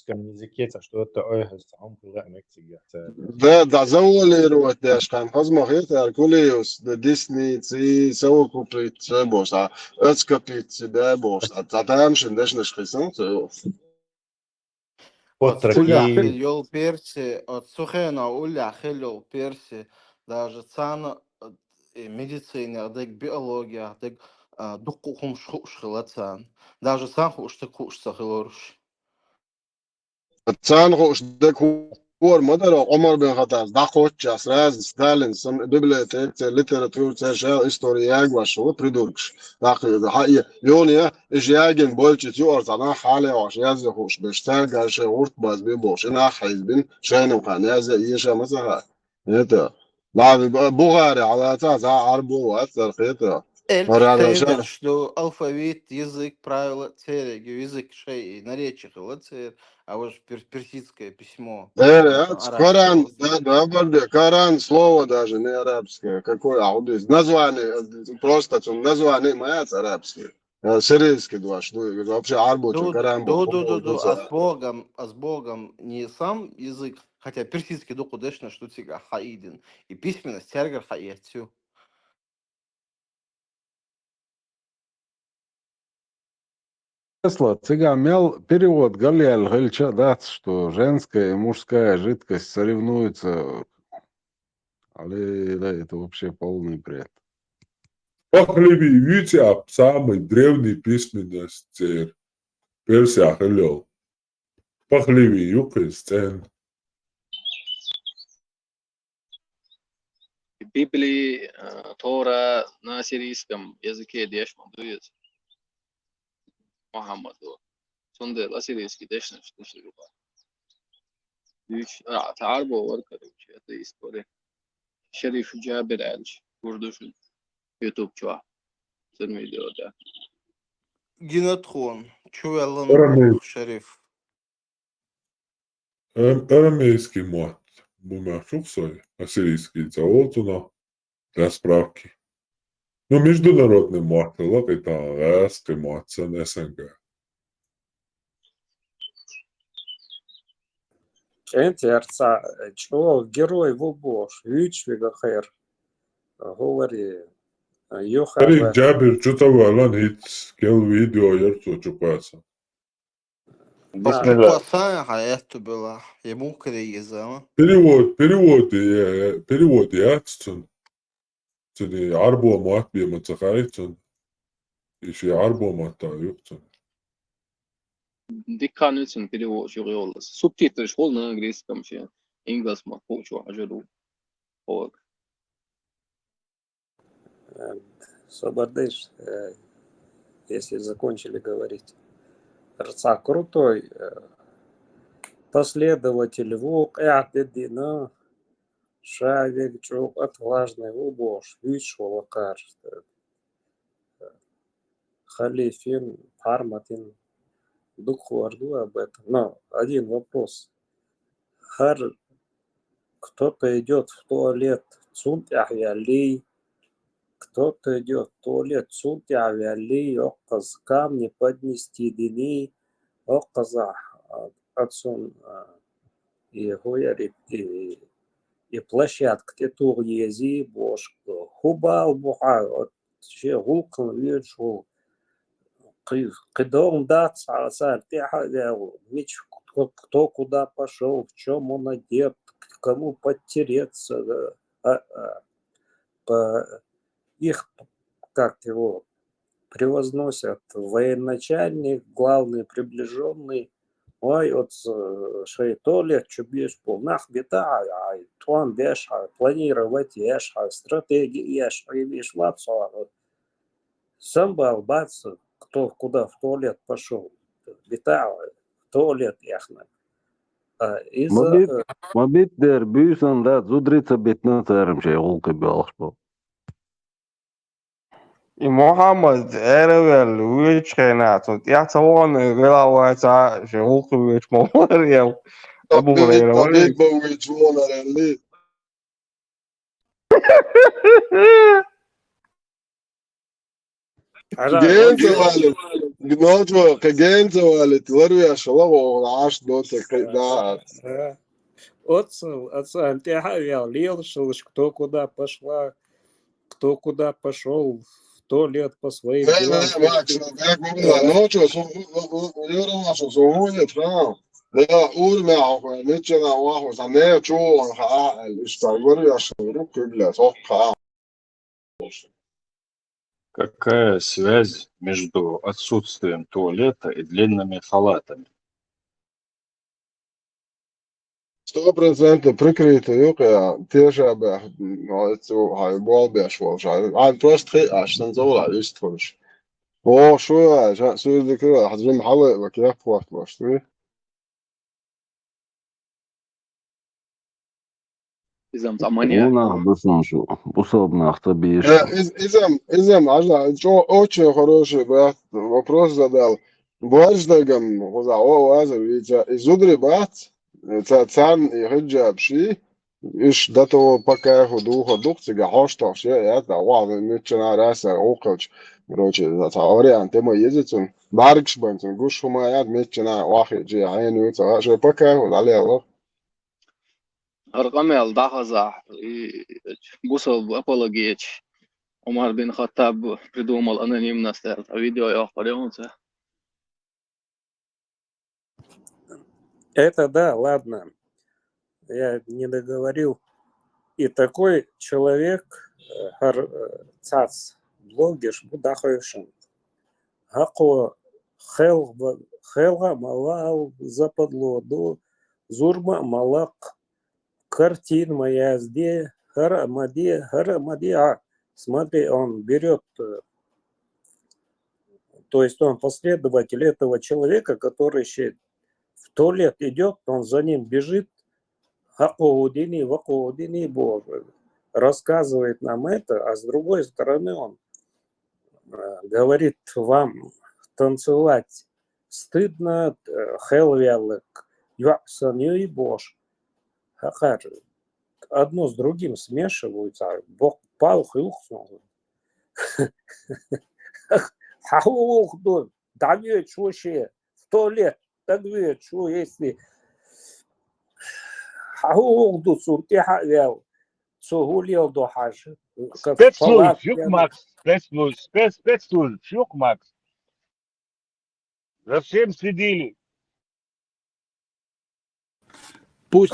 арабском языке, что это ойхес, он куда мексика. ده زوليروت داش كان حزمه غير كوليوس ده ديسني تي سو كوبريت بوسا اتسكابيت ده بوسا تاتامش ندش نشخيصن От Потраки. Уля Хильол Перси, от Сухена Уля Хильол Перси, даже цан медицина, дек биология, дек дукухум шхилацан. Даже цан хуштыкуш сахилорш. تسان خوش دك هو مدر عمر بن الخطاب ده خوش راز ستالين سم بيبليتك ليتراتور تشا استورياج وشو بريدوركش ده حقيقة يونيا اجياجن بولش تيو ارتنا حالي وش ياز خوش بيشتاق على شهور باز بيبوش انا حيز بين شاين وكان ياز يشا مثلا هيتا لا بوغاري على اساس عربو واثر خيتا Эльфштейдер, что алфавит, язык, правила церги, язык шеи, наречие хилацер, а вот персидское письмо. Коран, да, Коран, слово даже не арабское. Какое аудис? Название, просто название мое арабское. Сирийский два, что вообще арбучу, Коран был. А с Богом не сам язык, хотя персидский дух удачно, что тига хаидин, и письменность тергар хаиртю. Цыган имел перевод Галиаль Гальча, да, что женская и мужская жидкость соревнуются. Але да, это вообще полный бред. Пахливи Витя самый древний письменность Персия Хелел. Пахливи Юкрестен. Библии, Тора на сирийском языке деш мандует. Мухаммаду. Сонде ласирийский деш что шируба. تعربوا وركروا هذه история. شريف جابر علش كردوش يوتيوب شوا سن فيديو ده. Генатхон, Чуэллан Шериф. Арамейский мат. Бумя шуксой, ассирийский заолтуна, для справки. Но международный мат, это итальянский мат, СНГ. Энтерца, чего герой в убош, Вичвига Хэр, говори, Шериф Джабир, что-то валан хит, скел видео, ярцо чупаса. Пасая хаяту была, ему криеза. Перевод, яцтун. Цели арбо мат бема цахайцун. Иши арбо мата юктун. دكان نسون перевод شغل سبتيتر شغل на английском شيء إنجليز ما فوق حجرو فوق. Сободыш, если закончили говорить. Рца крутой последователь Вук-Э'тидина, Шавик Чук, отважный Убош, Вишула кажется. Халифин, Парматин, Духуарду об этом. Но один вопрос. Кто-то идет в туалет, Цунтяхьяли, кто-то идет в туалет, Цунтяхьяли, оказ камни поднести дини, оказа отцом и говорит, и площадка, те турьези, бошку, хубал, бухай, вообще гулкал, вешал. Когда он даст, кто куда пошел, в чем он одет, кому подтереться, их, как его, превозносят военачальник, главный приближенный, ой, от шейтолет, чубишь полнах беда, туан беша, планировать еша, стратегии еша, и бишь лапса, сам балбаться, кто куда в туалет пошел, беда, в туалет яхна. Мабит дер бюсэн да зудрица битнэ царам şey голка балшпо. И Мухаммад эревел уичкенат, я цавон гелаваца шеулку вич молариел. Абу Хурейра. Мабит бауич молариел. ночью кагенцевали, ларвия шалава, аж доте, да. Отца, ты лел, кто куда пошла, кто куда пошел в туалет по своим Не, делам. Макс, как можно, ночью, Юра, сумует, да, урмя, ничего, ваху, не чула, ларвия шалава, бля, соха. Какая связь между отсутствием туалета и длинными халатами? 100% prekrītu Jukajā. Tiešām har Bolbjärsvård. Han först tre sen så just för. Och så så det kul hade vi محل وكيف وقت واشتري. إذا مطمئنين Унах бысношу, усобнах табиш. إذا عجلة جو очень хороший брат вопрос задал. Бождагам وزع هذا изудри брат. Цан и хиджаб ши. Иш дато пока духа духцига хошта ши это вау ничего раса околч. Короче, это вариант тема ездит. Баркш бантон гуш хумаят ничего واحد جي عين ويتا شو пока عليه الله. أرقام الضغط بوصل أبولوجيتش عمر بن الخطاب придумал анонимность это видео я охватился. Это да, ладно. Я не договорил. И такой человек, цац, блогер, будахаешен. Хако хелга малал западло до зурма малак картин моя зде харамади. Смотри, он берет, то есть он последователь этого человека, который в туалет идет, он за ним бежит, вакоудини Бог рассказывает нам это, а с другой стороны он говорит вам танцевать стыдно, хелвелек, юаксанью и бош. Одно с другим смешиваются, Бог паух и ухнул. Хаухдун, давит вообще в туалет, давит, что если хаугду суртиха вел, сухулил до хаши. Спецслужб, фюк Макс, спецслужб, фюк Макс. За всем следили. Пусть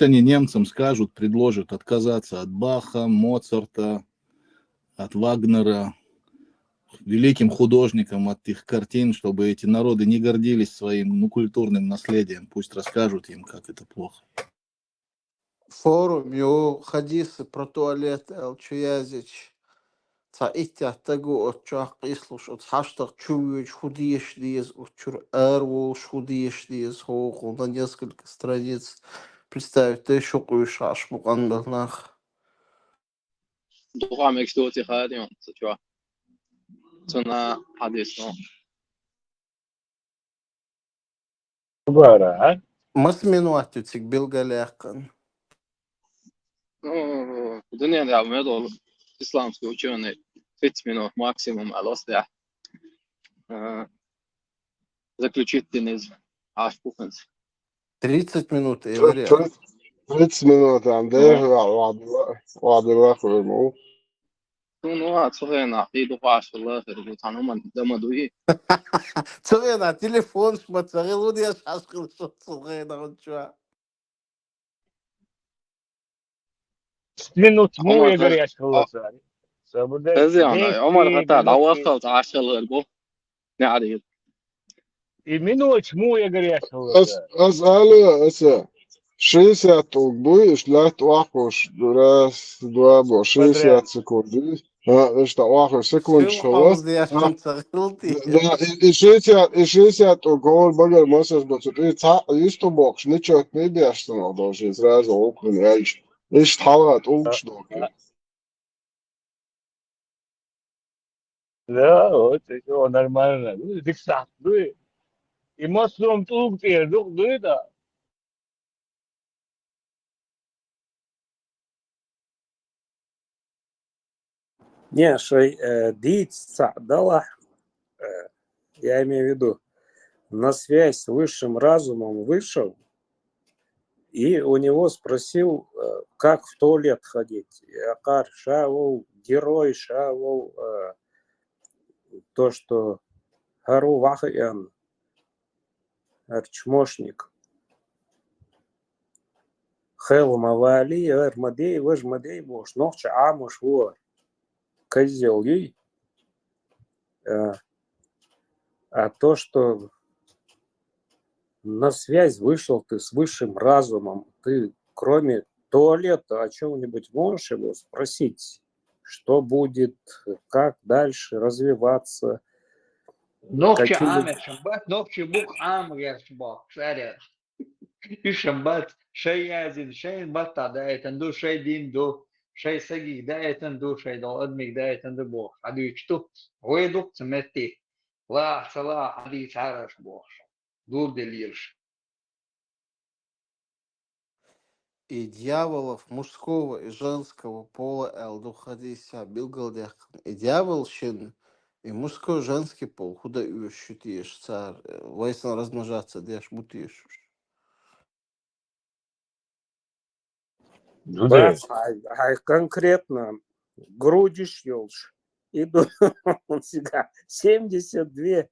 они немцам скажут, предложат отказаться от Баха, Моцарта, от Вагнера, великим художникам от их картин, чтобы эти народы не гордились своим культурным наследием. Пусть расскажут им, как это плохо. Форум, ё хадисы про туалет, Чуязич. Цаитя тагу отчах ислуш от хаштаг чуюч худиеш диез отчур эрву худиеш диез хоку на несколько страниц. Представь, ты шокуешь аж мукандалнах. دقام اكستوتي خادم تشوا تنا حديث نو Бара, а? Мас минуатик билгалякан. الدنيا دي عم يدور اسلامسكي ученые 30 минут максимум алостя заключительный аж пуханс 30 минут, и вариант. 30 минут عندي وعد الله خير ну صغيرنا عقيد وقاش والله خير قلت عنهم دمدوي Царена, телефон шмацарил, вот я шашкал, что царена, вот чё. Minut mu عمر يقريش خلصاني. زين عمر حتى العواقب عاش الغربو نعرف Minut mu يقريش خلصاني. أسأله هسه 60 будешь лет واحد раз два 60 секунд. Значит, واحد секунд Все, шла. пауза, я шмацарил ты. Да, и 60 гол багер можешь быть. Ты есть бокс, ничего не бьешь, что должен сразу окунуть. Ишь талат улчдок. Да, вот это нормально. Ну, ты сам, ну, и мостом тук ты, ну, это. Не, шей диц дала я имею в виду, на связь с высшим разумом вышел, и у него спросил, как в туалет ходить. Акар шавол, герой шавол, то, что Гару Вахаян, чмошник. Хел Мавали, Эрмадей, Вежмадей, Бош, Нохча Амуш, Вор, Козел ей. А то, что на связь вышел ты с высшим разумом, ты кроме туалета о чем-нибудь можешь его спросить, что будет, как дальше развиваться, Ногче какие... Амер Шамбат, ногче Бух Амер Шбак, шаря. И Шамбат, шей Язин, шей Бата, да, это ду, шей Дин, ду, шей Саги, да, это ду, шей Дал Адмик, да, это ду Бог. А ду что? Выйдут цемети. Ла, сала, ади цараш Бог. Дур делирш. И дьяволов мужского и женского пола элду хадися билгалдях. И дьяволщин, и мужской и женский пол, куда ющутишь, царь, войсно размножаться, дешь мутишь. Дуде, А конкретно грудишь елш. Иду он всегда 72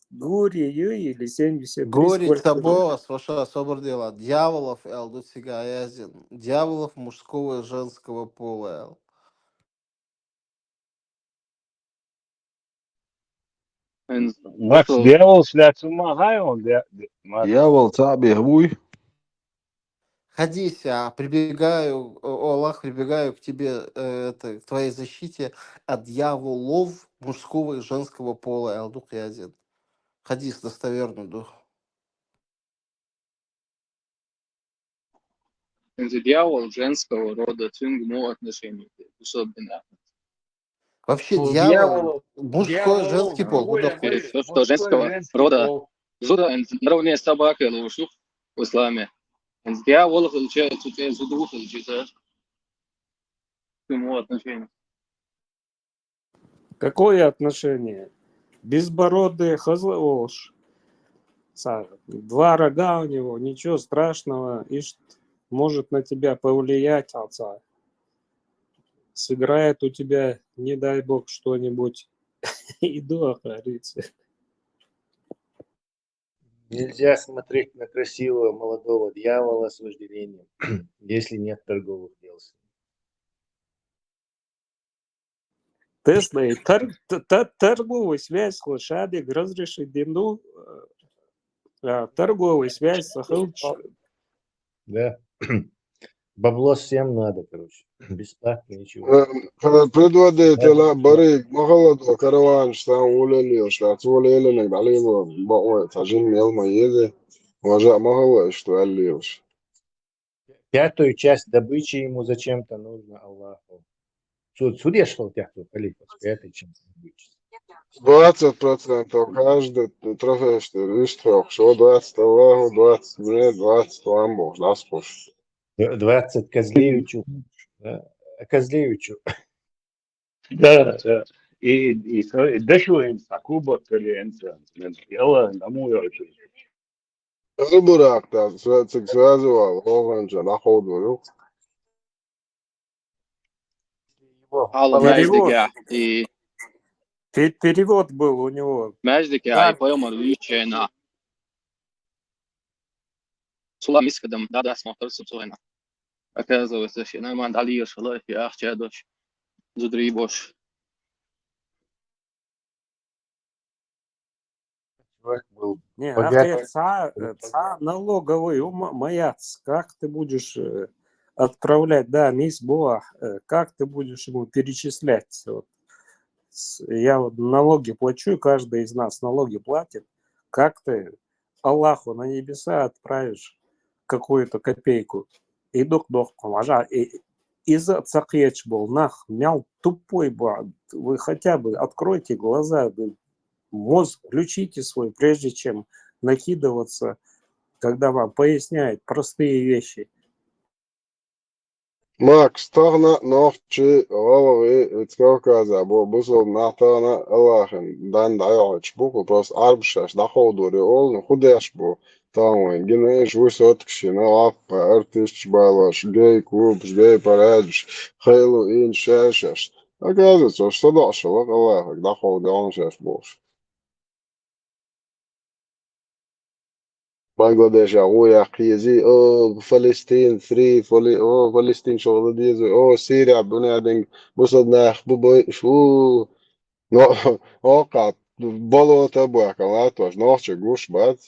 гури или 73, Говорит сколько же. собой, ваша особое дело, дьяволов элду сега язин. Дьяволов мужского и женского пола эл. Max djevol sляцу магай он, Max. Дьявол, цаби, гвуй. Хадися, прибегаю, о Аллах, прибегаю к тебе, к твоей защите от дьяволов мужского и женского пола, Алдух и один. Хадис достоверный дух. Дьявол женского рода цюнгмо отношений. Особенно. Вообще У дьявол, дьявола, мужской и дьяволов женский пол, куда двое хочешь. были, Что мужской и женского женский рода пол. зуда наравне с собакой лушу в исламе. Дьявол получается, у тебя зуду получается. Цюнгмо отношений. Какое отношение? Безбородый хозлош. Два рога у него, ничего страшного, и может на тебя повлиять, отца. Сыграет у тебя, не дай бог, что-нибудь, и дух говорится. Нельзя смотреть на красивого молодого дьявола с вожделением, если нет торговых дел с ним. Тесла, торговую связь с лошадью разрешить длину, торговую связь с Да. Бабло всем надо, короче. Бесплатно ничего. предводителя барыг махалад караван штан улели штат улели нагдали бо тажин мел маеде вожа махала что аллиуш. Пятую часть добычи ему зачем-то нужно Аллаху. Судья шел пятую халифа с пятой части добычи. 20% каждый трофей, что лишь трех, что 20 Аллаху, 20 мне, 20 вам Бог, нас пуш. 20 Козлевичу. Да? Козлевичу. Да, да. И дешево им сакуба клиента. Ела ному я очень. Зубурак, да, связывал, оранжа, находу, Алла Мэждика и перевод был у него. Мэждика и поема Лючена. Сулам искадам, да, смотрел собственно. Оказывается, что нормально дали шла и ахчадош. Зудрибош. Был Не, богатый. налоговый маяц, как ты будешь отправлять, да, мисс Боа, как ты будешь ему перечислять? Вот. Я вот налоги плачу, и каждый из нас налоги платит. Как ты Аллаху на небеса отправишь какую-то копейку? И дух поможа. Из-за цакеч был, мял тупой был. Вы хотя бы откройте глаза, мозг включите свой, прежде чем накидываться, когда вам поясняют простые вещи. Макс, тахна нахчи лавави ицкавказа, бусол нахтана аллахин, дан дайоч буку, просто арбшаш, даходури олну, худеш бу, тамуин, гинеш высоткши, на лаппа, артиш балаш, гей клубш, гей парадж, хейлу ин шашаш. Оказывается, что дальше, лак аллах, даходи он шаш буш. بنجلاديش أخويا قيزي أو فلسطين ثري أو فلسطين شغل ديزي أو سوريا بنادم بصدنا بوي شو اوقات болото буякалатваш нохче гушбат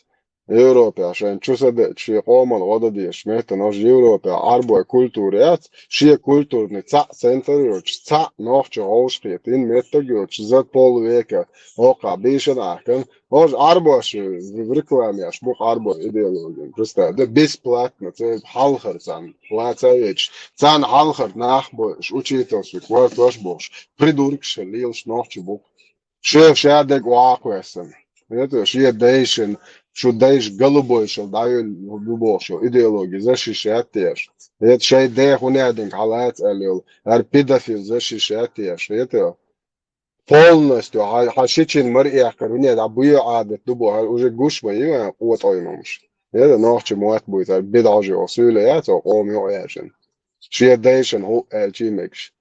Европе عشان شو صدق شي قوم الوضع دي شمعت نوش Европе عربو كولتوريات شي كولتور نتسع سنتر يوش تسع نوش عوش قيتين متر يوش زاد بول ويكا اوقع بيشن احكم هوش عربو شي بريكلام ياش بوك عربو ايديولوجين بستا ده بيس بلات نتسيب حالخر سان плаца يتش سان حالخر ناخبو شو تشيتوس وكوارت واش بوش придурок شليلش نوش بوك شيف شادق واقوسن это شيء دايشن شو دايش قلبو شو دايل ببو شو ايديولوجي زشي شاتيش это شيء ده هنادين حالات اليول هر بيدافيل زشي شاتيش это полностью хашичин مرئي كروني ابوي عادت دبو هر уже гуш боюя вот оймамш это нахче моат будет бедажи осулеят قوم يعيشن شيء دايشن هو الجيمكش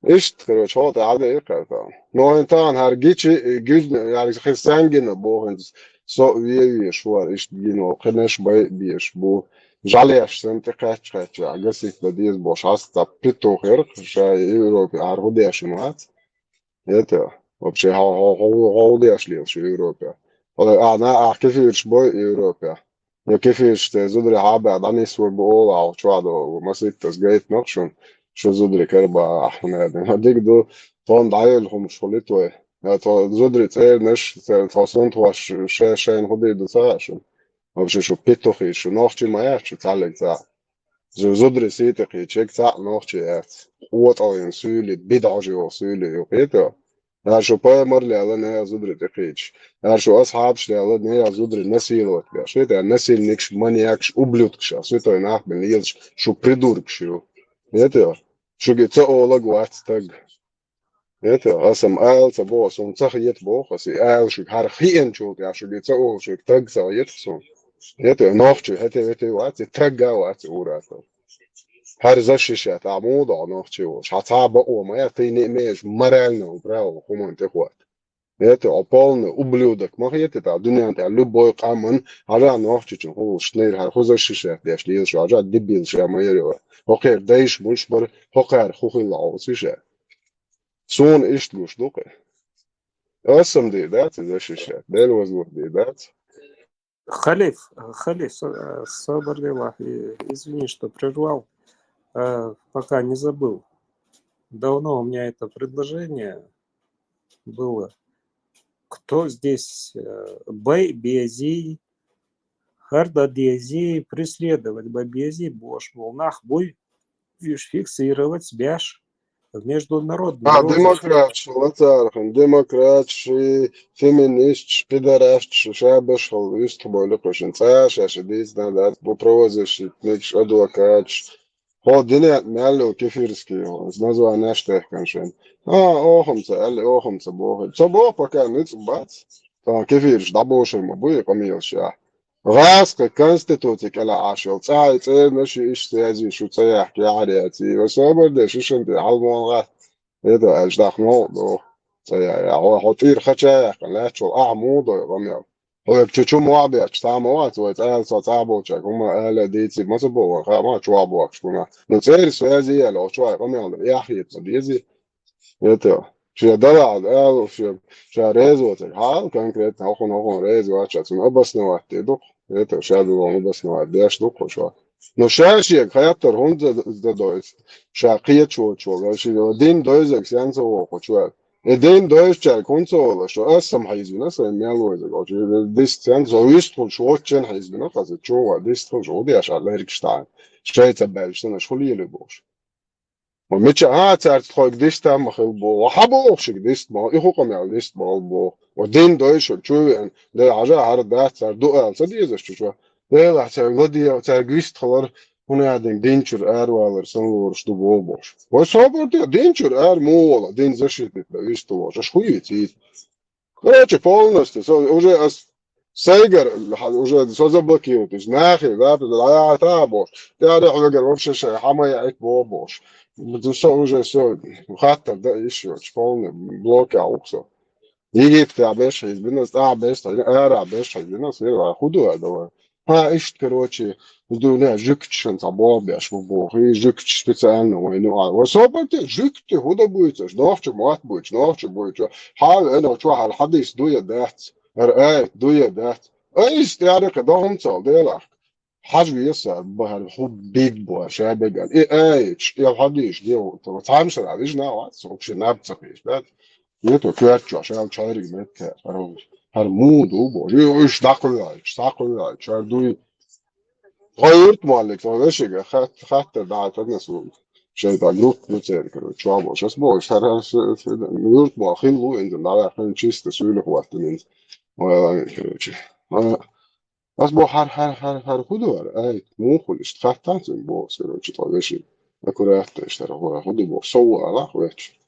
İşte короче вот ada يقطع no intan her geçi güz yani христиангина bohens so wie şuar işte gino kıneş bay bir bu жалеешь sen kaç kaç agresif de diz boş hasta pito her şey Европе аргудеш мат это вообще how şu Европе ana كيفيش boy Европе ja كيفيش زودري عابع داني سور بقول او شوادو مسيت جايت نقشن شو زودري كربا احنا هديك دو طون دايلهم شغلته ja to زودري تير نش تصونت واش شين هدي دو ساشن вообще شو بيتوخي شو نوختي ما يعرف شو تعلق تا زودري سيتقي تشيك تا نوختي يعرف قوت او ينسولي بدعجي وسولي وقيته ja شو بايمر لي على نهاية زودري تقيتش ja شو أصحابش لي على نهاية زودري نسيلوت بيا شو это نسيل نيكش маньякш ублюдкш شو это нах بن يلش شو придуркш يو это شو جيت أولا قوات تج это أسم آل تبو سون تخيت بو خسي آل شو هر خين شو يا شو جيت أول شو تج سويت سون это نوختش هتي وات ترجع وات أوراتو هر زششات عمود نوختش وش هتصعب وما يعطيني ميش مرالنا وبراو كمان تقوى это полный ублюдок. Махет это дуня это любой камон, ара нохчичен хол шнейр хар хоза шише яш лил шо ара дебил ша майро. Хокер дайш муш бар хокер хохил лау шише. Сон ишт гуш дуке. Асам ди дат за шише. Дел возвух ди дат. Халиф, Сабарлила, извини, что прервал, пока не забыл. Давно у меня это предложение было. Кто здесь Бай-Биази, Харда-Диази, преследовать Бай-Биази, Бош, волнах бой, фиксировать бяш в международный розыск. демократ, латархан, демократ, феминист, пидораст, шабаш, холвист, боли кошенца, шашидист, надат, попровозишь, микш, адвокат, هو الدنيا ماله كيفيرسكي نزوا ناشته كانشين اوخمسه قال لي اوخمسه بوه صبوه بكا نيت بات كيفيرش دابوش مبوي قميلش غاس كونستيتوتي كلا عاشل صايت ماشي ايش تازي شو تصيح يا عرياتي بس هو بدش ايش انت علمون غاس هذا ايش داخل نو صيح هو حطير خشا لا شو اعمود قميل هو بتشوف موابع تساموات ويتقال صعبو تشك هما قال ديتي ما صبوا ما شوابو شكونا نصير سوازي لو شوي قميل يا اخي تديزي يتو شو دلع قال شو ريزوتك حال كونكريت هو ريزو عشان بس نوات دوق يتو شادو بس نوات ديش دوق شو نو شاشي خيطر هون دويس شاقيت شو دين دويزك سيانسو شو Edin doyuşçal konsola şu asam hayzbina sen miyaloydu. Distans o üstün şu oçen hayzbina fazla çoğu distans o diye aşağıda herkişten. Şeyte belşten şkoliyeli boş. O meçe tert koyk distan mahıl bo. Habo okşik dist ma. İhukum ya dist ma bo. O din doyuşu çoğu de aja har da ter dual sa diye şu. De la ter godiya ter güst kalar Hun är dinchur är som vår stubobos. Och så var det dinchur är mål, din защитник visst då. Så skit i. Короче, полностью, уже Сейгер уже заблокируют, то есть нахер, да, работ. Я говорю, вообще хама я их бобош. Все уже все, хата, да, еще полный блок ауксо. Египет обещал, бизнес, обещал, эра обещал, бизнес, я худу это. Ишь, короче, не, жикчен забобяш в бог, и жикч специально, ну, особенно жикти, худо будет, ночью мат будет, ночью будет. أنا شو هالحديث دوية دات رأي دوية دات أي استعارك ده صار ده حاجة يسأل بهال حب بيج بوا شابك إيه يا الحديث ديو طب تعمش العديش نوع صوبش نبتة فيش بعد يتو كيرتشو عشان شارك متى هالمود وبو إيش داخل شار دوي غيرت مالك طب إيش خدت بعد نسول شيء ده جروب نتسير كده شو شو اسمه شهر غيرت ما خلوا إنزل على خلينا نشيست سؤال هو أحتمال ولا كده أصبح هر خدوار أي مو كل اشتخطات بو سيرو تطلعش أكورات اشترى هو خدو بو صور على خواتش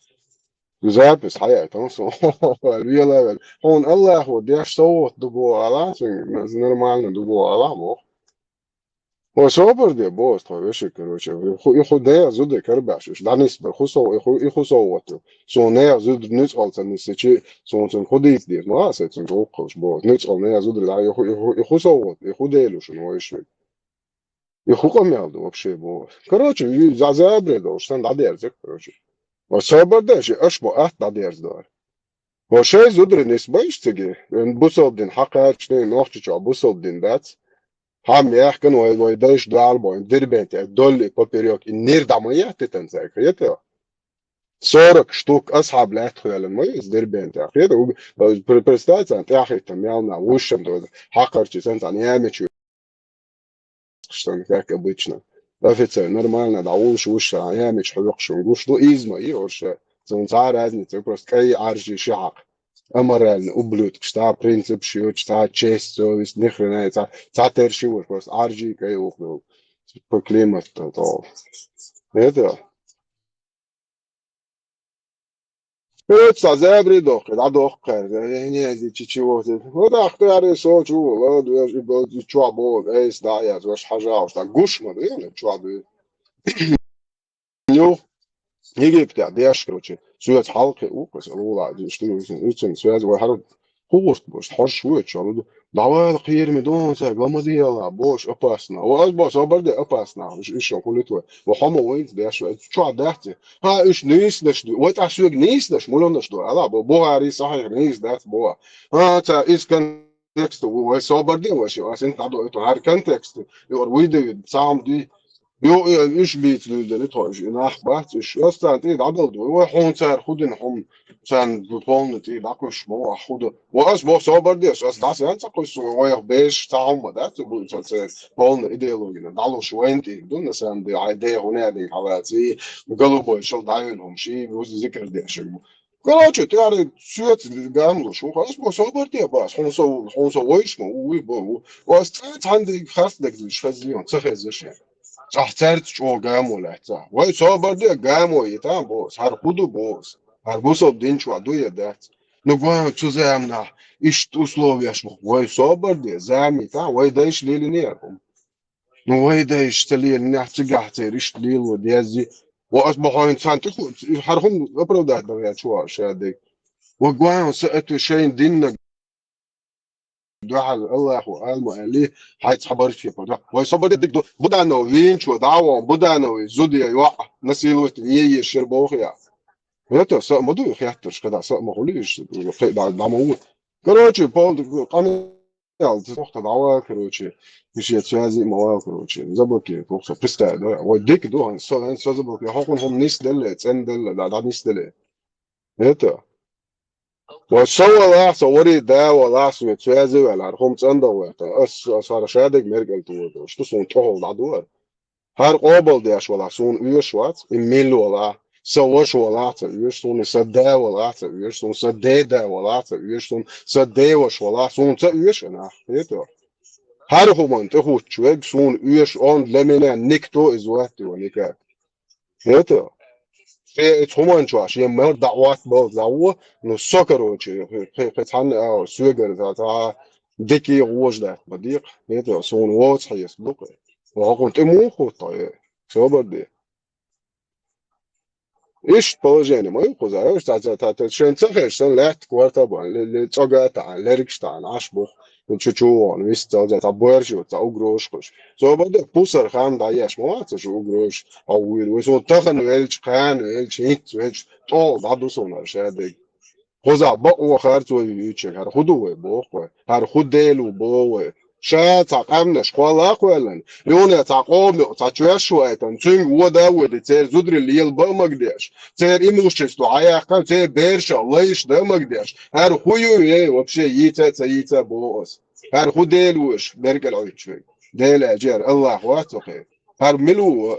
زاد بس حياة تنصو الريال هون الله هو ديش صوت دبو على نورمالنا دبو على مو هو صبر دي بوس طيب كروش يخو ده زود كرباش ده نسبة خصو يخو صوته سونيا زود نسأل تنسيتي سون خديت دي ما سيتن توقش بو نسأل نيا زود لا يخو صوت يخو ديلو شنو ايش يخو كم يالدو вообще بو короче زازابري دو شتن ده ديرزك короче وصبر ده شيء اشبه ده ديرز دار هو شيء زود نسبة ايش تجي بوصل دين حقات شنو نوختش بوصل دين ذات هم يحكن ويداش دال بوين دربنت الدول بابريوك النير دمية تتنزل كريته صارك شتوك أصحاب لا تخيل الميز دربنت كريته برستايت أنت يا أخي تميلنا وشم دول حقر تسنت عن يامش شتون كاك обычно офицер нормально да وش عن يامش حلقش وش دو إزما يورش زون صار разница просто كأي عرجي شحق аморально ублюдок, что принцип шьет, что честь, совесть, ни хрена, это тершиваешь, просто арджик, и ухнул, по климату, то, это, это зебри дох, да дох, не, чего, вот ахтари сочу, ладно, я же был, чё, был, эйс, да, я же хажал, что гушма, да, чё, ну, Египет, деш, короче, سويت حلقة وقص الأولى دي اشتري يمكن سويت وحرب قوست بوش حش شوية شالو دعوة خير مدون ساق لما دي يلا بوش أباسنا وأز بوش أبردي أباسنا مش إيش كل توه وحما وين ديش شو عدهتي ها إيش نيس دش وات عشوق نيس دش مولون دش دو على بوها ري صحيح نيس دات بوها ها تا إيش كان تكست وسو بردي وش أنت عدو إتو هار كان تكست يور ويدي سام دي Jo, ich biet de litorg nachbat ich stand عضل هو حون صار خدن حم كان بطون تي داكوش مو خد واس مو صبر دي اس داس انت قص ويا بيش تاعهم ده تقول بون ايديولوجيا دالو شوينتي دون سان دي ايديا هنا دي حواتي قالوا شو داينهم شيء وز ذكر دي شو короче تعرف شو تقاملوا شو خلاص مو صبر دي بس حون سو ويش مو وي بو واستعت عندي خاصك مش فازليون تخزش صحترت شو جامو لحتا واي صبر دي جامو يتام بوس هر خودو بوس هر بوسو دين شو عدو يدات نقول شو زامنا إيش условия شو واي صبر دي زامي تا واي ده إيش ليل نيرهم واي ده إيش تليل نحتي قاعتير إيش ليل وديازي وأصبحوا إنسان تكون حرهم أبرو ده ده شو شادي وقوان سأتو شيء ديننا دعاء الله وقال عليه هيتصبر في بدا ويصبر ديك بدا انه وينش ودعوه بدا انه زودي يوقع نسيلو تنيه الشربوخيا это مدو خياتش كده ما قوليش ده موجود короче بول قانون وقت دعوه короче مش يتشازي ما короче زبكي وقت بستا وديك دو ان سو زبكي حقهم نيس دل تسندل ده نيس دل это والصور صوري ده ولا سويتشازي ولا رقم تصندو وقتا صار شادق مرقل تو شتو سون تهول دادور هر قابل ديش ولا سون ايش وات الميل ولا سوش ولا ايش سون سدا ولا ايش سون سدا ولا ايش سون سدا وش ولا سون ايش انا هيتو Harhuman te hutschweg sun ües on lemina nikto izwati wanika. Yeto. Fe human chwash ye mer da'wat bo zawo no sokorochi fetan sugar ta diki wojda badiq yeto sun wots hayes buke. Wa kunt emu khota so badi. ايش بوجيني ما يقول زي ايش تا شن تخش شن لات كوارتا بان لتوغا تاع ليركش تاع عشبو وتشوان ويست تا تا بورجو تا اوغروش كوش سو بده بوسر خام دا ياش ما تشو اوغروش او ويسو تخن ويلش كان ويلش هيت ويلش تو بعدو سونا شادي خوزا بقو خارت ويتشك هر خدو بو هر خديلو بو شات قامنش قوالا قولن يونا تقوم تشوشوا تنسين ودا ودي تير زودري اللي يلبا مقداش تير إيموشيس تو عياقا تير بيرشا ليش دا مقداش هر خويو ايه وبشي يتا بوس هر خو ديلوش برك العيتشوي ديل اجير الله واتوخي هر ملو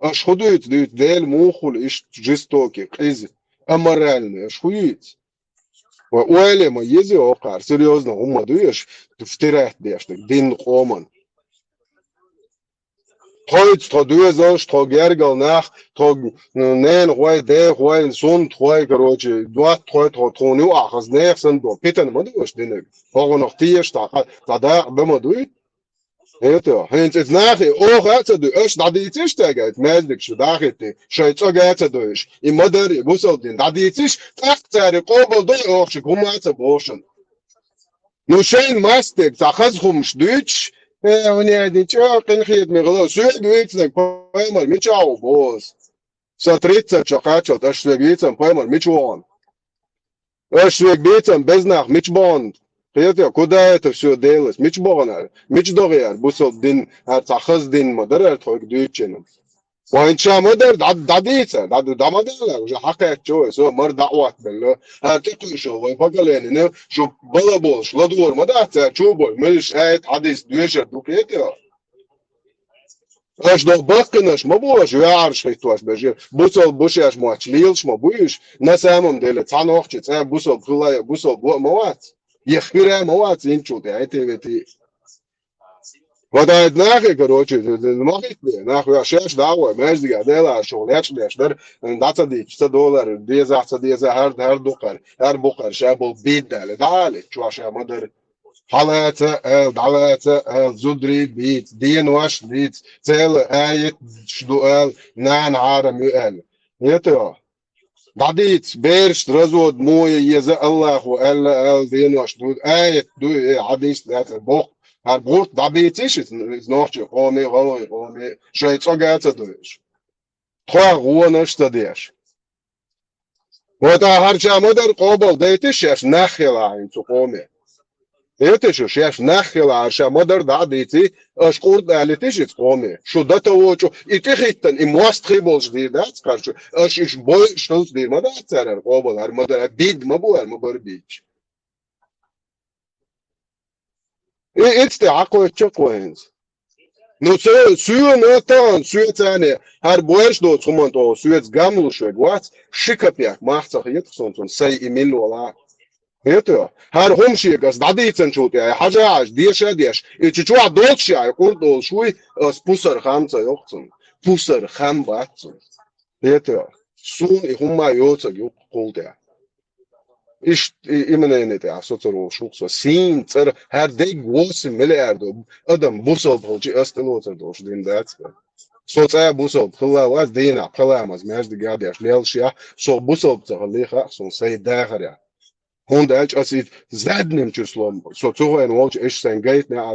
اش خدويت ديل موخل اش جستوكي قيز امرالني اش خدويت وأولي ما يجي أوقار سيريوزنا هم دويش تفترح ديشتك دين قومن تويت تو دوزاش تو جرجل نخ تو نين هواي ده هواي سون هواي كروتشي دوات تو نيو أخذ نخسن دو بيتن ما دوش دينك هو نختيش تا بما دوي هيتو هنت ناخي أو خاتة دو إيش داديتش تاجت مازدك شو داخلتي شيء تاجت دوش إمدري بوصل دين داديتش تختاري قبل دوي أوشك هم عتبوشن Nu schön mastig, da khazhum Deutsch, und ja, die Türken hier mir los, so Deutsch, dann einmal mit Ciao, boss. So tritt Chocacho, das schwegt einmal mit Juan. Das schwegt без nach mit Bond. Приятель, куда это все делать? Мич Бонар, Мич Догер, бусол дин, цахаз дин модер, твой Deutschen. وإن شاء مدر داديته دا مدر وش حقيقة شو سو مر دعوات بالله هتقول شو ويفكر يعني شو بلا بولش لا دور مدر شو بول ملش هايت حديث دويشة دوكيتي اش دو بقناش ما بوش يعرش خيتواش بجي بوصل بوشاش ماتش ليلش ما بوش نسامم ديل تانوخ تي بوصل بخلايا بوصل بو موات يخبر موات ينشو تي وده ناخي كروتشي المخيط ناخي عشاش دعوة ماش دي قادلة شغلاتش بيشتر داتا دي $1 ديزا هر دوقر هر بقر شابو بيد دالة دالة شو عشان مدر حالات دعوات زودري بيت دين واش بيت تيل آيت شدوال نان عارم يقال يتو دعديت بيرش رزود موي يزا الله وقال دين واش دود آيت دو عديش ذات البوق هر بوت دعبيتش is noch قومي غلوي قومي شوية صقات دوش تخوا غوا نشتا ديش وتا هرشا مدر قوبل ديتش ياش نخيل عين تو قومي ديتش ياش نخيل هرشا مدر دعديتي اش قرد دالتش قومي شو دتا وچو اتخيتن امواست خيبولش دي دات كارشو اش بوي شتوز دي مدر تسرر قوبل هر مدر بيد مبوهر مبر بيش It's the aqua chocolate. No, so no tan, suetane, her boers do command or suets gamul should what? Shikapia, master Yetson, say Emilola. Heter, her home shakers, Daddy and Chutia, Hajaj, dear Shadish, it's a chua dolce, I called those shui, as Pusser Hamza Yoxon, Pusser Ham Batson. Heter, soon a Huma Yota you called there. إيش إيمانية تعصتر وشوكسو سين تر هرديك ووس ملياردو أدم بوصل بوجي أستلوتر دوش دين دات صوت بوصل خلا واز دينا خلا ماز ماش دي قاعد ياش ليلشيا سو بوصل بتغليخا سو سي داخر يا هون داش أسيت زاد نمشي سو تو إن واتش إيش سنجيت نا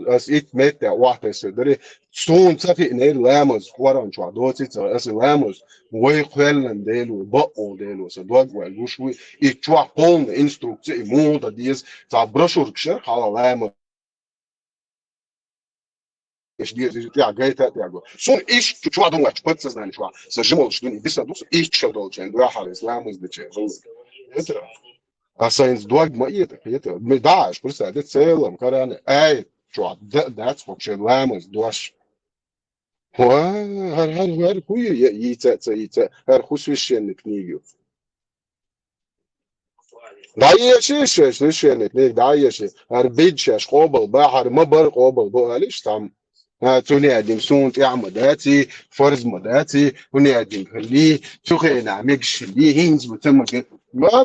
أسيت ميت يا واحد سدري سون تفي نيل لامز وران شو دوتي أسي لامز ويقلن ديلو بقو ديلو سدوق والوشوي يتشوا قوم إنستروكتي مودا ديز تا برشور كشر على لامز إيش دي تاع جايتا تاع سون إيش تشوا دون واتش بس زمان شوا سجمول شدني بس دوس إيش شدول جن دو حال لامز دتشي أساينس دوق ما يته مداش بس هذا سيلم كران أي شو that's what she lamos دوش هو هر كوي يتا هر خصوص شن كنيجو دايشش ليشنت نيك دايش اربيدش قوبل بحر ما بر قوبل بو ليش تام توني ادم سون تعمل داتي فرز مداتي وني ادم خلي سخينا ميكش لي هينز بتم ما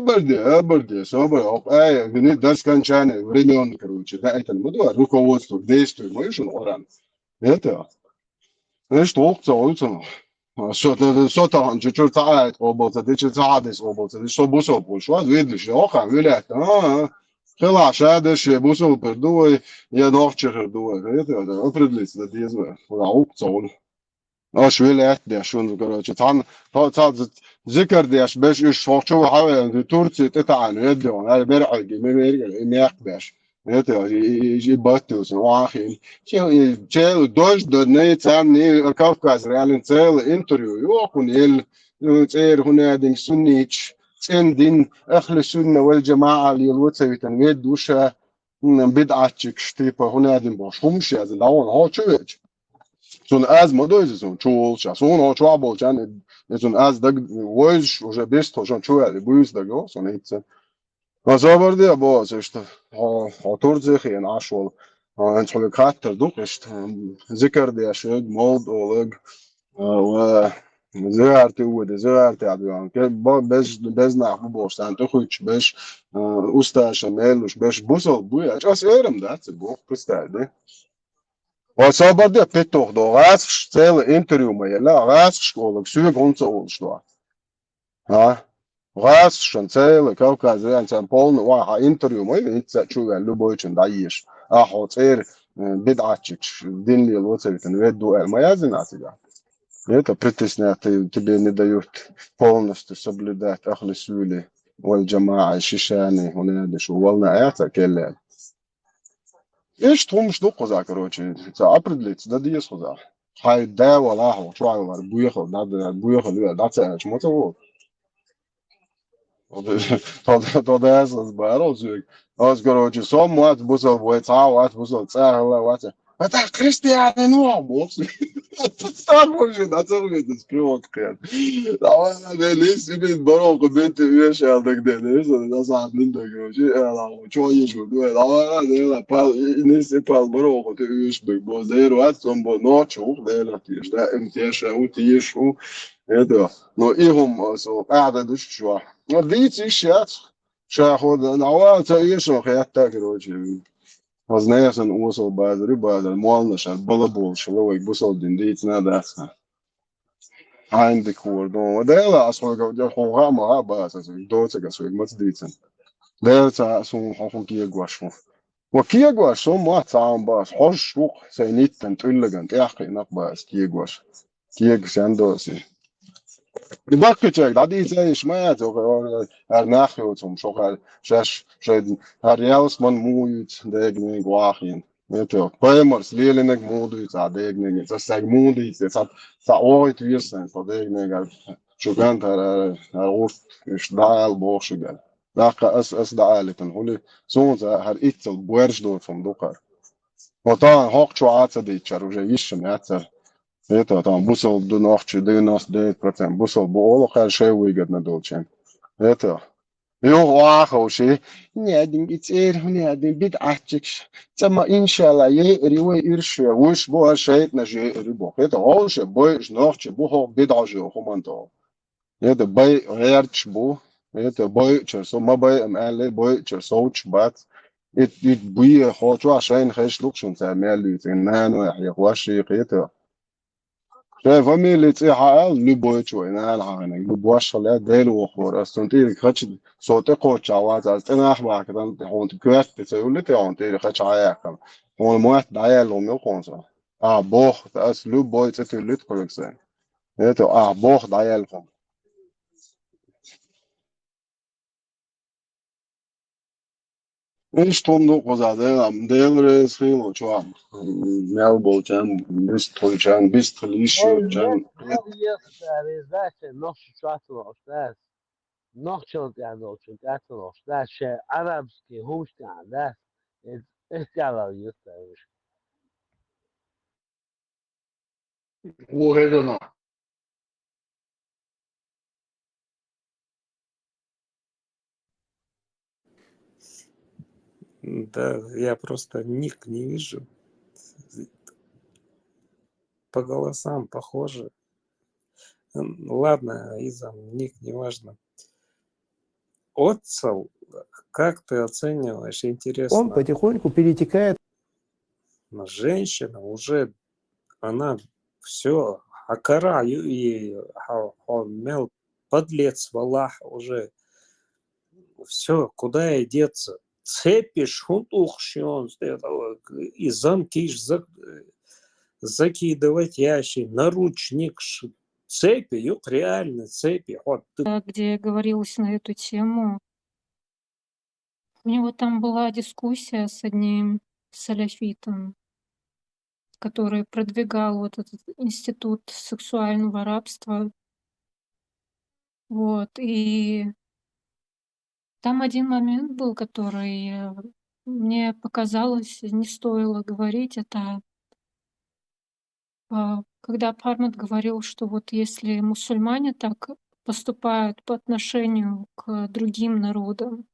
برد صبر او اي بني داس كان شان ريميون كروتش ده انت الموضوع روكو وستو ديستو ما يشون اوران انت ايش توقع Sotan çocuklar obotadı çocuklar obotadı so bu so bu şu an видиш оха вилят хела шада ше bu so perdu я норчер perdu это определить да диезва аукцион اه ولايات ده شون короче там ذكر ديش باش ايش شو حاول تورتي تتعن يدهم هذا بيرعى جميل مياق باش هذا يجي باتوس واخين شو دوش دنيا تامني كافكاز ريال تسال انتريو يوكون تير هنا دين سنيتش دين اهل السنه والجماعه اللي الوتسوي تنويد وشا بدعتك شتيبه هنا دين باش همش يعني داون هو تشوج zo'n az model zo'n chul cha zo'n trouble chan zo'n az dag was уже best zo'n chul ali bus dag zo'n hitze was aber der boss ist ha turze geen ashwal en zo'n karakter doch ist ذكر der schön mold oleg و زرعت وده زرعت يعني bez nach boss dann doch ich bez usta شمال وش bez busol buja as erem dat bo prestade وصابر بيتوخ دو غاس سيل انتريو ما يلا غاس شكولك سوق هونس اولشتوا ها غاس شن سيل كوكاز يعني سان بولن واحد انتريو ما يتس شو قال له بويتشن دايش احو تير بدعتش دين لي الوتر تنودو ما يزن اسيا это притесняет тебе не дают полностью соблюдать أهل السولة والجماعة الشيشاني هنا شو والله это كله ايش تهم شدوق ذا كروتشي определить да диес ذا هاي دا ولا هو شو على بويخ دا بويخ دا تاعش ما تو tot essas baroziek as garoģi somot busol vai cāvāt busol cēlē vāca bet tā kristiāni noboks stāvoši atcerieties kļūtkiem tā nevis ibit baroko binti viešēldek denis tas atlinda garoģi ēlā čo iegūdu ēlā ēlā pal nisi pal baroko te viešbek bo zēru atsom bo noču ēlā tieši tā tieši tieši это но ihum so قاعدة دش شو ديت إيشات شاخد نواه تعيشوا خياطة كروجي وزنيسن وصل بعد المال نشان بلبول شلو يبصل دين ديت ناداسها عندك وردون ودايلا أصلا جو خوغا ما باس دوتة كسوي مت ديتن دايلا أصلا خوغا كي يقواشو وكي يقواش سو ما تعام باس خوش شوق سينيت تنتقلقن تيحقي نقباس كي يقواش كي يقواش عندوسي Bakacak, da dice schmeckt so nachhört zum Schocker, schön Ariels man muit degne guachin. Então, paimars lielinek mūdīts, ādēgnieki, tas sāk mūdīts, tā oit virsens, tā dēgnieki, šogant ar urt, iš dāl bošugal. Dāka es dālitan, huli, sūnza har itzel buersdot vom dukar. O tā hokču ācadīčar, уже išam jācer. Это там бусол до ночи 99%, бусол боло хорошо выгодно на долчен. Это يوه شيء نادم بيتير نادم بيتعتش تما إن شاء الله يريوي إرش وش بو شيء نجي ريبو هذا هوش بوش نوش بو هو بيدعجو خمانتو هذا باي غيرش بو هذا باي تشرسو ما باي أمال باي تشرسو تشبات it بوي هو عشان خيش لوكشون تعمل لتنان ويحيى واشي قيته شايف امي اللي تصيح لبوي شوي نال عانك لبواش لا ديل وخور استنتي خدش صوتي قوتش عواز انا احبا كده هون تكوات تسوي لي تي تي خدش عياك هون موت دايل لو ميو كونسا بوخ تاس لبوي تسوي لي تكوكسن هيتو بوخ دايل فهم ايش تومدو قزاده ديل ريس خيلو شو ميل بولتان بيست تولجان بيست خليشيو جان realizace naših časova štas, noćnog jadočnog časova štas, arapski humštan, das, istjala justaviš. وهذا نوع Да, я просто ник не вижу. По голосам похоже. Ладно, Иза, ник не важно. Отцел, как ты оцениваешь? Он Интересно. потихоньку перетекает. Женщина уже, она все, акара, и мел подлец, валах, уже все, куда ей деться? Цепи, шунтухшон, и замки закидывать ящик, наручник, цепи, юг, реально цепи. Вот, где говорилось на эту тему. У него там была дискуссия с одним саляфитом, который продвигал вот этот институт сексуального рабства. Вот, и там один момент был, который мне показалось, не стоило говорить. Это когда Пармат говорил, что вот если мусульмане так поступают по отношению к другим народам,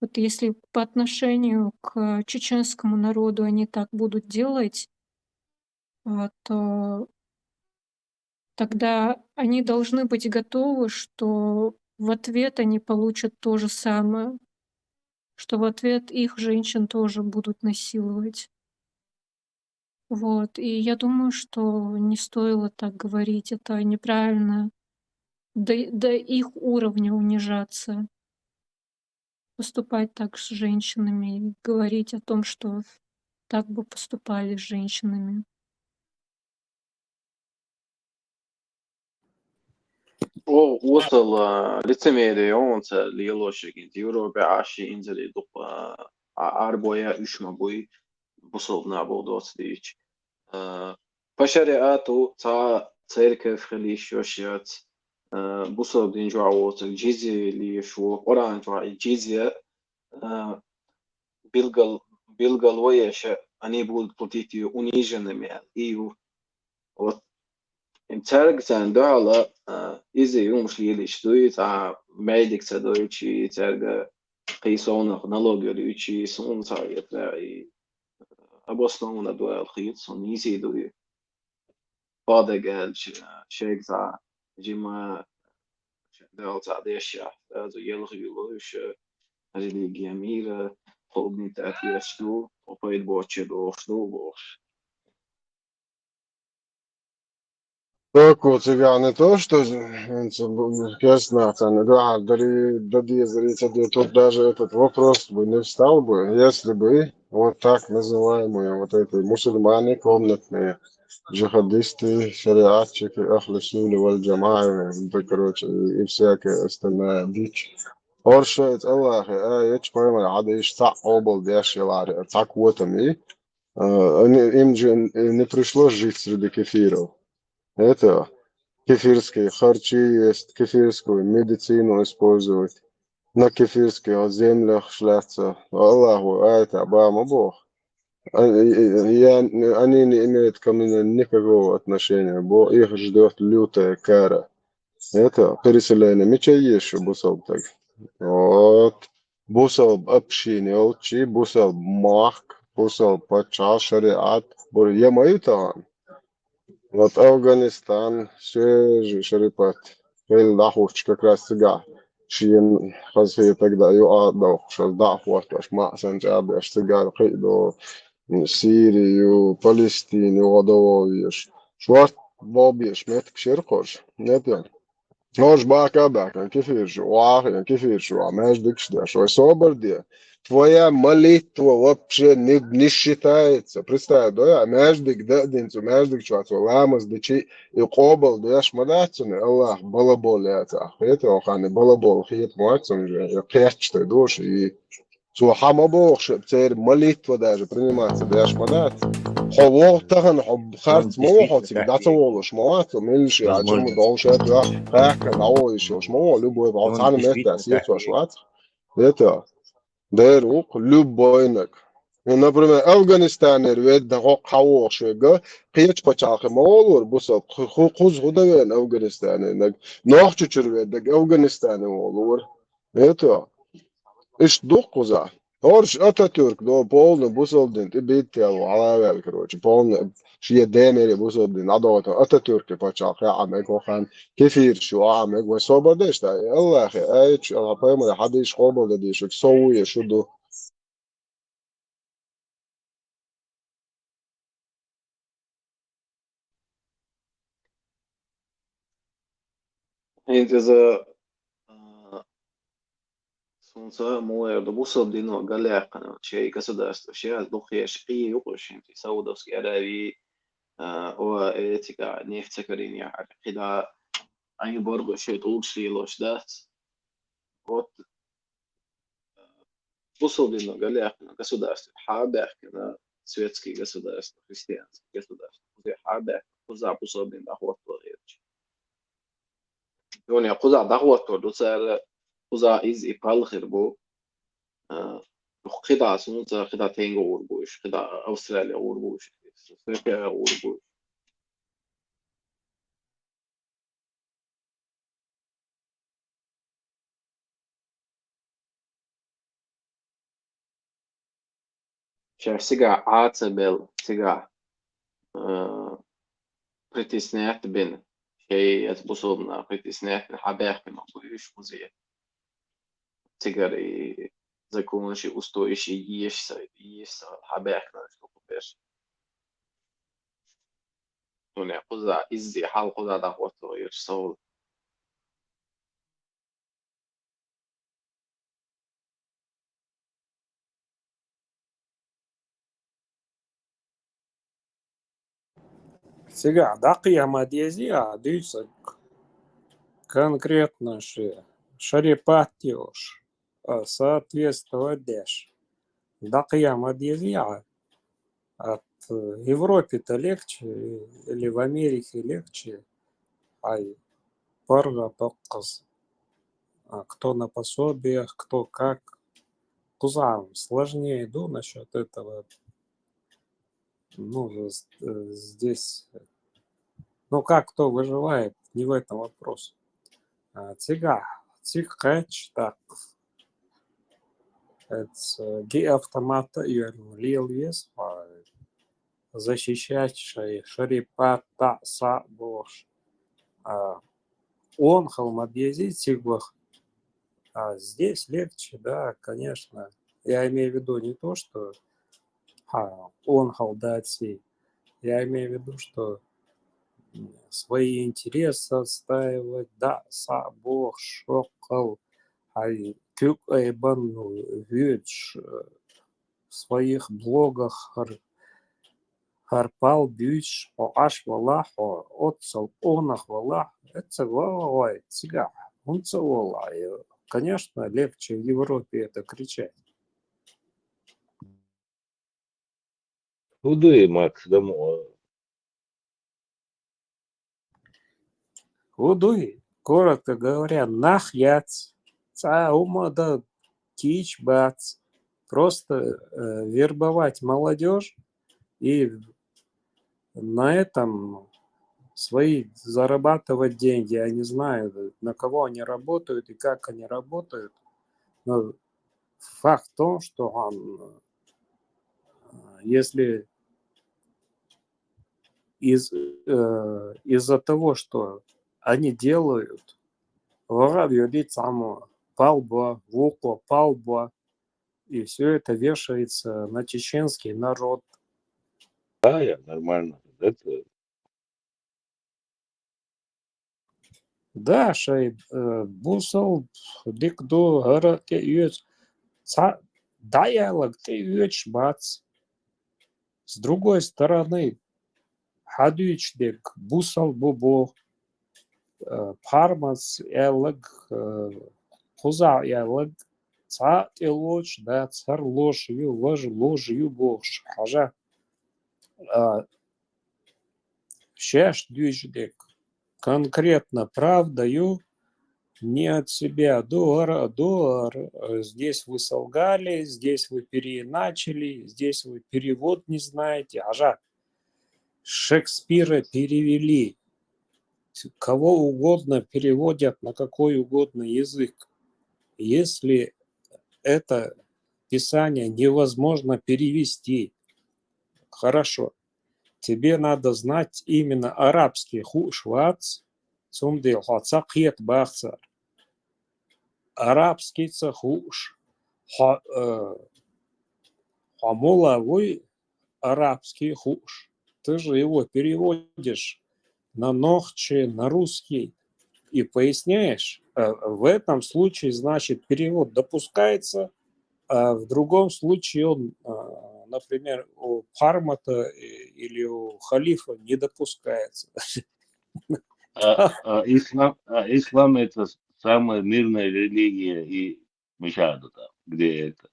вот если по отношению к чеченскому народу они так будут делать, то тогда они должны быть готовы, что в ответ они получат то же самое, что в ответ их женщин тоже будут насиловать. Вот. И я думаю, что не стоило так говорить, это неправильно. До их уровня унижаться, поступать так с женщинами и говорить о том, что так бы поступали с женщинами. وصل лицемерие онца liellošīgi Eiropā aši inzeli dupa arboja üşmabui busovna boldotsdiç. Пошариату та церковь христианщат busov dinjawot jizye li şu oran var jizye bilgal вояща они будут платить униженными и вот Interg sen dala izi jums li studiet a medic sa deutsche terga qisona налоговичи сонца это и обосновано дуэл хит сон изи дуи падегал шейк за جيما دال تعديشة هذا يلغي وش هذه جميلة خلني تأثيرشتو وبيد بوتشي دوشتو بوش Так вот, цыгане то, что ясно, да, зрители, тут даже этот вопрос бы не встал бы, если бы вот так называемые вот эти мусульмане комнатные, джихадисты, шариатчики, ахли сунны валь джамаа, да, короче, и всякая остальная дичь. Оршает Аллах, я понимаю, надо ищать обл дешевле, так вот они, им же не пришлось жить среди кефиров. Это кефирские харчи есть, кефирскую медицину использовать, на кефирских землях шляться. Аллаху, это Бама Бог. Они не имеют ко мне никакого отношения, бо их ждет лютая кара. Это переселение меча еще бусал так. Вот. Бусал общение, учи, бусал мах, бусал пачал шариат. Я мою там. Вот Афганистан, все шарипат. Фейл дахуч как раз сега. Шин хазфи тогда юадох, что дахуч, аж масан джаб, аж сега қиду Сирию, Палестину, водовоешь. Шварт бобиш метк ширкош. Нет я. Нож бака бака, кефиршу, вахи, кефиршу, междик да, что собор де. Твоя молитва вообще не считается. Представь, да, междик дадинцу, междик чуацу, ламас дичи, и кобал, да, шмадацуны, Аллах, балабол это. Это оханы, балабол, хит муацун же, и кечты души, и сухама бог, теперь молитва даже принимается, да, шмадат. حوار تهن حب خرط مو حاطی دست والش ما تو ملش عجم داشت یا قاك دعویش وش ما لبوا بعض عن مت تأثير وشوات ده دايروق لبوينك ونبرم أفغانستان الويد دقق حوار شوية قيش بتشاق ما olur bu sab خوز خدا وين أفغانستان إنك ناخذ شو الويد دق أفغانستان olur ده إيش دق وزع Орш Ататюрк, но полный бусолдин, ты бит тело, алавел, короче, полный, شيء دامري بوصل عضوة أتاتورك باتشاق يا عمك وخان كثير شو عمك وصوبة ديش تا الله أخي أيش أنا فاهم حد إيش قابل ده شو تسوي شو ده Inte за солнце море до бусов дино галеркана чей государство сейчас духеш и юкушин في سعودовской Аравии о этика нефтекарин يعني когда они борго шеют лучшие лошадь вот бусов дино галеркана государство хаберкана светские государства христианские государства где хабер куза бусов дино хват творить يعني куза дохват творить куза из и палхирбо خدعة سنوزا خدعة تانجو وربوش خدعة أستراليا وربوش أفريقيا وربوش شايف سجع عاتبل سجع притесняет بين شيء способна притеснять حباك من أبويش مزية سجاري закончи устоящий есть حباك на что купишь ну не куда из-за حال куда доход يرسل Сега, дақия мадезия, дүйсік конкретно шарипатиош, соответствовать деш. Дақия мадезия от Европе-то легче или в Америке легче, ай, парга показ. Кто на пособиях, кто как. Кузам, сложнее иду насчет этого. Ну, здесь, ну, как кто выживает, не в этом вопрос. Тига, тихач, так. Это геавтомата и лилвес, защищать шарипата сабош. Он холмобъездить тигвах. А здесь легче, да, конечно. Я имею в виду не то, что он холдати. Я имею в виду, что свои интересы отстаивать, да, сабох, шокол, ай, тюк айбан вюдж в своих блогах харпал бюдж, аш валах, отцел онах валах, это валай, тига, он валай. Конечно, легче в Европе это кричать. Худые, Макс, домой. Худой, коротко говоря, нахьяц, цаумада тич бац. Просто вербовать молодежь и на этом свои зарабатывать деньги. Я не знаю, на кого они работают и как они работают. Но факт в том, что если из-за того, что они делают, палба, вуко, палба, и все это вешается на чеченский народ. Да, я нормально. Это... Да, шай бусал дикду гараке юец диалог ты юец бац. С другой стороны, хадючдек бусал бубо пармас ялаг куза ялаг ца телоч да цар ложь ю ложь ю бош хажа щаш дючдек конкретно правдою не от себя доллар. Здесь вы солгали, здесь вы переиначили, здесь вы перевод не знаете. Ажа, Шекспира перевели. Кого угодно переводят на какой угодно язык. Если это Писание невозможно перевести. Хорошо. Тебе надо знать именно арабский хушвац, цумдел хацакет бахцар. Арабский цахуш. Хамулавый арабский хуш. Ты же его переводишь на нохче, на русский и поясняешь. В этом случае, значит, перевод допускается, а в другом случае он, например, у Пармата или у халифа не допускается. Ислам это самая мирная религия и мешаду там, где это.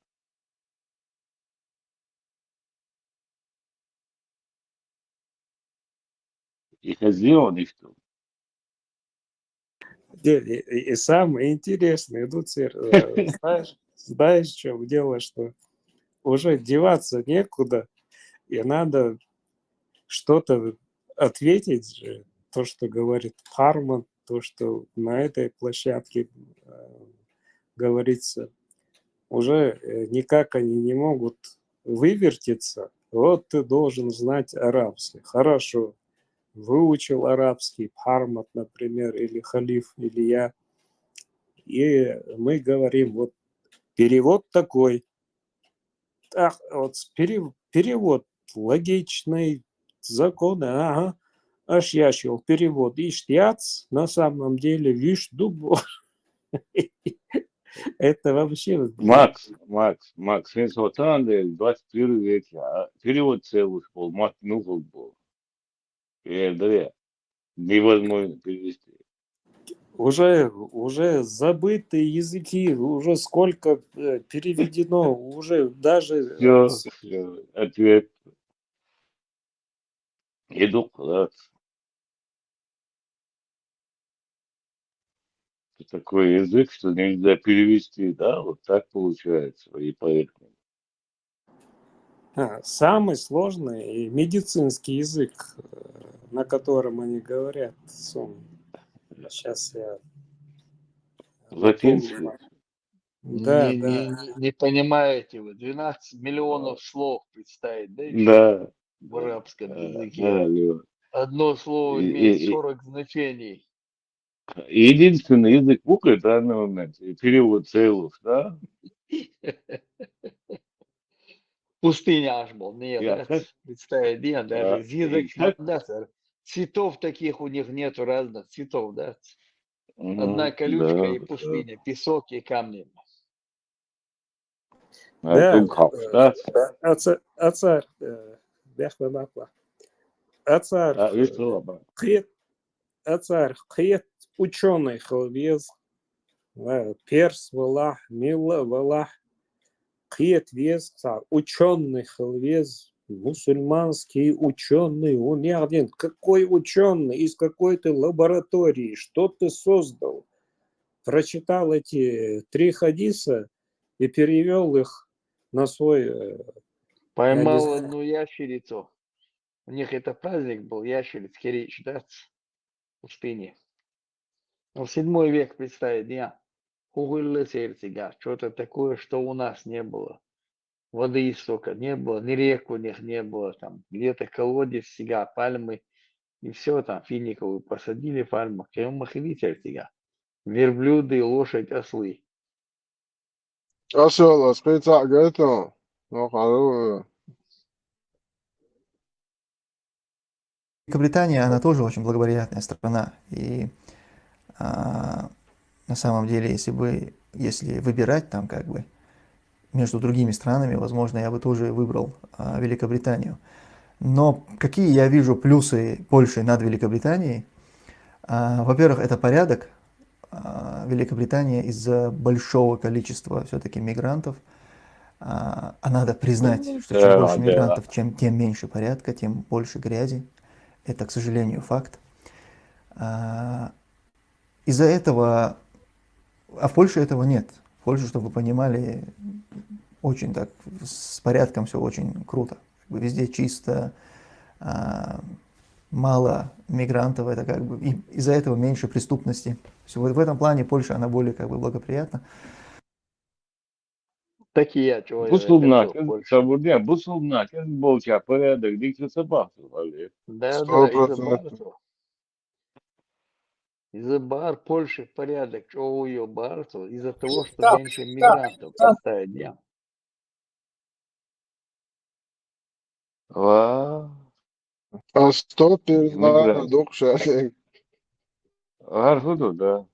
И хазион, и что? И самое интересное, знаешь, в чем дело, что уже деваться некуда, и надо что-то ответить же, то, что говорит Парман, то, что на этой площадке говорится, уже никак они не могут вывертиться. Вот ты должен знать арабский. Хорошо. Выучил арабский, Пармат, например, или халиф, или я. И мы говорим, вот перевод такой. Так, вот перевод логичный, законы, ага. Аж я счел перевод иштяц, на самом деле виш дубо. Это вообще... Макс, sen sotan değil, 21 век, перевод целый был, Махнухов был. Да, невозможно перевести. Уже забытые языки, уже сколько переведено, уже даже... Все, ответ. Иду куда-то. Такой язык, что нельзя перевести, да, вот так получается, и поэтому. Самый сложный медицинский язык, на котором они говорят. Сейчас я... Латинский. Да. Не понимаете вы, 12 миллионов слов представить, да? Да. В арабском языке. Да. Одно слово имеет 40 значений. Единственный язык в в данный момент, перевод целых, да? Пустыня аж был, нет, представить, нет, даже язык, да, сэр. Цветов таких у них нету, разных цветов, да. Одна колючка и пустыня, песок и камни. Да, Ацар, киет ученый халвез, перс валах, мила валах, киет вез, ученый халвез, мусульманский ученый, он не один. Какой ученый из какой-то лаборатории, что ты создал? Прочитал эти 3 хадиса и перевел их на свой... Поймал одну ящерицу. У них это праздник был, ящериц, Кирич, да, в пустыне. В 7 век, представить, я. Что-то такое, что у нас не было. Воды истока не было, ни рек у них не было, там где-то колодец сега, пальмы, и все там, финиковую посадили пальму, верблюды, лошадь, ослы. Осел, спецак, это, Великобритания, она тоже очень благоприятная страна. И на самом деле, если выбирать там как бы между другими странами, возможно, я бы тоже выбрал Великобританию. Но какие я вижу плюсы Польши над Великобританией? Во-первых, это порядок. Великобритания из-за большого количества все-таки мигрантов, а надо признать, что чем больше мигрантов, тем меньше порядка, тем больше грязи. Это, к сожалению, факт. Из-за этого... А в Польше этого нет. В Польше, чтобы вы понимали, очень так, с порядком все очень круто. Везде чисто, мало мигрантов, это как бы... И из-за этого меньше преступности. В этом плане Польша, она более как бы благоприятна. Такие, чего это Бусулнак, все больше. собурден, бусулнак, болча порядок, дикче бахту, вали. Да, из-за 100%. барцев. Из-за бар Польши порядок, чего ее барцев, из-за того, что меньше мигрантов поставить. Я. Ва, А что мигрант. передок шатик? Архуду, да.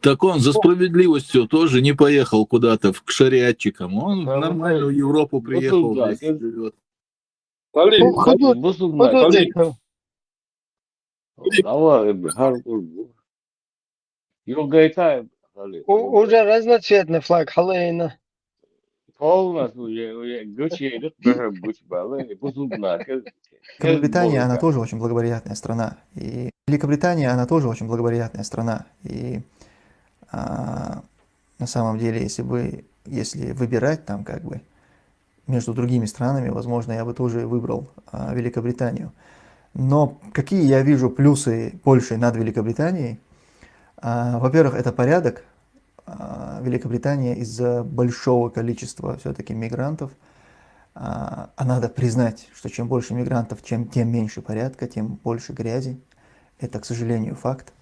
Так он за справедливостью тоже не поехал куда-то к шариатчикам. Он в нормальную Европу приехал, Бусулнак, здесь живет. бусулнак. Давай, харкуду. Югайтай, вали. Уже разноцветный флаг, халейна. Полностью, гучи, быть балы, бусулнак. Великобритания, она тоже очень благоприятная страна. И Великобритания, она тоже очень благоприятная страна. И на самом деле, если выбирать там как бы между другими странами, возможно, я бы тоже выбрал Великобританию. Но какие я вижу плюсы Польши над Великобританией? Во-первых, это порядок. Великобритания из-за большого количества все-таки мигрантов, а надо признать, что чем больше мигрантов, тем меньше порядка, тем больше грязи. Это, к сожалению, факт.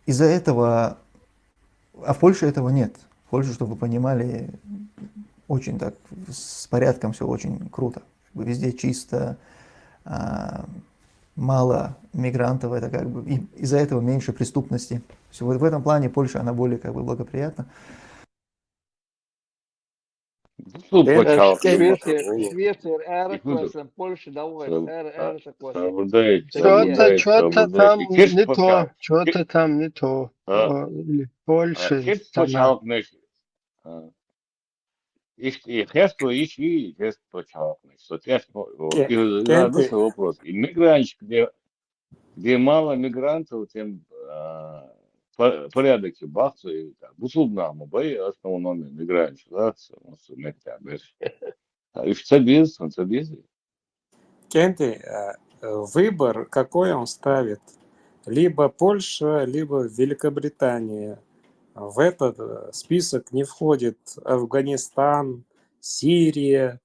Из-за этого, в Польше этого нет. В Польше, чтобы вы понимали, очень так, с порядком все очень круто. Везде чисто, мало мигрантов, это как бы из-за этого меньше преступности. В этом плане Польша, она более как бы благоприятна. Швеция, Эрквасом, Польша, давай, Что-то там не то, что-то там не то. Польша, страна. И хесто ищи, хесто чалкнешь. Соответственно, вопрос. Иммигрантчик, где мало мигрантов, тем порядок бахту и бусулнаму бай основном мигрантчик, да, и в цабиз. Кенти, выбор какой он ставит? Либо Польша, либо Великобритания. В этот список не входит Афганистан, Сирия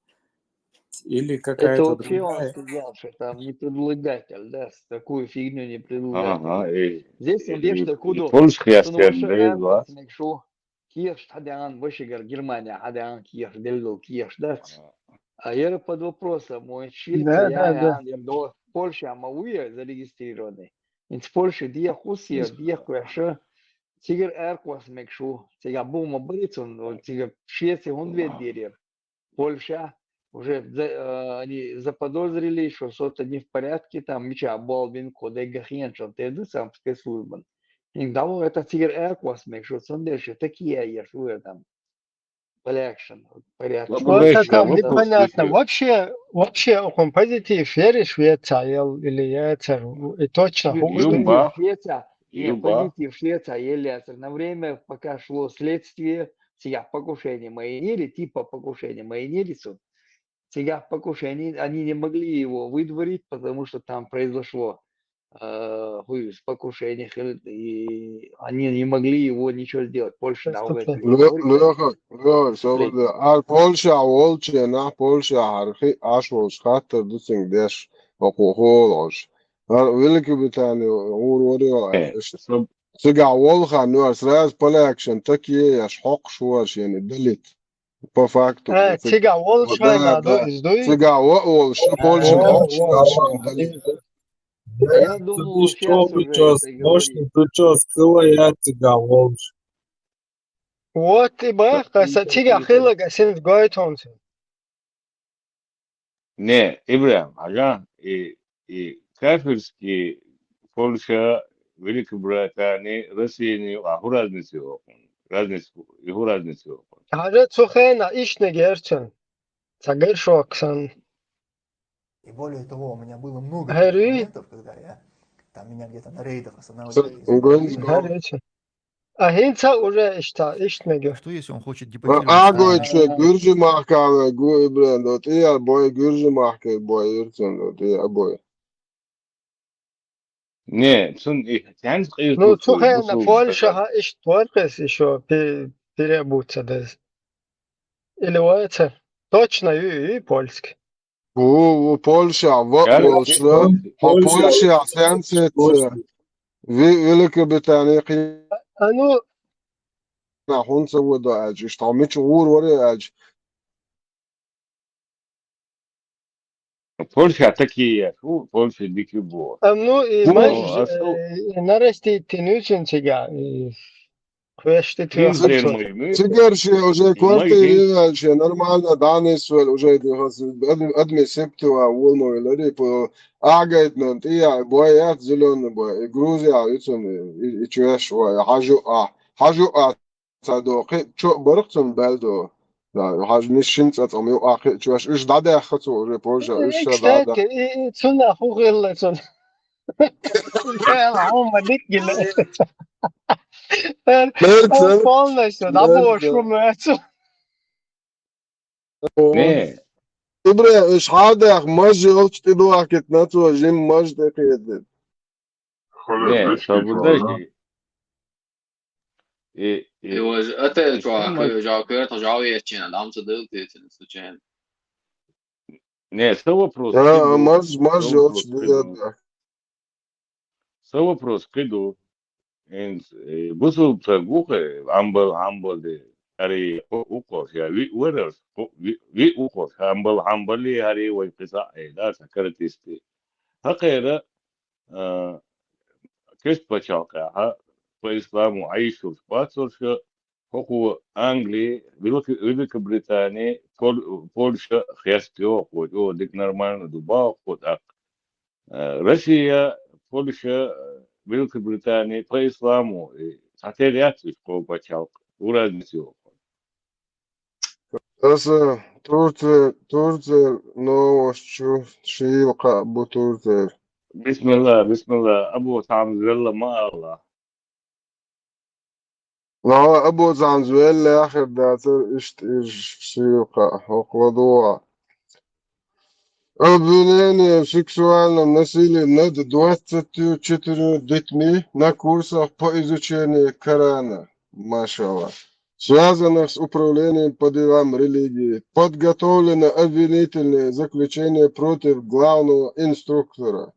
или какая-то это вообще другая. он сказал, что там не предлагатель, да, такую фигню не предлагатель. Здесь он вечно куда? Польша Он вообще да. шо киеш хадян вышигар Германия хадян киеш делил киеш, да. А я под вопросом, он Швеция, Да. до Польша, Мауя зарегистрированный. Из Польши, где Хусия, где Куэша, тигр Эрквас мекшу, тига Бума Бритсон, тига Швеция, он две двери. Польша, уже они заподозрили, что что-то не в порядке, там меча Болбин, Кодега Хенчон, ты сам спецслужбан. И того это тигр Эрквас мекшу, сондерши, такие я что там. Порядок. Что-то там непонятно. Вообще он позитив, веришь, Швеция или это и точно Швеция, позитив Швеция, Елецер. На время, пока шло следствие, сега покушение Майнери, типа покушения Майнерису, сега покушение, они не могли его выдворить, потому что там произошло покушение, и они не могли его ничего сделать. Польша дала это. Польша, Волчина, Польша, Архи, Ашвош, Хаттер, Дусинг, Деш, Окухолош. Великобритания, سجع والخا نوع سراز بلاكشن تكي اش حق شواش يعني دلت بفاكتو سجع والخا سجع والش Польша حق شواش دلت Я думал, сейчас уже мощный прическ, я тебя волш. Вот и баха, сатига хилага син гойтонс. Не, Ибрахим, ага, и кафирский Польша, Великобритания, Россия, его разницу. Хажет сухена, ишне герчен. Цагер шоксан. И более того, у меня было много моментов, когда меня где-то на рейдах останавливали. А хинца уже ишне. Что если он хочет депортировать? Гürcü mahkeme, Ибрахим, вот и обои Гürcü mahkeme, бой Юрцен, вот и обои. Не, Ну, сухена, Польша, ишь творкес еще, требуется, да. Или это точно и польский. Польша, Польша, Польша, Франция, Великобритания, А ну, Хунца вода, что мы чур варе, Польша такие, Польша дикий бог. ну и Ну, можешь а что, нарастить тянучен тебя. Квешти ты кинзер охоту. мы, Сигарши уже мы квартирировали, нормально, данные уже одни септуа, волну или по агает нам, и я боят зеленый бой, Грузия, и чуешь, хажу, صدوقي شو برقصن بالدو لا حاج نشين تطعم يو أخي شوش إيش دادا خطو ريبورجا إيش دادا Kstати, såna horrilla sån. Ja, hon var dickile. Hon polnešo, da bo šumeco. ne, إبرة إيش هذا ماجي قلت تدو أكيد ناتو جيم ماج دقيقة ne, sabırdaşı. هو أتى Sistema, جاكر تجاوي تشين دام تدل تشين ne, со вопрос киду, ماج со قلت вопрос киду, со вопрос киду. Busul tagukhe ambal de hari ukos ya vi weras vi ukos ambali hari wa qisa da sakaratisti haqera كيف بشاقة فإسلام وعيش وسباتر شو هو أنجلي بيلك بريطاني بولشا خيستيو خود ديك نورمان دوبا خود أق روسيا بولشا بيلك بريطاني فإسلام ساتيريات كو بشاق ورادنسيو أسا تورتر نو شو شيلقة بو تورتر بسم الله بسم الله أبو تعمزل ما الله نو أبو زانزويل آخر داتر إيش شيلقة وقلدوها Обвинение в сексуальном насилии над 24 детьми на курсах по изучению Корана, машалла, связанных с управлением по делам религии. Подготовлено обвинительное заключение против главного инструктора.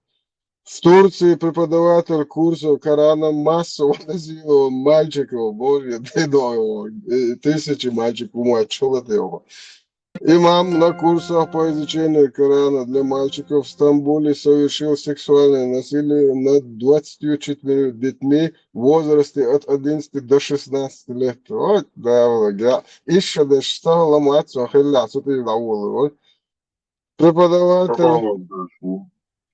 В Турции преподаватель курсов Корана массово насиловал мальчиков, боже, тысячи мальчиков, мальчиков. Имам на курсах по изучению Корана для мальчиков в Стамбуле совершил сексуальное насилие над 24 детьми в возрасте от 11 до 16 лет. Вот, да, я еще до что ломаться, хиляться ты доволен.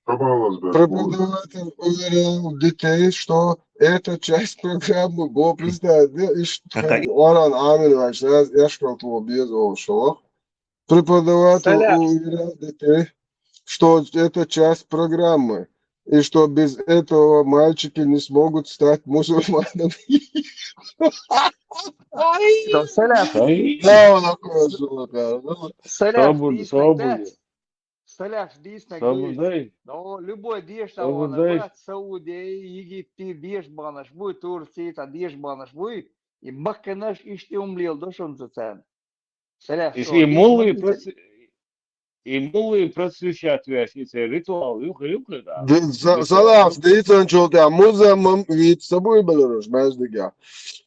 Преподаватель уверял детей, что эта часть программы была представлена. Оран Амин, я что-то без шелох. Преподаватель уверял детей, что это часть программы, и что без этого мальчики не смогут стать мусульманами. Саляш дисна глис. Но любой деш тавана бат Саудия, Египте деш банаш буй, Турция та деш банаш буй, и макканаш ишти умлил дошон зацан. Саляш И шо мулы просвещать вящицы ритуал юха да. Салaf, дейцен чолтя, музаммам вид собой белорус, бездыгя.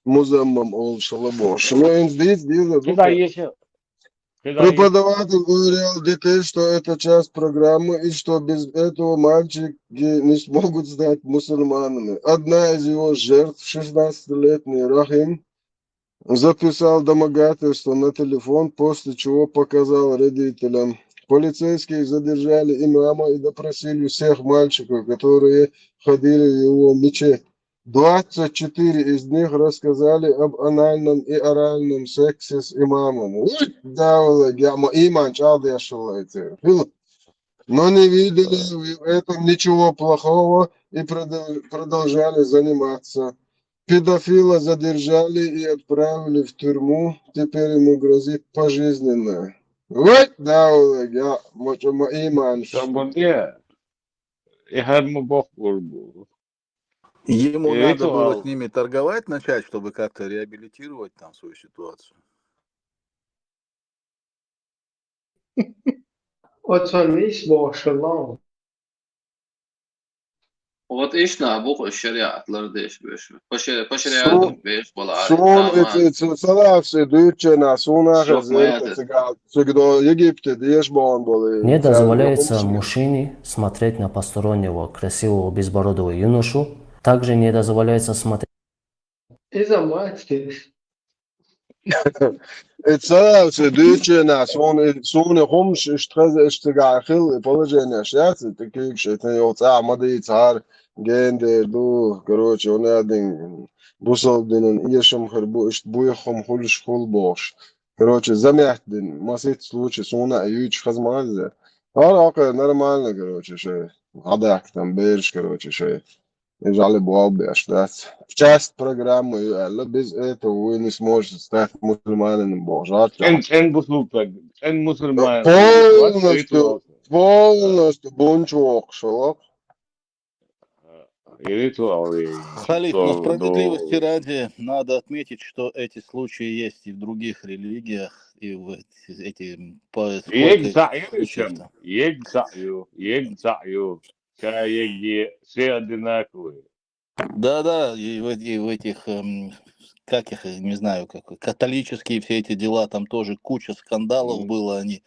Музаммам ол шалабо. Шмейн дейц Когда еще? Преподаватель уверял детей, что это часть программы и что без этого мальчики не смогут стать мусульманами. Одна из его жертв, 16-летний Рахим, записал домогательство на телефон, после чего показал родителям. Полицейские задержали имама и допросили всех мальчиков, которые ходили в его мечеть. 24 из них рассказали об анальном и оральном сексе с имамом. Но не видели в этом ничего плохого и продолжали заниматься. Педофила задержали и отправили в тюрьму. Теперь ему грозит пожизненное. Вот, да, я, иман. Sabun ya. Ihar mu bok bulbu. Ему надо было с Ритуал. ними торговать начать, чтобы как-то реабилитировать там свою ситуацию. Otan iş boşluğu. وقت إيش نابوخ الشريعة لرديش بيش Sun, بشريعة بيش ولا عارف sun تامان salax duyčena sunahar شوف ما zirka ياتت cik do Египte diešbon Не boli дозволяется humški. мужчине смотреть на постороннего красивого безбородого юношу. Также не дозволяется смотреть İza maçtı. Salax duyčena sun humš ištrez ištigākhil poleženia šķēci, tik iekšētne jau cāmadī cār gende du, короче, un jāding busaldin iešam harbu išt bujahum huliš hulboš. Короче, замяхдин, масит случай суна аюч хазмазе. Арака нормально, короче, шей. Адак там берешь, короче, шей. يجعل بواب أشتات в часть программы لا без этого вы не сможете стать мусульманином божат. En busultak. En Müslüman. What ritual? Полностью бунчуок шелок. Ритуал. Халиф, но справедливости До... ради надо отметить, что эти случаи есть и в других религиях, и в сколько этих случаев там. Егзаю. Все одинаковые. Да-да, и в этих, как их, не знаю, как католические все эти дела, там тоже куча скандалов было, они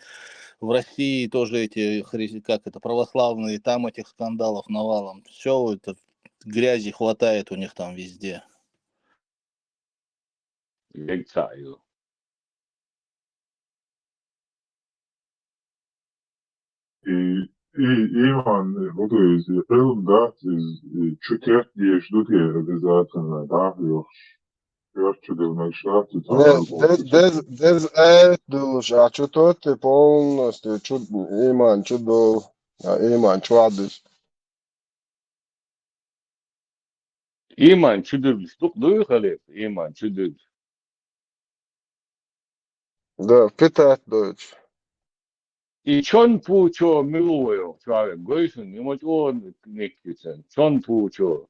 в России тоже эти, как это, православные, там этих скандалов навалом. Все это грязи хватает у них там везде. Егзаю. Ivan, вот из film, да, из чутья ждут я обязательно, да, Yorkshire начать, Дез душ, а что ты полностью чуд иман чудо, иман чуадыш. Iman çüdür. Duyuyor Halep. İman çüdür. Да, питать дочь. И чон пучо милую человек. Гойшин, ему он некий чон пучо.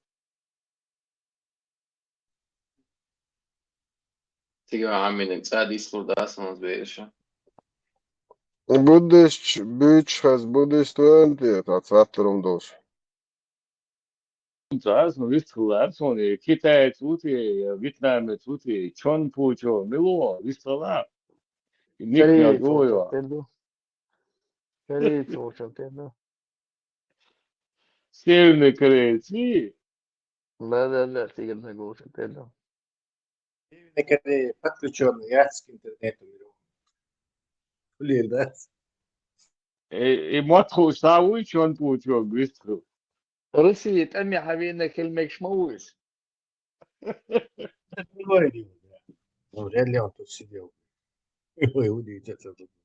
تيجي عمي نمساعد يسلو داسمز بيش Будешь бычхас, будешь студент, отцатором душ. Zaten vistular sonra Kitay tuti, Vietnam tuti, chon pucho, milo, vistular. Ник не Скорее отгоё. слушай, скорее слушай, Северной Корее. Да, сигурно слушай, Некоторые подключенные я к интернету. Блин, да? И мотху саву чон пучо, висту. رسيت أمي حبيبنا كلمة شموس. Ну, вряд ли он тут сидел. Ой, удивительно.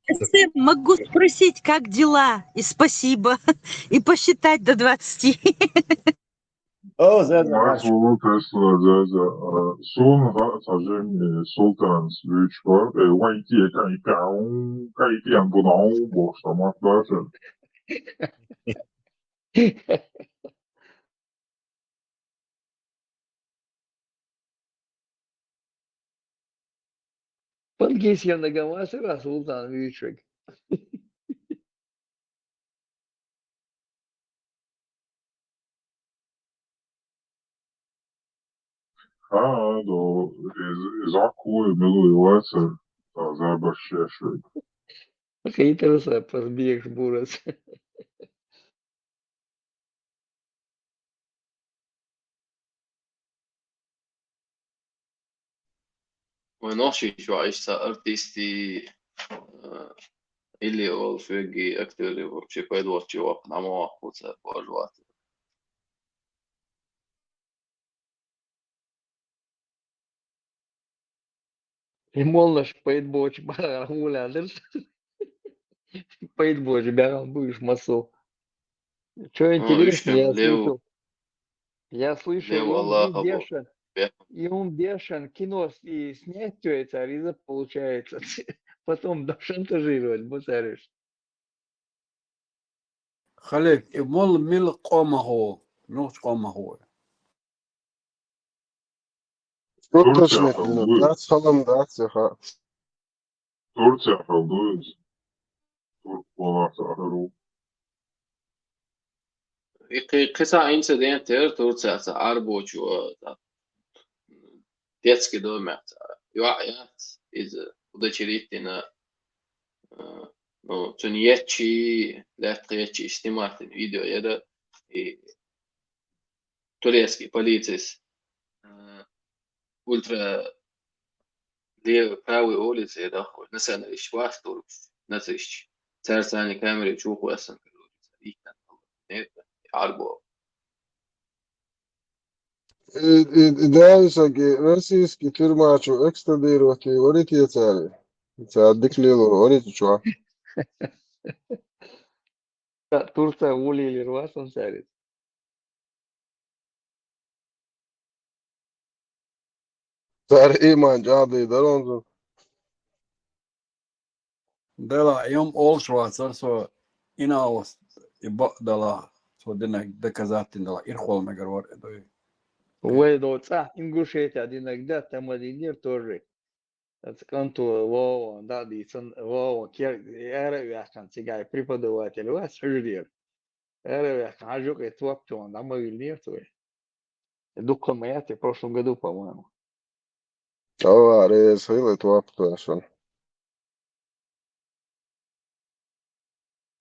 Сэм, могу спросить, как дела? И спасибо. И посчитать до 20. О, Zaza, Marshall Tesla, Zaza, Sun Sajim Sultan's Beach Bar, 外界改变不到我什么发生。Полгисья многомасы Расултан Вичек. Hallo, is akkurat middel letter, Zabasheshri. Хейтерса позбег бурас. ونوشي شو عيش ارتيستي اللي اول فيجي اكتر وشي كويد واتشي وقت عمو وقت واجوات И молнаш поедбоч барагулядер. Поедбоч бяран будешь масу. Что интересно, اشتم я слышал, ليو и الله он خبو бешен. И он бешен, кино и снять это, а Риза получается. Потом шантажировать, бусаришь. خليك مول ميل قومه نوش قومه هو Turcija Уточнить минут. kaldı. Dats falan dats ya. Turcija kaldı. Turk Polat ahıru. قطع incidenter Turcijas arboču детski domet juaqjat iz udachiritina no tunietchi lähtqietchi istimartin video yada Turецкий полицейс ультра левый правый улицы я дохуй насана ишвас турк насыш царсани камеры чуху асан это арбо Ideja ki российский тюрьмачу экстрадировать и орите цели. Цадик лилу, орите чуа. Turcija ulīli ir vasam sēris. Царь Иман Джады Даронзу. Дела, им олшвацар со инаос и дала со денег доказательно дала ирхол мегарвар это. Уэдоца ингушетия один иногда там один тоже. Это канту во да дицен во кер эра яхан цигай преподаватель вас ждет. Эра яхан ажук и твоптон да мы вильнер твой. Документы в прошлом году, по-моему. Ава, рейс хилы туапташан.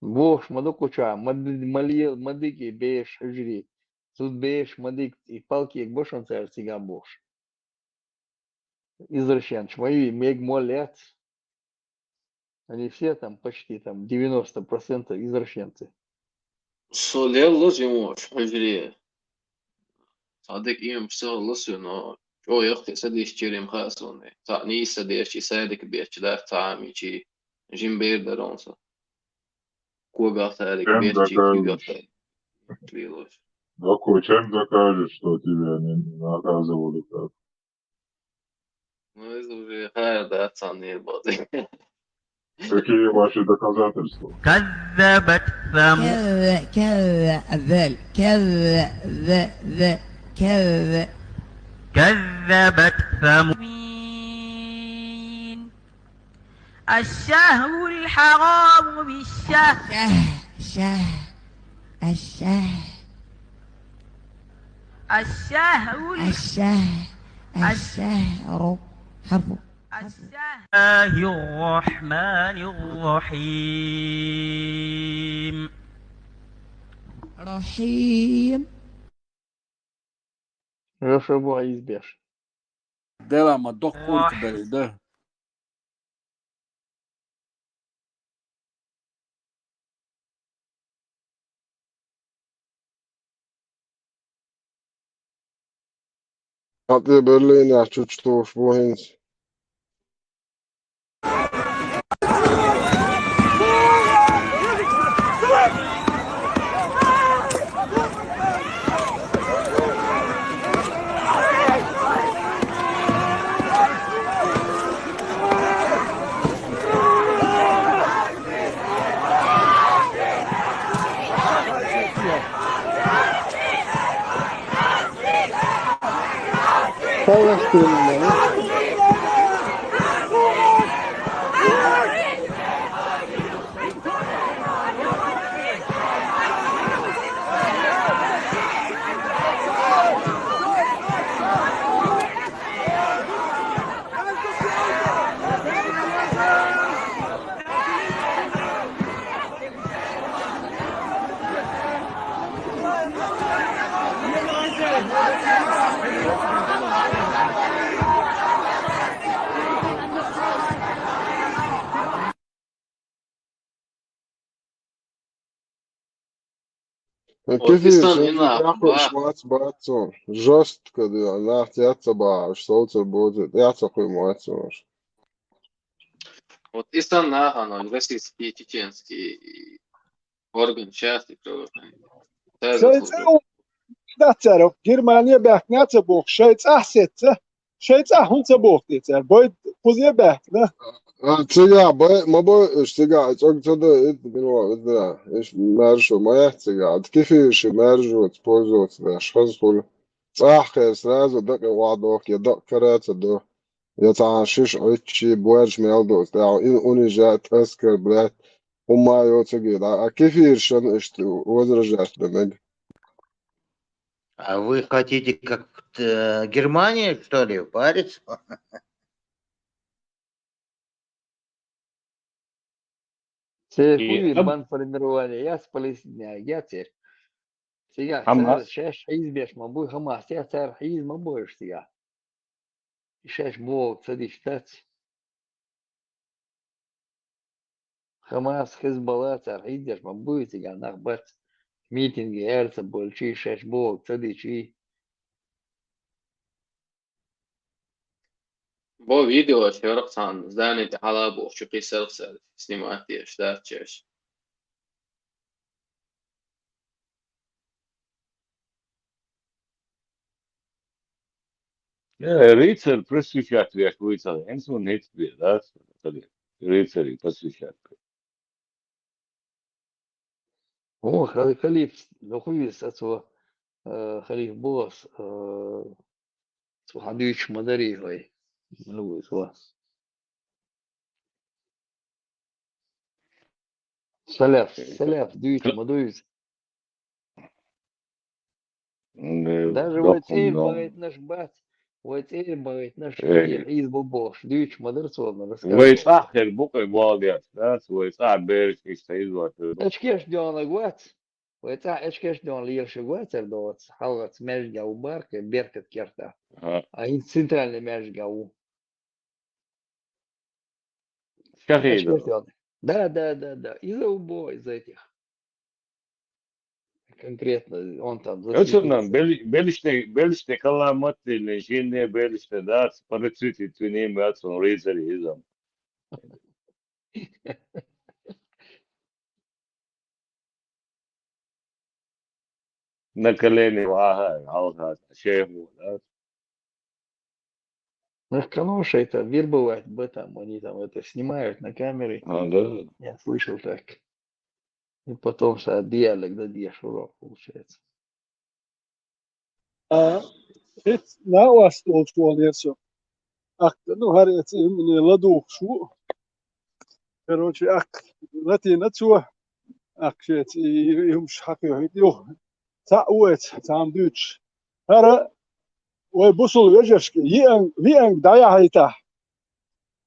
Бош мадокуча мадики беш жри. Тут беш мадик и палки як бошан царь циган бош. Извращенцы. Мои мег молят. Они все там почти там 90% извращенцы. Солелlo жимош хажри صادق إيم بسال لسنا جو يختي سديش تيرم خاصوني تعني سديش شي سادك بيش دار تعامي شي جيم بير درونسا كوغا تارك Чем بيش شي كيغا докажешь? تارك твилош Доку, чем докажешь, что тебя не наказывали так? ну это уже хая да цаны базы Какие ваши доказательства? كذبت ثمود كذبت ثمود الشهر الحرام بالشهر الشهر حرب الله الرحمن الرحيم Рашабу عايز بيش. Дела ма дохуль да. Hadi Berlin ja čučtoš bohinc. Palestina'nın Pakistan Kefir, ina Jakob Schwarz Batson. Жестко, да, нахт яцаба, что это будет, яцахуй муацон. вот Истан нахано российский чеченский орган части Швейцар ناتسر گرمانیا بخ ناتس بوخ شویцар сетсе شویцар хунца бох децер бой пузе бах да Сега, мабой, сега, цогцода, это, понимаю, да, маршу, моя сега, от кефир, маршу, использоваться, да, шхазфуль. صح سراز دق وعدوك يدق كرات دو يتعشش عيتشي بوارش ميالدو تاعو إن أوني جاء تذكر بلاد وما يوتقيد كيف يرشن اشتو وزرجات دمج А вы хотите как Германия, что ли, париться? Хуй бан формировали, я с Палестиной, я теперь. Сега, حماس شاش حيز بيش مبوي خماس يا سار حيز مبويش سيا شاش بو تصدي شتات خماس حزب الله سار حيز بيش مبوي سيا نخبت ميتينج ارث بولشي شاش بو تصدي شي بو فيديو شارك عن زاني حلب وشقي سرق سنيمات اشتات تشاش ريتسر برسوشات ويا كويسة انسون هيت بي داس ريتسر برسوشات هو خليف لو خوي ساتو خليف بوس سو حديش مدري هاي لو سوا سلاف دويش مدويس даже واتسير بغيت نشبات واتسير بغيت نشكي حيز ببوش دويش مدرسون рассказывал ويصح البقع باليات داس ويصح بيرش يستعيد وقت اشكيش دون اقوات ويتاع اشكيش دون ليش اقوات دوت حلقة ماشجا وبارك بيركت كيرتا اين سنترال ماشجا و شهيد اشكيش دون да إذا убо из этих конкретно он там Ösürden засветился belişte kalamat ile şimdi belişte ders paritüti tüneyi metron rezeri izam. Nakaleni vaha alha şeyhu. Каноша это вербовать бы там, они там это снимают на камеры. Да. Я слышал так. И потом диалог да дешево получается. Hiç ne vastı oldu oluyorsa. Ну, говорят, мне ладух шу. Короче, лати нацуа. Шет, يوم شحكي يو. تعوت تعم دوتش. هذا ويبصل وجهك وين دايا هيتا.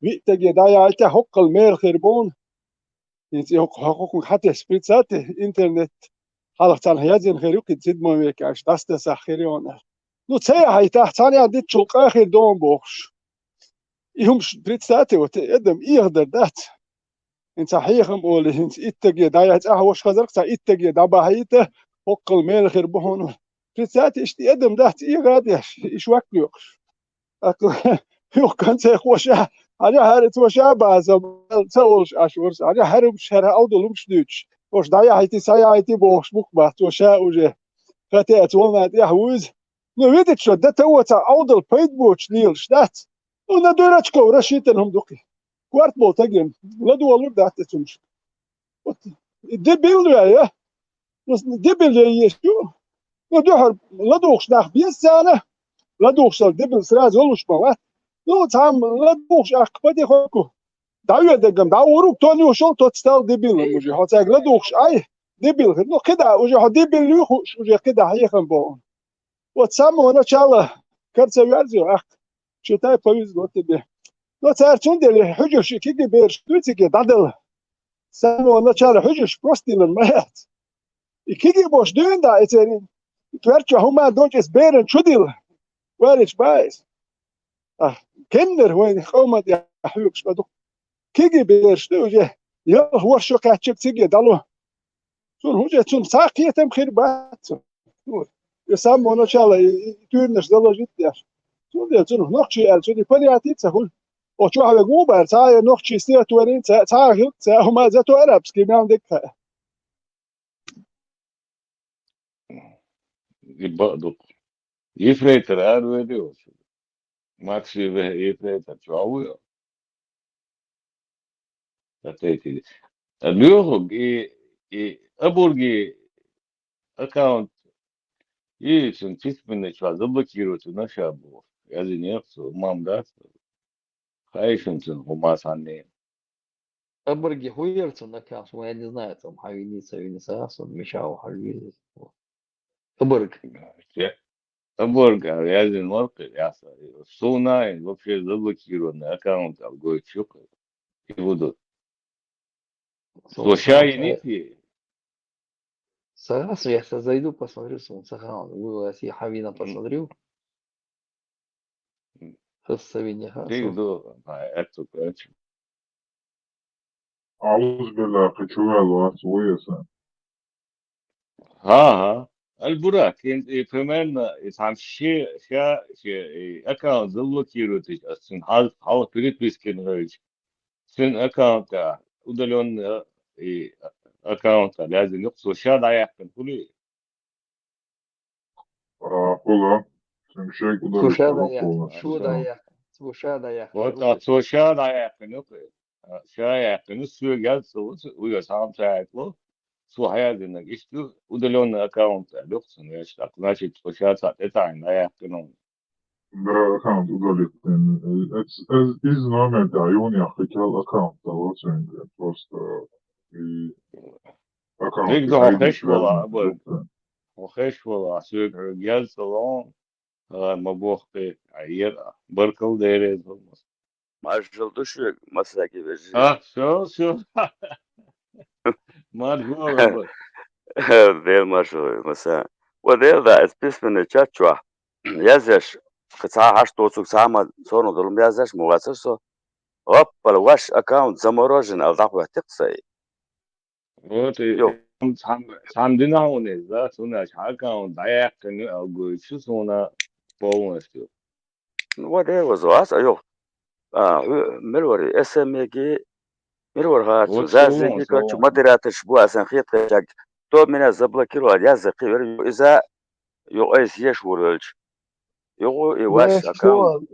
ويتجي دايا هيتا حق المير خربون. ينتي حقوق حتى سبريتسات انترنت. حالك عن هيازين خيروك تزيد ما ويكاش دست سخيرون. نو تسيا هيتا ثاني عديت شلق آخر دوم بوخش. يوم سبريتسات وتقدم يقدر دات. انت حيخم قولي انت اتجي دايت اهوش خزرك تا اتجي دابا هيته حق الميل خربون. سبريتسات اشتي قدم دات يقاديش ايش وكلوش. يو كان سيخوشا على هارت وشا بعض تسولش اشورس على هرب شهر اودلم شدوش وش دايا هيتي سايا هيتي بوش بوكبات وشا وجه فتات وما يحوز نو ويدت شو ده تو اودل بيت بوش نيل شدات وندورتشكو رشيتنهم دوكي كوارت بول تجين لا دولار دات تمش دبل يا بس دبل يشو ندوحر لا دوخش داخ بيسانه لا دوخش دبل سراز ولش بوات نو تام لا دوخش اخبدي خوكو دايو دغم داورو توني وشو توتستال دبل وجه هاتاغ لا دوخش اي دبل نو كده وجه دبل يخش وجه كده هيخن بو وتسام وانا شاله كرت يازو اخ شتاي بويز دوتبي نو تارچون دل حجوش كيجي بيرش توتيجي دادل سام وانا شاله حجوش بروستيلن مات كيجي بوش دين دا اترين ترچا هما دوجس بيرن شديل وارش بايس كنر وين قومت يا حيوكش بدو كيجي بيرش توجه يا هو شو كاتشك تيجي دالو سون هوجه سون ساقيتم خير بات يسام وانا شاله تورنش دالو جيت سون دي سون نوخشي ال سون بنياتي تسهل وشو هذا جوبر ساي نوخشي سير تورين ساي هما زاتو ارابس كي ما عندك يبقى يفريتر هذا فيديو ماكسي به يفريتر شو تاتيتي اليوم ابورجي اكاونت يسون تسمن شو زبكيرو تنشابو يعني نفسه مام داس خايشن هما سانين Аборги хуерцы на кашу, я не знаю, там хавиница, винисас, он мешал хавиниц. Аборг. Аборга يعني المرق يا سونا вообще заблокированы аккаунт алгоритм и будут слушай нити Сагас, я сейчас зайду, посмотрю, сон сахан. Вы если хавина посмотрю. Хасавине хасу. تقدر это короче أعوذ بالله قتوى الله سويسا. ها البراك انت примерно там شيء аккаунт заблокирует сын хал перепискен говорить сын аккаунт удален и аккаунт لازم يقصوا شاد يحكم كله قولا سمشيك ودري Слушай, да قولا. я. Шу да я. Слушай, да я. вот отцу شاد يحكم يقول شاد يحكم السوق جالس ويا سام ساعته سو حياة إنك إشتو ودلون أكاونت لوكسن يشتاق ناشي تفشات ساعتين لا يحكمون ده أكاونت ودري إز نومي تعيون يحكي الأكاونت دوتين بوست أكاونت نقدر خش ولا أبر وخش ولا سوق رجال صالون مبوخ عير بركل ديرز Marshall şu masaki verir. شو ما تقول أبر Değil Marshall mesela. O değil de ispismini çatçua. Yazış. Kısa haş toçuk sama sorun durum yazış muğasırsa. Hop, vaş account zamorojin aldakwa tiqsay. вот Yok. самдина 오네 자 소나 자가운 나야 그 알고 추소나 полностью O değil o zaman yok. Melvori SMG Melvor ha вот zazigi kaçu moderatör bu asan khiyat kajak. To mina zablokiro yazıqi ver iza yok es yeş vurulç. Yok ده vaş account.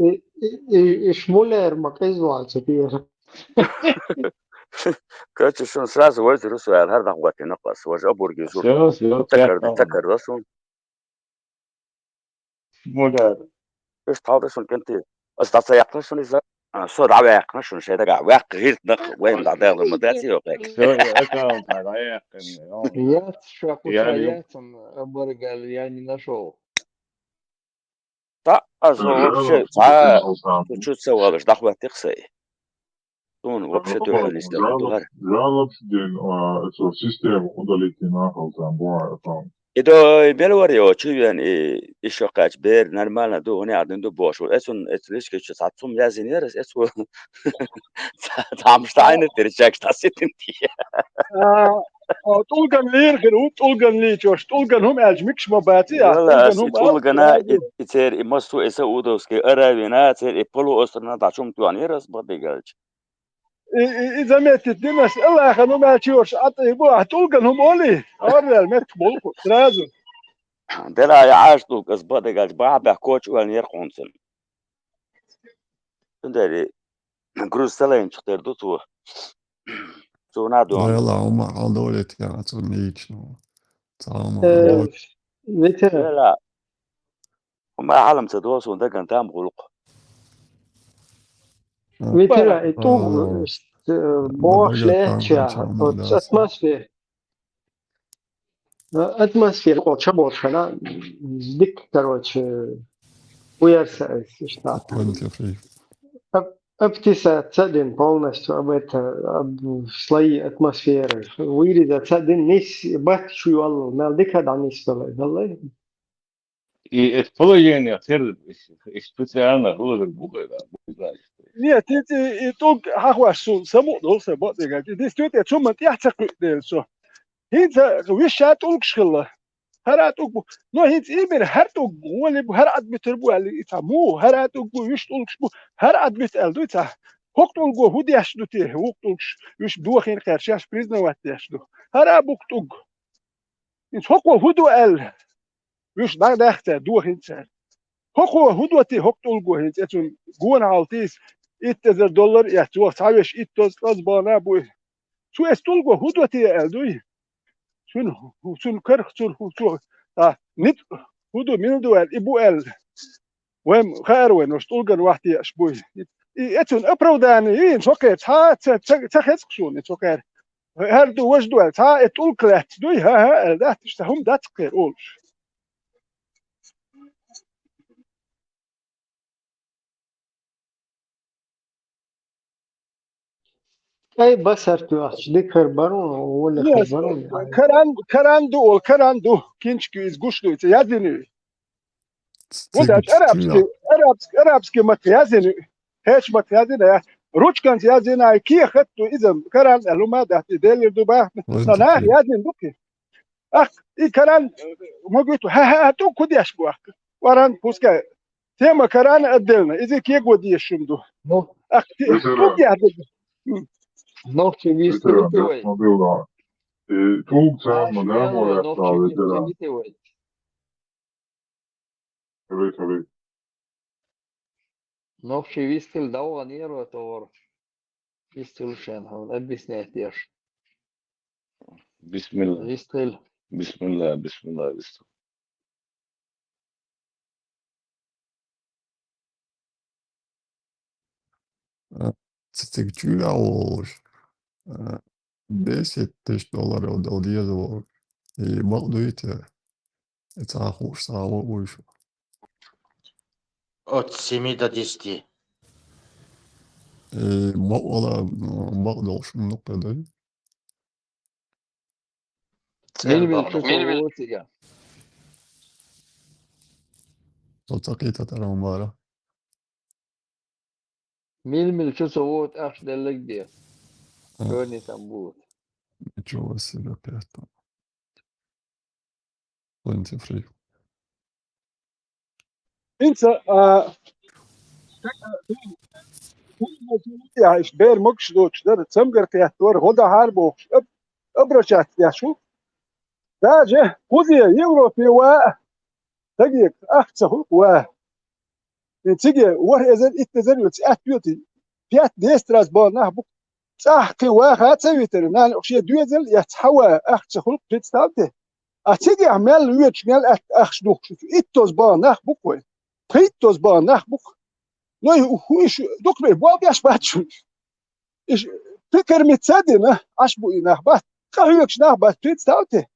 شمولر ما كيزوال كتير. Kaçı şun sırası var sual her dakika naqas var aburgi sur. все تذكر رسول مولار ايش تعرف شو كنت استطيع يقنا شو إذا صوت عوا يقنا شو شيء ده واق غير نق وين بعد هذا المدرسة يوقعك أكاونت على Я шаку يعني шаятам аборгал, я не нашел. تا أزو شيء تا شو تسوي هذا دخوة تقصي تون وبشة تقول نستوى دوغر جالب دين اسو سيستم ودلتي ناخل تنبوع أكاونت. إذا بيلوري أو شو يعني إيش وقعت بير نرمالنا دو هنا عندنا دو بوشو إسون إتليش كيش تعطوم يازين يرس إسو تعمش تعين ترجعك تاسيت انتي تلقن لير خير تلقن لي جوش تلقن هم أجمكش مباتي لا تلقن هم تقول جنا يصير يمسو إسا أودوس كي أراوينا تصير يبلو أسرنا تعشوم توان يرس بدي قالش إذا ماتت دي مسألة أخي هم أجيوش أطيبوا تلقن هم أولي أورل ماتك بولكو ترازو دلا يعاش تو كس بدي قالش بابا كوتش وان يرقونسن تندري كروز سلين تختار تو نادون Ela uma adolete also nicht nur. Trauma. لا وما عالم تدوسون ده كان تام غلق Vitera i tog bordslätja och атмосфера очень больше, да, дик, короче, уярся, что ابتسات تسدن полностью об слои атмосферы ويريد تسدن نيس بات شو والله ما ديك هذا عن يستوعب والله и это положение церковь специально было буквально нет и тог хахвасу само долса вот это действительно это чума тяхтак дельсо هيدا ويشات أولكشلا هرات أوكو نو هيد إيمر هرت أوكو ولا هرات بتربو على إتامو هرات أوكو يشت أولكشبو هرات بتألدو إتا هوكت أولكو هودي أشدو تيه هوكت أولكش يش دو خين قرشاش بريزنا واتي أشدو هرابوكت أوكو إنت هوكو هودو أل يش دا داختا دو خين سال هوكو هودو تي هوكت أولكو هيد إتون جون عالتيس $8 يحتوى تعيش $8 بانا بوي شو استولكو هودو تي ألدوي شنو كرخ شنو نت هدو من دوال إبو ال وهم خيروين وشتولجن واحد أشبوي إتون أبروداني سوكيت ها تخيس خشون سوكير هردو وش دوال ها إتول كلات دوي ها ده تشتهم ده تقير أولش أي بسرت واش ذكر برون ولا Yes, خبرون يعني karandu kinçki izgushlu yazını. Udaç Цигичтия. arabski mat yazını. Hiç mat yazını ya. Ruçkan yazını ay ki hattu izem karan aluma da delir duba. Nana Вентики. yazın duki. Ah i karan mogutu ha tu kudiyaş bu. Varan puska tema karan adelna. İzi ki godiye şimdi. Ну, Ah tu geldi. ногти Veteran вистилитивай. Desmobila. Tug sen Aş modern melo olarak ногти daha veteran. вистилитивай. Evet evet. Ногти вистил дауга нерва товар. Вистил шен. Объяснять ешь. Bismillah. Вистил. Bismillah. Bismillah. Bismillah. Цигичтия олуш. 10 тысяч долларов дал дьяволу. И балдуете. Это охуш, сало выше. От 7 до 10. И балла балдолш много дают. Милмил чувствовал себя. Тотакита тарамбара. Милмил чувствовал аж делегде. Что там будет. Ничего себе, пятого. Plenty free. İnsa ja is beer mokš doč da cemgar te tor hoda harbo abračat ja şu daje kuziye Evropi wa tagik ahsahu wa tigi war ezel ittezel yut atiyoti fiat destras ba nah bu صح واحد سويتر نان أشياء دوزل يتحوى أخش خلق تستعده أتيجي عمل ويش مال أخش دوخ شو إتوز با نخ بكوي تيتوز با نخ بك ناي وش دكتور باب يش باتشون إيش فكر متصدمة أشبو إنه بات خليكش نه بات تستعده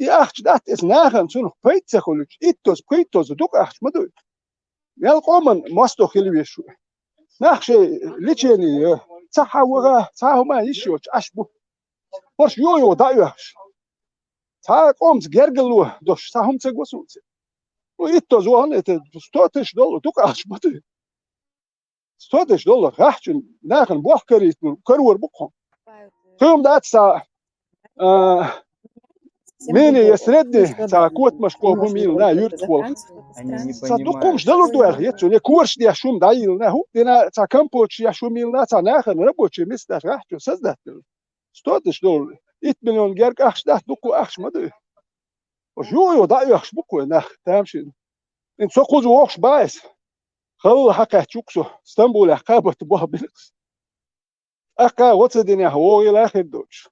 أخش دات إس ناخن شنو بيت سخلوش إتوز بيتوز دوك أخش ما دوي مال قومن ماستو خلوي شو نخش ليشيني صح ما يشوش أشبو برش يو دايوش صح قومز جرجلو دوش صح هم تجوسوس ويتو زوان إت ستوتش دولار دوك أشبو ستوتش دولار راحتن ناخن بوح كريت كرور بقهم كم دات سا ميني يسردني سا كوت مشكو بميل نا يرتفول صدقهمش دلو دوار يتو نكورش دي شوم دايل نا هو دينا سا كمبوتش يا شوم ميل نا سا ناخن ربوتش مستر راحتو سزدت ستوتش دولار 1 milyon gerk أخش ده دوكو أخش مدري وش يو دايو أخش بكو ناخ تامشي إن سوكو زو أخش بايس خلو حكا تشوكسو اسطنبول عقابة تبوها بنكس أكا وتصدني هو إلى آخر دوتش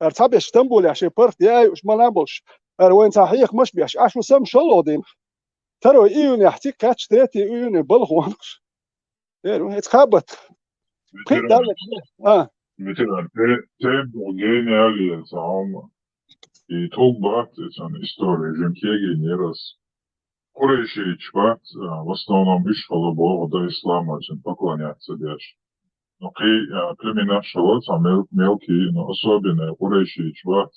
أرتبي اسطنبول عشان برت يا وش ما نابلش أروين صحيح مش بيش عشو سام شلو دين ترى إيوني أحتي كاتش تريتي إيوني بلغوانكس يعني هتخابط كيف دالك Veteran te genial sam I tog bat san история жемчеги не раз. Курейши чбат в основном вышел Богу до ислама, чем поклоняться дальше. Но племена шалоца мелкие, но особенно курейши чбат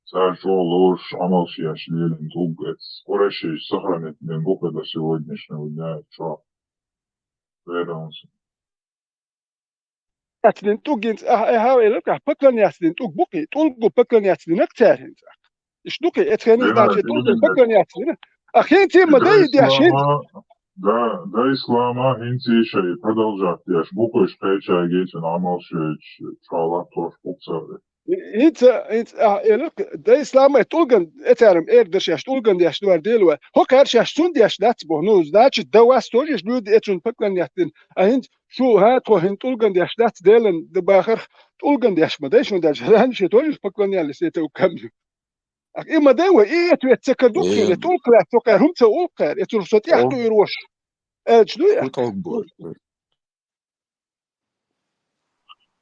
сажал ложь, амалшияш лелин тугец. Курейши сохранит менгука до сегодняшнего дня. Что? Вернулся. Yatlin tugint hawe ka paklan yatlin tug buki tulgu paklan yatlin aktar hinta ishduki etkhani dace tulgu paklan yatlin akhin тема да иди ашин Да, ислама хинти шей продолжать яш буквиш печа гечен амалшич чала тош буксаве Inta elok da islam tulgan etarem erder shash tulgan yash duar delwa hokar shash tund yash nats bohnuz dace dawas tojish lud etun paklan yatlin ahin شو هات وهن تلقن دي أشدات ديلن دباخر تلقن دي أشمداش من دا جهلان شي توليش بكلن يالي سيتا وكامل إما دوا إيه تكدوك إيه لتولك توكا هم تولك يترفض يحكوا أوه يروش شنو شو يحكي تكبر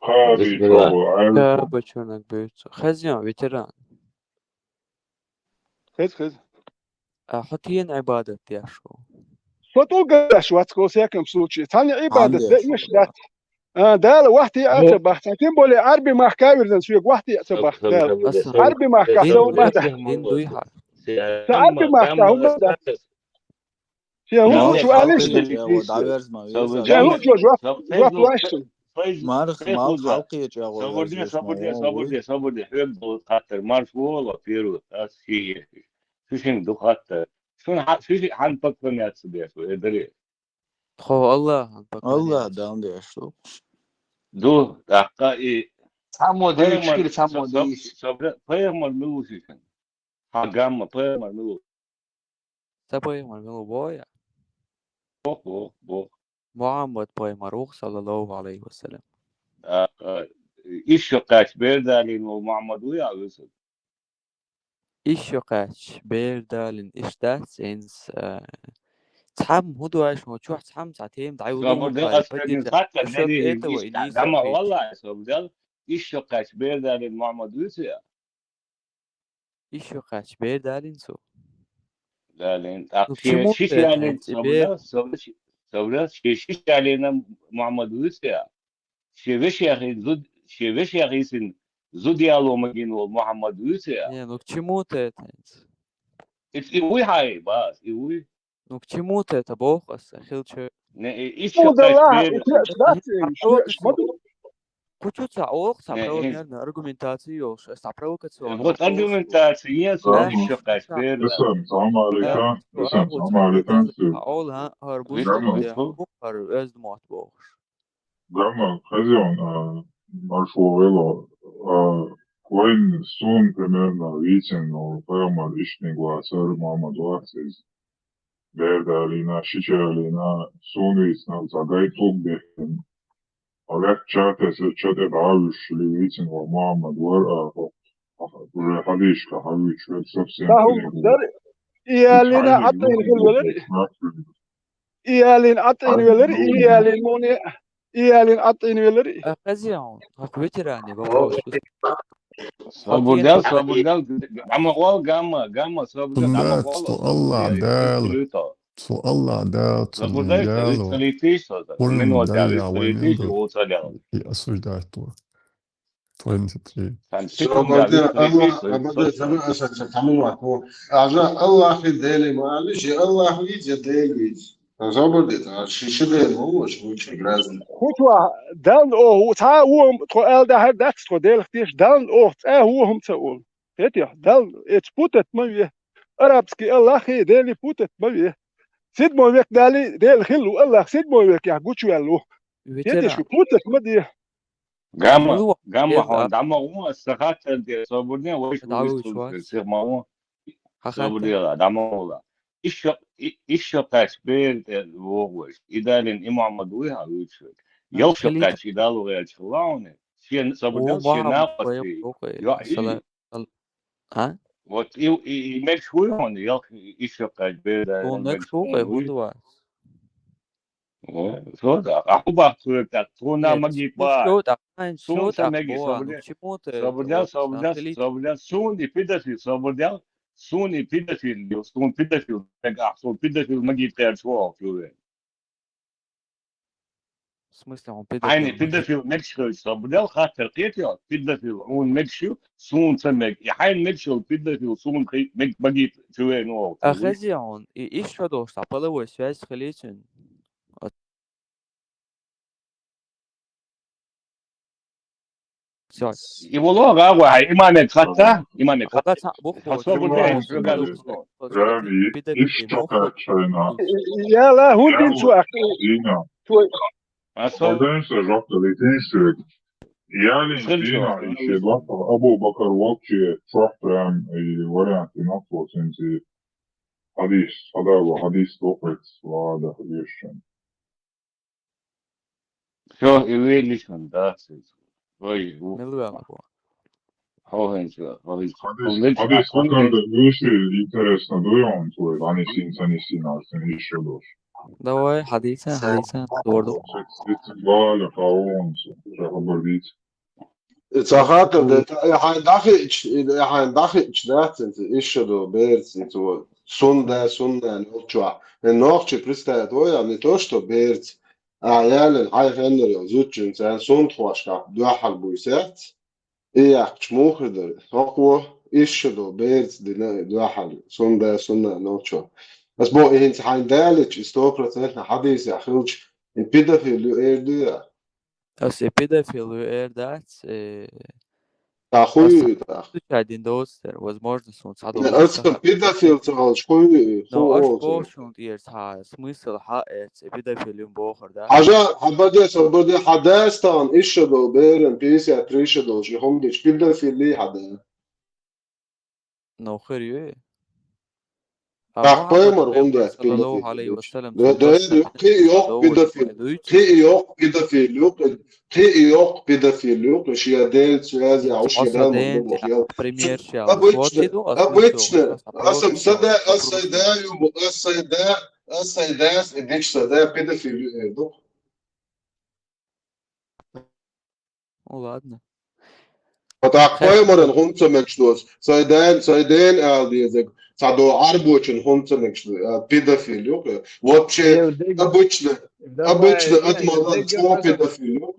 هذه بسم الله. طبعا Kabaçonak büyütü. Xezyan veteran. خذ حطين عبادة يا شو. فتوقع شو هتكو ساكن بسوتشي ثاني عبادة عندي ده شو مش ده ده واحد يعتبر ساكن بولي عربي ما حكاوي إذا سويك واحد يعتبر ده أصلا عربي ما حكاه دين هو ما ده دين دويها. عربي ما حكاه هو ما ده شيء هو مالك شو قالش حلقية ودعبرز ما يزا شيء هو جوا جواب واشتن مالك حلقية جوا يزيش ما هو صبر حب خاطر مارش والله فيرو شيء شو دو خاطر شو حنفكر يا سبيع شو ادري خو الله الله دام دي شو دو دقائق Samo da Payamar iskili samo da is. payamar milusikan hagama payamar milu تبغي مرمو بويا. بوك محمد باي مروخ صلى الله عليه وسلم. ish kaç berdalin o Muhammed uya yusuf إيش يقاش بيردالن إيش ده سينس تحم هدو عايش ما تشوح تحم ساعتين دعيو sabır ضمو del خالي askerin بديت hatta أشوت dedi إيتا iş وإليسا ama خيت. vallahi sabır del ish kaç berdalin Muhammed uya إيش يقاش بيردالن سو. dalin نكتشي akşi şiş موتة yani تانس بير. sabır del şiş yani Muhammed uya şeveş yahin şeveş yahisin zudiyalo magin o Muhammed uya Не, ну к чему ты это? iwi hay bas iwi Ну к чему ты это бохас? Ахилче. ne iş مود kaç الله ber Провокацию. Кучуца ох, ne сопроводная аргументацию, сопровокацию. вот аргументация so iş kaç ber اسم سلام عليكم اسم سلام عليكم أولها هربوش Visto, يا visto. هر أزد موت Gama خزيون маршовelo коин сун примерно вицен но пойма лишний глаз мама дуаксис Бердалина Шичалина Сунис на загай тугбехен Олег чатес чате бавиш ливицин во мама двор уже халишка халиш совсем ده هو ده إيالين عطين في الولد إيالين عطين ولد إيالين موني إيالين عطين ولد خزيون هاك فيتراني بقول Sabırdan ama o gama sabırdan ama Tunda o tu Allah dal tu Allah dal tu sabırdan dal kaliteş o da kul men o da mudaya wa kaliteş mindu o da في أسجد 23 kan So fikir بدي da kaliteş بدي سبب أساس تعمل هو أعزاء الله في ديلي معلش الله يجي ديلي so بدي شو ديل هو شو لازم خطوة دان هو تا هو تو ده هر دكس تو دل اختيش دان هو هم تقول هتيا دان اتبوتت ما أرابسكي الله خي ديلي بوتت ما سيد مويك دالي ديل خلو الله سيد مويك يا جوتشو يالو هتيا شو بوتت ما دي gama hon ama o sakat de sabırdan o iş bu sırma o sabırdan ama o iş kaç ber o idealin imam duya üç yıl kaç ideal o ya çılağını şey sabırdan şey ne yaptı ya ها؟ вот и меч хуй он я еще kaç ber Он экшпука هو so da aku bakıyor da tuna magi pa شو تعمل sun شو sa magi تعبوا شموت sabırdan sun ipidasi sabırdan sun ipidasi sun pidasi mega sun pidasi magi terço diyor в смысле он aynı педофил pidasi mekşi sabırdan hatta qiyat pidasi un mekşi sun sa meg yani mekşi pidasi sun magi diyor no خزيون ايش شو تعبوا وسواس خليتن I vologa agua, imame kata. Hasabur de Ravi istokačajna يا لا هون دين شو Dina. Oradan se žaptali tinstrik. Jalin Dina i Šedlata Abu Bakar Vakčije čvahtajam i varianti natvocinci hadis, hadava hadis topēc vāda viešana. Šo ir lišana dācis. Vai, ملوى Хохенча, Хадис какарда выше интересно дуем твой, а не син, еще дольше. давай حديثا دورو Валя, хаонсу, жахабардить. Цахата, да, я хайн дахич, да, еще до берцы, то сунда, ночуа. Ночи представляет, ой, не то, что берц, а ялен, ай феннер, зучин, сон твашка, дуахал буйсет, и я чмухидер, хохво, еще до берц, дуахал, сунда, ночуа. بس بو انت حيندالج 100% حديث يا اخوش البيدا في اللي بس педофил эрдats اخوي один достер возможность он саду اصلا بيدافيل تغال شوي но аж خو بوشون دير ها смысл حقت педофил بوخر ده حاجة حبدي حداستان ايش دو بيرن بيسي اتريش دو شي هم ديش بيدافيل لي حدا نوخر يو Takpayamar هم ده صلى الله عليه وسلم ده yok pedofil yok شيء ديل سوازي او شيء ده مضمون خيال пример شيء أصلا صدق الصيداس اديش صدق pedofil دو ладно Takpayamar هم تمكشدوس صيدان دي صادو عربوچن هم تمكشدو pedofil yok вообще обычно отмазать слово pedofil yok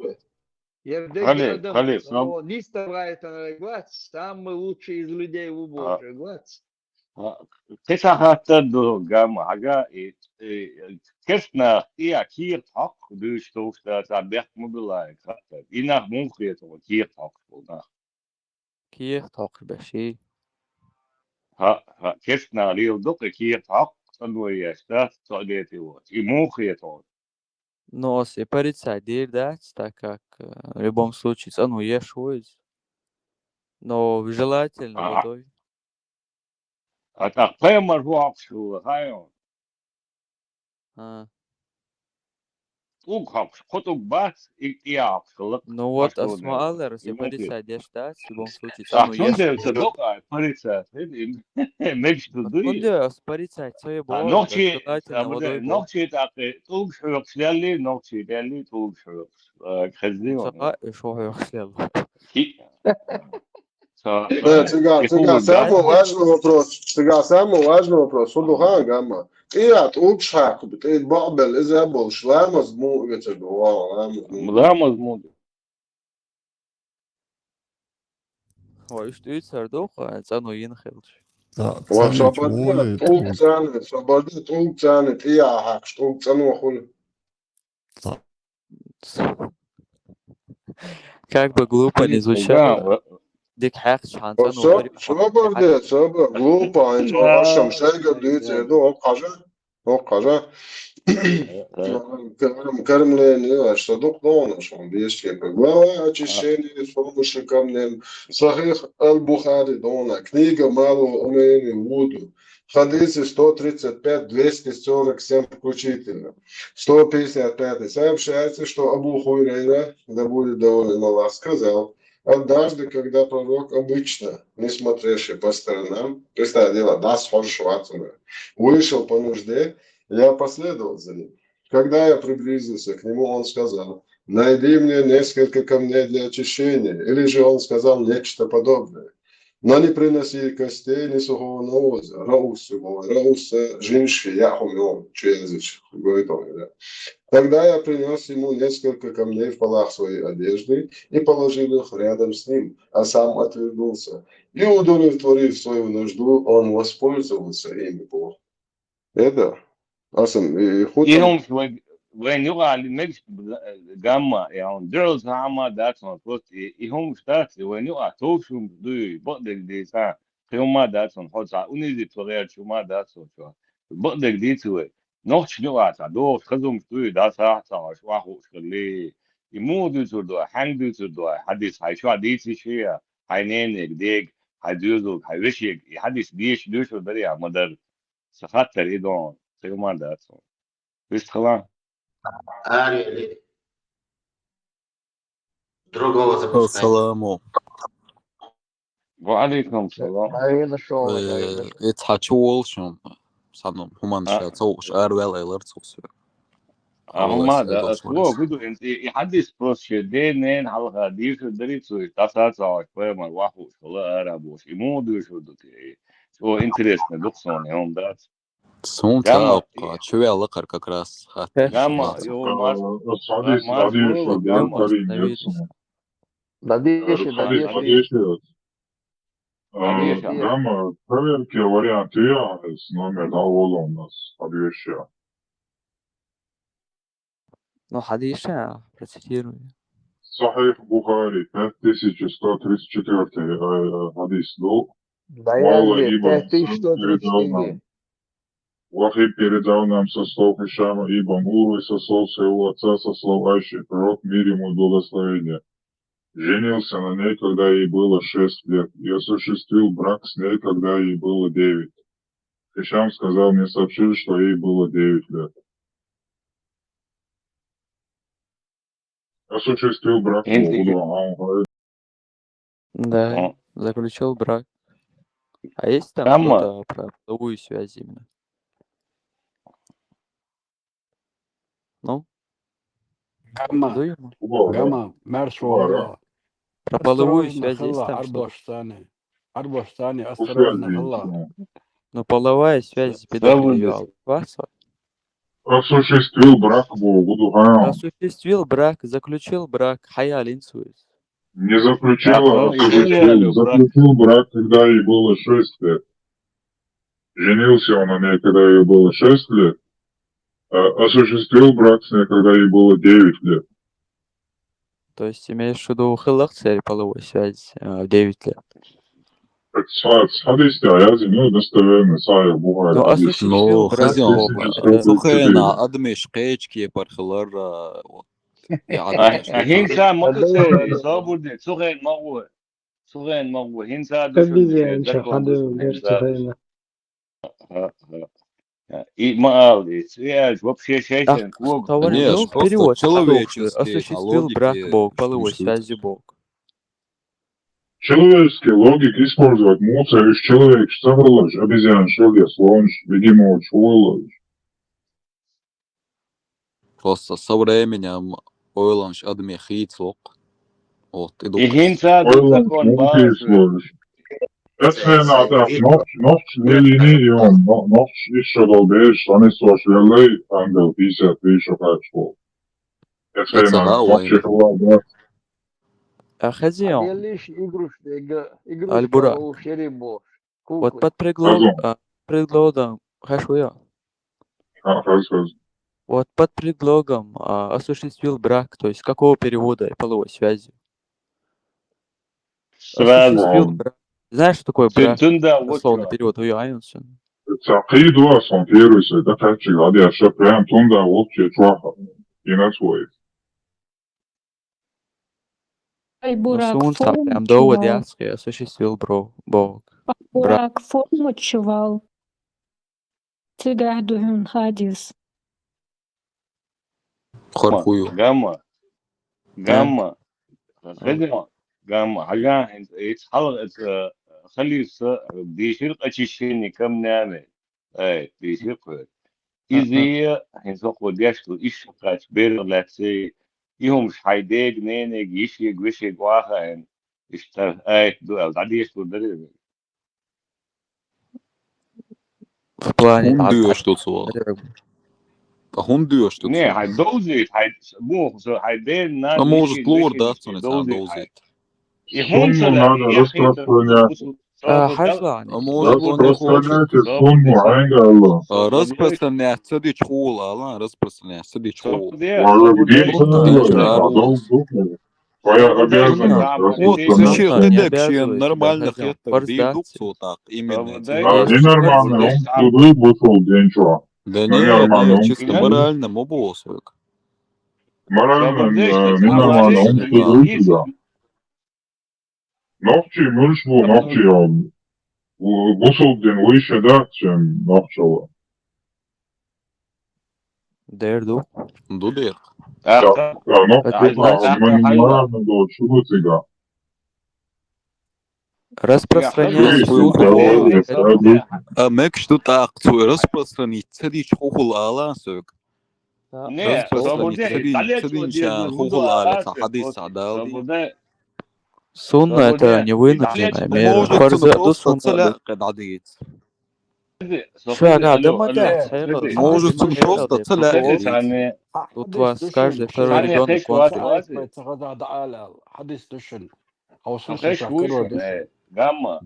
Халиф, Ниста Брайтона Гвац, самый лучший из людей в Боже, Гвац. قصة حتى دو جام حاجة كسنا إيه كير حق دوش توش دا تابع مبلاي خاطر إنا ممكن كير حق ونا كيف توقع بشي ها كسنا ريو دوك كير حق صنوية شتا صعدتي وات ممكن но сепариться дирдать, так как в любом случае оно ешует, но желательно водой. А так прямо жуакшу, хайон. Угхакш, хотук бац и акшалак. Ну вот осмалер сепариться дештать, в любом случае оно ешует. А что дока париться? Мечту дуй. Он сепариться цое было. Ночи, ночи так тугшук шляли, ночи дали тугшук. Хазион. Шо хёхсел. Цыган, самый важный вопрос. Судухан гамма. إيه تقولش حاجة بتقول بقبل إذا بقولش لا مضمون لا مضمون هو إيش صردوق أنا ينخلش свободит труд тянет и ага что цену хули как бы глупо не звучало ديك حق شانتان صبر глупо انت اشم شيء قديت يدو قجا كرم لين صدق دون شلون بيشكي بقى очищение с помощью камней صحيح البخاري дона книга малого умения Вуду Хадисы 135, 247 включительно. 155 сообщается, что Абу Хурейра, да будет доволен Аллах, сказал: однажды, когда пророк обычно, не смотревший по сторонам, представь дело, вышел по нужде, я последовал за ним. Когда я приблизился к нему, он сказал: найди мне несколько камней для очищения. Или же он сказал нечто подобное. Но не приноси костей, ни сухого навоза, раус женщины, я умел, язык, говорит он, да. Тогда я принес ему несколько камней в полах своей одежды и положил их рядом с ним, а сам отвернулся. И, удовлетворив свою нужду, он воспользовался ими Бог. Это, وين يقع المجد جامع يعني درس عما داتون فوت يهم شتات وين يقع توشم دوي بقدر دي سا خيوم ما داتون حوت ونيزي تغير شو ما داتون شو بقدر دي توي نوش يقع تعدو خزم دوي دا ساعة شو واحد خلي يمودو تردو حنجدو تردو حديث هاي شو حديث شيء هاينينك ديك هايدوزو هايوشيك حديث ديش دوشو بريا مدر سخاتر إيدون خيوم ما داتون بس خلاص Другого запускать. Саламу. وعليكم السلام. Ayna šovak, ayna. It's hačolšam. Sanam, human šeit cauš ārvēlē lērcūs. هما ده أسبوع كده أنت يحدث بروس شدين حلقة دي شو دريت سوي تاسات ساعة شوية ما الواحد والله أرابوش يمود شو دوتي شو إنترست ندخسون يوم ده Sun tā, ču vēl lakar как раз. Гамма يو مارس Гамма, проверки варианты с номер довола у нас подвеща. Ну, حديثة процитирую. صحيح بخاري 5134 حديث دو. Dajazi, 5134. Вахи передал нам со слов Ишама ибн Урвы, со слов своего отца, со слов Айши, пророк мир ему благословения. Женился на ней, когда ей было 6 лет, и осуществил брак с ней, когда ей было 9. Ишам сказал мне сообщили, что ей было 9 лет. Осуществил брак. Да, заключил брак. А есть там что-то про половую связь именно? Ну? Гамма, мершва. Про половую связь есть там что-то? Арбоштане, осторожно, Аллах. Ну, половая связь педофилия. Осуществил брак Богу. Осуществил брак, заключил брак. Хаялин суис. Не заключил, заключил брак, когда ей было 6 лет. Женился он на ней, когда ей было 6 лет. Осуществил брак с ней, когда ей было 9 лет. То есть имеешь в виду хылах цель половой связи в 9 лет? Смотрите, а я землю достоверный сайт бухает. Ну, хозяин, сухена, адмиш, кечки, пархилар. هنسا ما تصير صابودي سخن مغوه سخن مغوه هنسا и мало, связь, вообще счастье. Перевод. Осуществил брак Бог, половой связи Бог. Человеческий логик использовать мусор из человека, собралось, обезьян, шелес, лонж, видимо, чулович. Просто со временем ойланш адми хитслок. Вот, иду. И хинца закон базы. Это надо, ночь линии, и он, ночь еще долбеешь, они сошли, ангел 50 тысяч качков. Это надо, Хозяин. Альбура. Вот под предлогом, хорошо. Вот под предлогом осуществил брак, то есть какого перевода половой связи? Осуществил брак. Знаешь, что такое брак? Дословно перевод у Айнсон. Цакиду асонтируйся, это так чего, я что прям тунда вообще чуаха, и на свой. Сун прям довод яский осуществил Бог. Брак форму чувал. Цигардугун хадис. Хорхую. Гамма. Гамма. Ага, это خليص ديشير قشيشيني كم نعمل ديشير قد إذا هنسوق ديشتو إيش قاش بير لاتسي يوم شايدة جنينة جيشي جوشي قواها إن إشتر دو العديش دو دري в плане Хундуешь тут слово. Хундуешь тут. Не, хай доузит, хай ден на. А может лор да, что не сам доузит. Сумму надо распространять. Распространять сади чула, распространять сади чула. Твоя обязанность. Вот зачем ты декшен нормально хеттер дедукцию так именно. Ненормально, он туды вышел день чего. Да нет, чисто морально мобосовик. Морально ненормально, он туды туда. Ногти мышву, ногти он. Бусулдин выше, да, чем ногчево. Дерду. Дудер. Ногти, морально до чего-то. Распространяется Мек что так, цой распространить, цедич хохул ала сök. Не, Распространить, цединча хохул ала, хадис адалди. Сунна это не вынужденная мера. Может, Фарза до просто сунна. целя кададит. Шага, да мата, Может, просто целя. Тут вас каждый второй ребенок конфликт. حديث دشن خش وشن гамма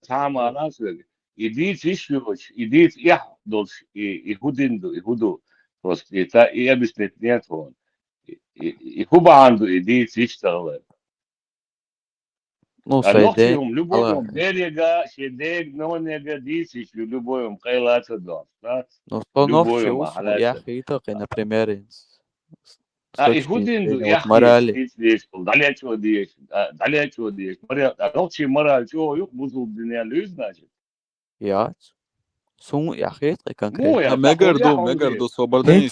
тама насвег идит ищуч идит яхдолш ихуду просто это и объяснить нет он и хубанду идит иштал Ну, сайде. любой берега шедег но негодится любой кайлата до Ну, что новче усу, я хиток, например, ихудин морали. далече диеш новче мораль чего юк бузул dünya lüz значит Я. Сум я хиток конкретно. Мегар до свободен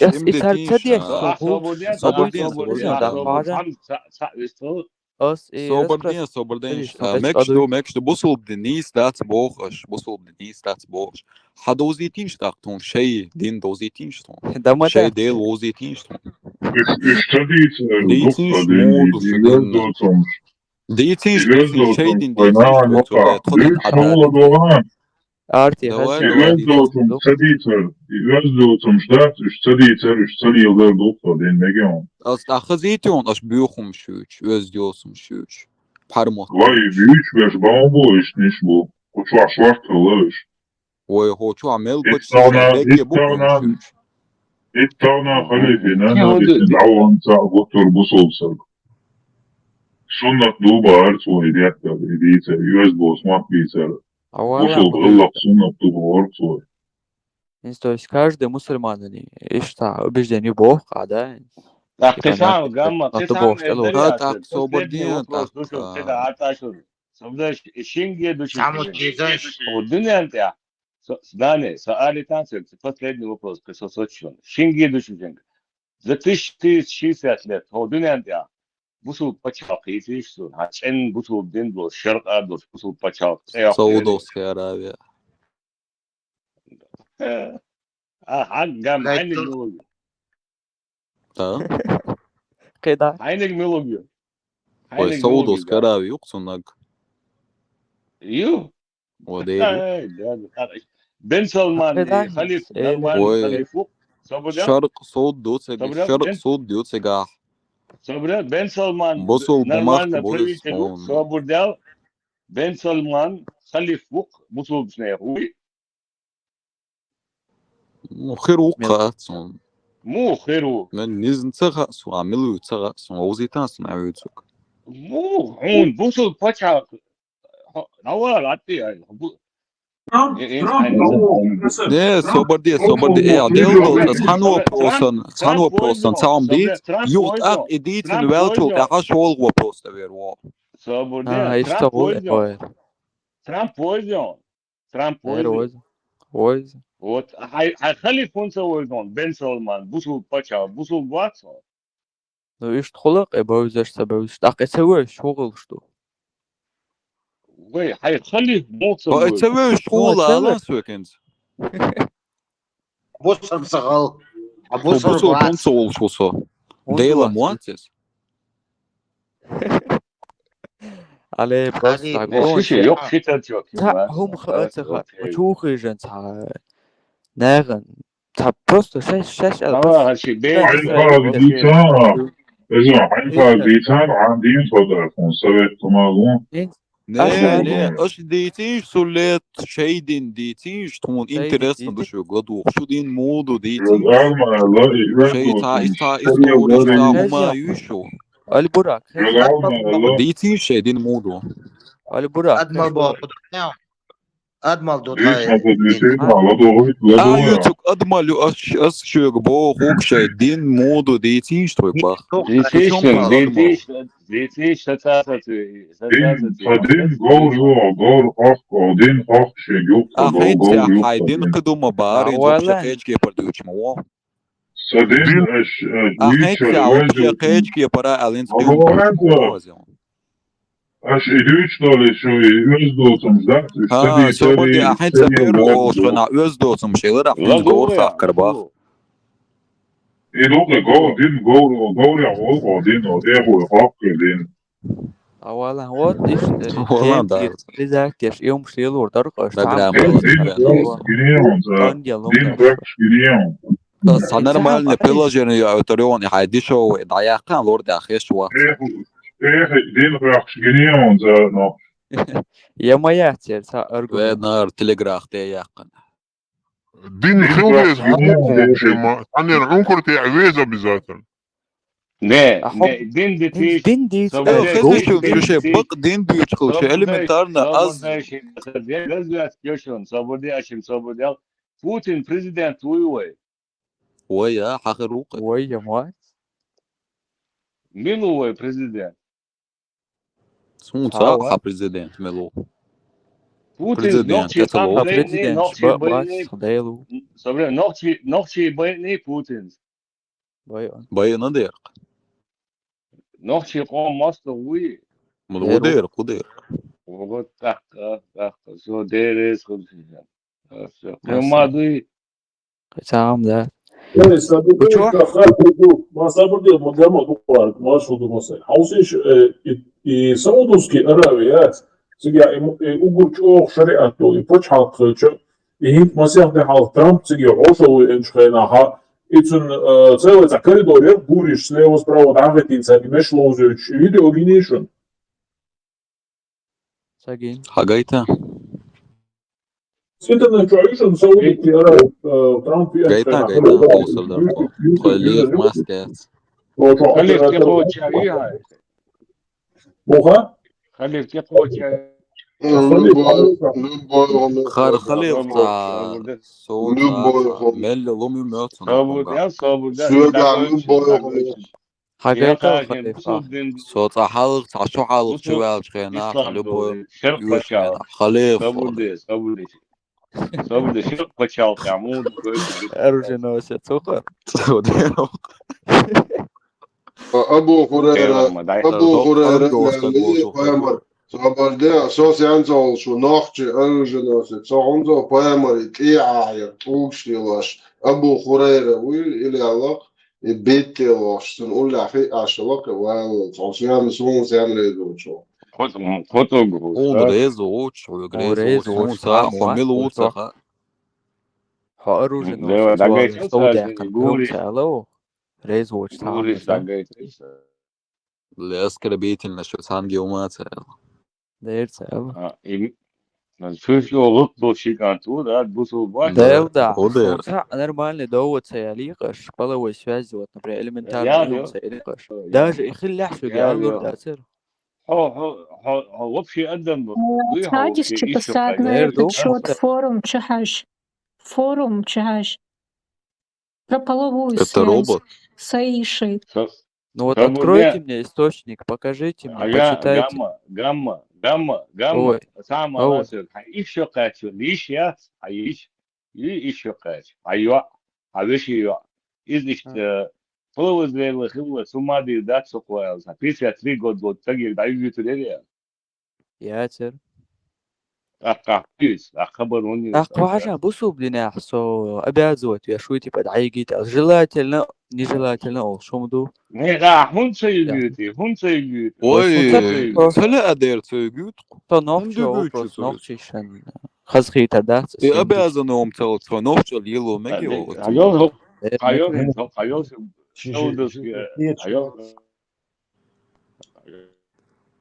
Мекшто бусул Денис дats boch. Hadozietin staqton şey din dozitin ston. Şey del ozitin ston. Ditin şey din Arti Ахазитион аш бюхум шуч, öz diyorsun şuç. Parmot. Vay büyük beş bambu iş niş bu. Kuçu aşvar kılış. Oy hoçu amel koç İttağına halifine neredesin avansa otur bu solsak. Sunnat dubar sohidiyat da ediyse yüz bozmak biyse. Bu sol ıllak sunnat dubar soy. То есть каждый мусульман, что убеждение Бог, да? Кысам гамма, кысам так свободен так. Собда шинге души. Вот дунянтя. Знание, саалитан, последний вопрос, кысосочен. Шинге души. За 1060 лет, вот дунянтя. Бусул пачак, если что, хачен бусул дин был, шарка был, бусул пачак. Саудовская Аравия. Гам, айник мелогию. Да? Кайда? Айник мелогию. Ой, Саудовская Аравия yok sonag. Ю? O değil. Ben Salman, Halif, Halif, Şark Saud diyor sega. Ben Salman, Bosul нормально правитель, свободял. Ben Salman, Halif, Bosul ne huy. خيرو قاتون مو خيرو من نزن تغاسو عملو تغاسو وزيتان سمعوتك مو هون بوصل باتشا نوال عطي Ne soberde ya deldo tano prosan tam dit yurt ak editin welto ashol wo prosta verwo soberde işte o Trump poison Вот, хали функция ойдон, Бен Салман, бусул пача, бусул баца. Ну и что холок, баузаш сабаус, так это вы шогл что? Ой, хали моца. Это вы школа, она сөкенс. Бусар сагал, а бусар баца. Бусар Дейла муатис. Але просто слушай, ёк хитачок. Хум хатаха, чухи женца. Наган. Та просто шаш. عندين صدر سبت تماغون Ne, aş deytiş sulet şeydin deytiş ton interesan da şu gladu şu din modu deytiş. Şey ta istorista huma yuşu. Ali Burak. Deytiş şeydin modu. Ali Burak. Admal do YouTube admalu as şöyle bu huk şey din modu deytiş toy bak. Deytiş satatı. Din gol din hak şey yok. Haydin kıduma bari zopşakeci yapardı mo. Sadin Ahmet ya o şakeci yapara alins. Aš iliučdolė šoji özdotum zat, ها istedi سوبر دي الحين سفير وشغنا وزدوتم شيء راح لا ينزدور قول تاع يا كرباخ شو idoge gaurin og det hovedfakken أولا هو تشتري والله تيم تير دار بذاك يش يوم شيلور درقش ده تعم جرام تير din لأنه skriven, كان يلوم din داش bak skriven. صنر انسحب مال أكيد نبيلاجين يعترون يحدشوا دعيقان لور داخيش وات Din bak skriven, no. يا ما يعتر سا أرجومنت ونار تلغراخ ديقان Din Din خلوة bak يسحبوك skriven, وشما أنا العنكر تعويذة بذاتا ne أحب din de tiş دين ديت ايوه sabırda خذ شو din شو de tiş بق دين بيدخل شو elementarna az sabırda şey mesela gazet yaşın sabırda aşım sabırda Putin prezident uyuyor ويا حقروق ويا موات min uyuyor prezident سمون تعاود صح بريزيدنت ميلو Putin بريزيدنت nochçi kan تتلو bayni بريزيدنت nochçi بات bayni خدايلو sabırda nochçi bayni Putin بايون باين دير nochçi kon master uyuyor ملو ديرو دير قدير والله تحت شو ديرس خلصنا مسا ما دي تعم ذا Yani sabırda وشو kahramanlık, masabırda modern doğar, maşudu masay. Hausiş Saudowski Arabia, siga ugur çok şeriat do, poç halkı çok. Hint masih de halk Trump siga oşo enşkhena ha. İçin целый за коридоре буриш слева справа даветинца, не шлозуч. Video ginition. ساقين حقيتا Світана чуєш, Саудовський Араб, Трамп قيتا قيتا توصل درتو خليك ماسكات خليك تقوى شريعة Boğa? خليك تقوى شريعة خار خليف تاع سو تاع مل لومي موتن صابود يا صابود ده حقيقة يا وخليفة بصوب دين سو تاع حلق تاع شو حلق بصوب شوال شخينا إسلام خليبو دو شرق يوش خينا بشاو خليف صابود شرق بشاو يعمود أرجو سخر أبو هريرة ما داي أبو هريرة أرجو للي قيمر صبر سوس ينزل شو نخشي أرجو سو عنزو قيمر تيعا يطوش للاش أبو هريرة ويل إلي الله بيت لاش سنقول لأخي عشلق وصوصيان سون سيان ريدو شو خطو اون جروس ريزو ووتش ويغريزو وريزو سمون وش سا تعم وات حميلو وشو ووتسا أرجو ده ده سوال جاي سوداء تسا كان جوريش تعلو ريزو وش تعم جوريش ده نسا جاي تسا اللي اسكر بيتن لشوتان جيوماتا دير تعلو شو غطو شي كانتو ده بوسو باش دير دع ودير صوصا نرمال دوت سياليقش بلا وشواز وتنبري إلمنتار يا نيوم ديو سياليقش يا داج ديو يخل لحشو دي يا ألور ديو داتر هو وبشي قدم ضيحة Садишь, وبشي إيش писать на دير قاعد этот دو счет форум чахаш. Форум чахаш. Про половую это связь робот с Аишей. Ну вот Sabun откройте ne? мне источник, покажите мне, Aya почитайте. gamma sama أول nasıl iş yok kaçıyor iş ya iş yok kaç aywa habeşi yok işte Flowers böyle hıvı sumadi dat sokuyor sapis tri god tagi da yüzü ya ياتر akapis akabar onu أقوى عشان بصوا بدنا أحسو أبي أزوت يا شويتي بعد عيقيت جلات لنا نجلات لنا أو شو مدو ne da hun sayı وش وي متى تلا ادير تسويقوت نوفشو ندبيتشو بروس سوي نوفشيشن خزخي تدات اي ابي سيندك ازنوم تلت نوفشو يلو ميجي ayol مكمل ayol Saudus ayol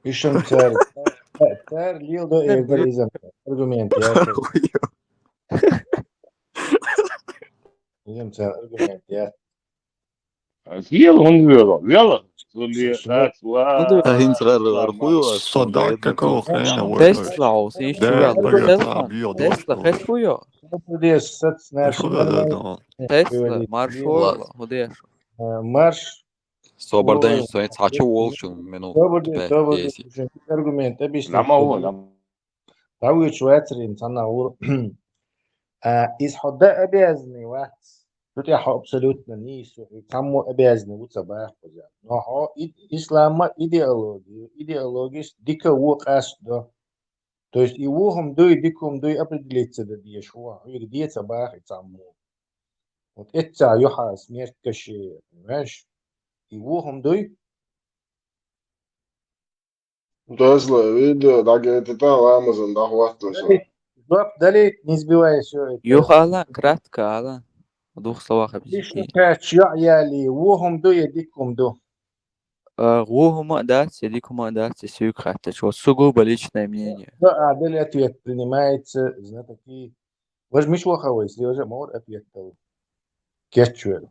Pisham tar lido evder izam. Argument ya. Izam tar argument ya. Heel ongeveer wel solidarisch هين صغير اخوي صدعك كوخينا تسلا وسيش ده شوال بقى تسلا تعبير تسلا خشويا Diyes sat national تسلا مارشو هديش marş صوبر دين سوي تحاشو وولشن منو Dobro تبع ديسي argument bisto lama ovo Tawi chwatrin sana ur is hodda abiazni wax Тут я абсолютно не исухи. Кому обязаны вот собак поза. Но ислама идеологию дика уқас да. То есть его хом дой дикум дой определиться да диешуа. И где собак и саму. Вот это юха смерть каши, понимаешь? Его хом дой. Тесла, видео, так это там Amazon, да, хвастался. Далее не сбивай все это. Юхала, кратко, ала. В двух словах объясни. يعيالي وهم دو يديكم دو. Гугума дать, дикума дать, сюкхата. Что сугубо личное мнение. Да, далее ответ принимается знатоки. Возьмешь лоховой, если уже мор ответ того. Кечуэль.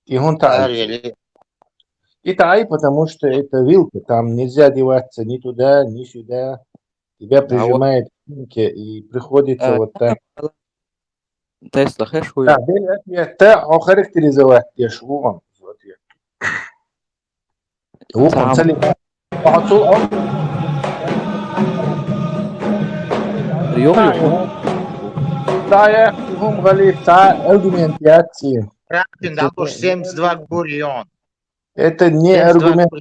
И он тай. И тай, потому что это вилка. Там нельзя деваться ни туда, ни сюда. Тебя прижимает к стенке и приходится вот так. Тесла хэшуй. Да, далее ответ. Охарактеризовать ешвугом. وهم سلي وحصل да, هم غالي تاع аргументации. Дакуш 72 курион. Это не аргумент.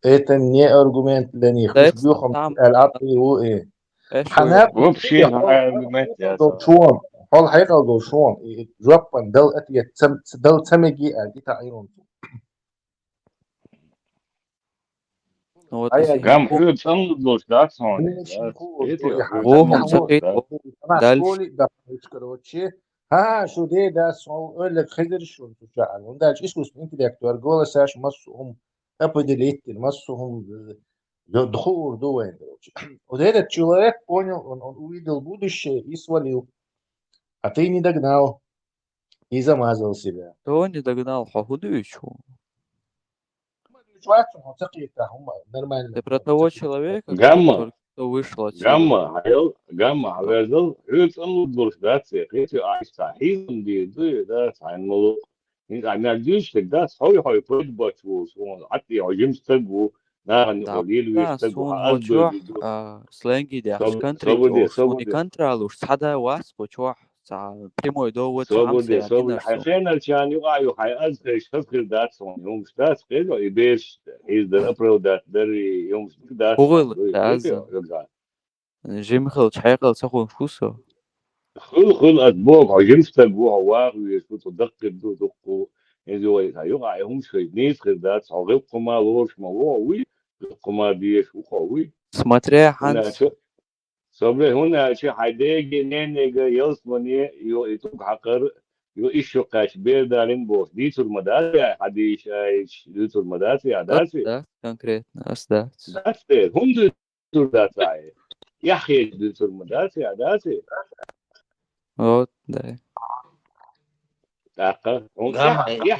Это не аргумент для них. Бьюхом العقل وايه. вообще аргументация. شلون؟ هو الحقيقة لو شلون جوابا دل أتيت دل تمجي أديت عيون. Гам хő цамлудлош даксон. Гугум цакит. Дальше. Короче. شو ده سؤال أقول لك خير شو تجعل ونداش إيش إنتلكتوال جولا ساش مصهم أبدليت مصهم دخول دوين. Вот этот человек понял, он увидел будущее и свалил. А ты не догнал и замазал себя. Кто не догнал Хахудовичу? Ты про того человека, который вышел отсюда. Гамма, говорил, цамлудлош даксон. Хэти айстахин ди да цаймлу. أنا الجيش ده صحيح يفضل وصون حتى يعجم استجوا نحن قليل ويستجوا سلانجي دي عش كانتري وصوني كانترالوش صحدا واسبو تشوح прямой довод صبودي حسين كان يقعوا حيأذكر شخص ده صون يوم شتاس كده يبيش is the April that very يوم ده هو جيم خلص حيقل سخون فوسو خل أسبوع عجم استجوا هواغ ويسوتوا دقوا إذا يقع يوم شيء نيس كده صعب قما لوش موضوعي قما ديش وقوي смотря حنس صبر هنا شيء حديقي نيجا يوصلني يتوق حقر يشوق قاش بيردالين بوس دي المدارس حديش دي المدارس عداسي ده конкретно ده هم دي المدارس يا أخي دي المدارس عداسي вот да так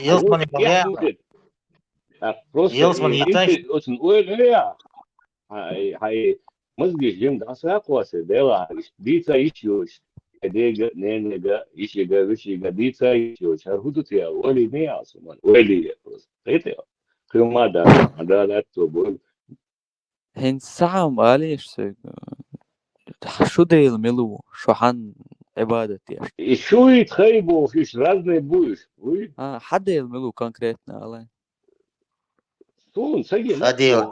يلزمني بغير يلزمني يتاش أصلاً وين هاي مزج جيم ده ساقوس ده ديتا يشوش ديجا نينجا يشيجا وشيجا ديتا يشوش هرهدتيا ولي نياس من ولي قيتيا كما ده عدالة تقول هن سام عليش شو ديل ملو شو حن عبادتي شو يتخيبوا فيش разные будешь حد يلملو конкретно على تون سجل ديل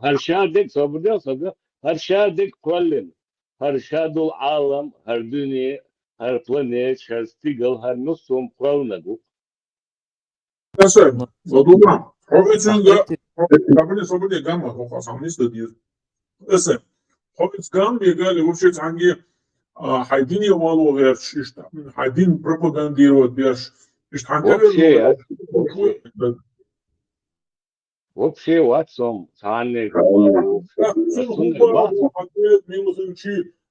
هرشادك صبر هرشادك كلن هرشاد العالم هر دنيا هر بلانيت هر ستيجل هر نصهم كلنجو Mesela, zaduman. Hobbit'in kabine sobede gamma ho qasamnis da dir. Mesela, Hobbit gam бегали вообще цанги хайдин явало верш ишта. Хайдин пропагандировать верш. Вообще ватсом цанне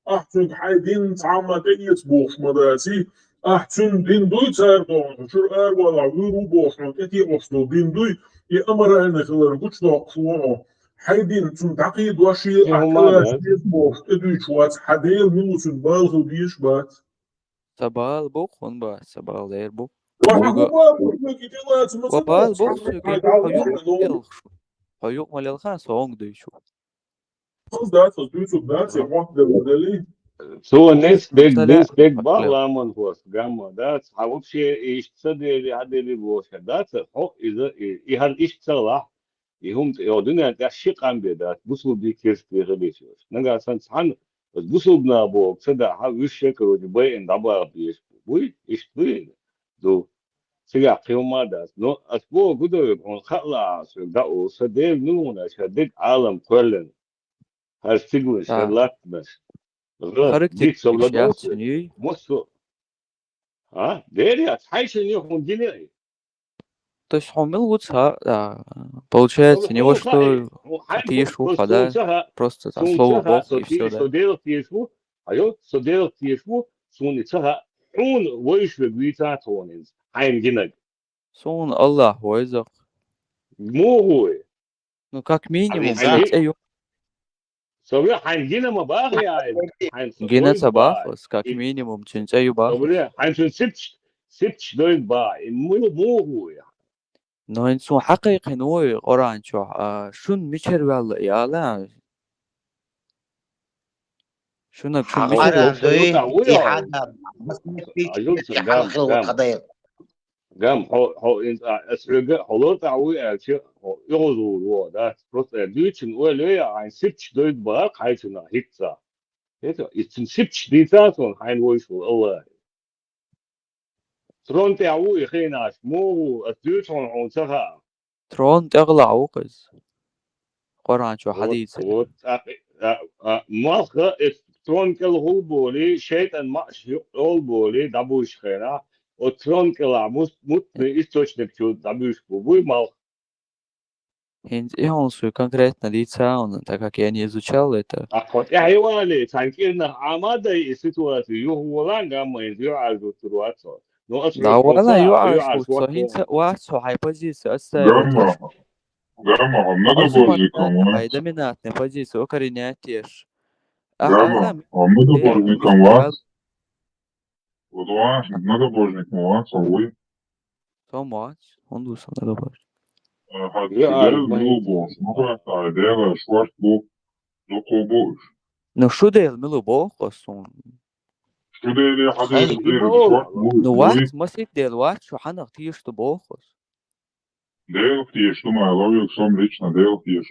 أحسن حيدين تعمى تيجي بوش مداسي أحسن دين دوي تاردون شو ولا غيرو بوش ما كتير أصله دين دوي يأمر أن خلر قش داقصونه حيدين تنتقيد وشي أحكي بوش تدوي شوات حديل منو تنبالغ بيش بات سبال بوخ ونبا سبال دير بوخ وبال بوخ حيوق مليل خان سوونغ دويشو Soldats, du soldaat, c'est moi qui l'ai modélé. So нестек سلام багламан хос гамма, да, а вообще ишцадели адели боша, да, хо иза и хар ишцала и хум одуня да шикам беда, бусул дикерс бегелешос. Нага сан сан бусул на бо, цада ха вишекро бай эн даба беш. Буй иштуй до сега қиомада, но асбо гудо он хала да о садел нуна шадик алам колен. Har siglas шарлатнас. Дик совладос. характеристик Мосо. А, деря, хайше не хундили. То есть он милгуца, получается, не вот что ты шуха, да, просто слово Бог и все, да. Содел тиешву, айо, содел тиешву, суни цаха, он войшве гвица тонинс, хайм гинаг. Сон Аллах войзак. Могуй. Ну, как минимум, айо. Собре хайм гинама бахи айо. Гинеца бахос, как минимум, чинцаю бахос. Собре, хайм шун сипч дойд ба, могуй. Но инсу حقيقي نوي قرآن شون ميشر والله يا لا شونك شون ميشر أنا دوي إحادة بس في حلقة والقضية قام هو انت اسرق حضرت عوي اشي يغزو ده بروس ديتشن ولا عن سبتش دوت بار حيثنا هيكسا هيك يتن سبتش ديتاتون حين ويشو الله ترون تعوي خيناش مو الديتشن عن سها ترون تغلى عوقز قرآن حديث ما ترون كل هو بولي شيطان ما شو بولي دبوش خينا وترون كلا мутный источник добычку вымал. И он свой конкретно лица, так как я не изучал это. А вот я его ли, санкирна амада и ситуацию, юхулан гамма из юазу ситуацию. Да, вала юаз, хинца уасу хай позиция оставить. Гамма, много божником. Хай доминантная позиция, укоренять тешь. Гамма, много божником вас. Вот вас, много божником вас, а вы? Somewhat, он дусом надо больше. Ну что делал милу бог осон? Ну ват, масик делал ват, что ханах тиеш то богос. Делал тиеш, что моя ловил сам лично делал тиеш.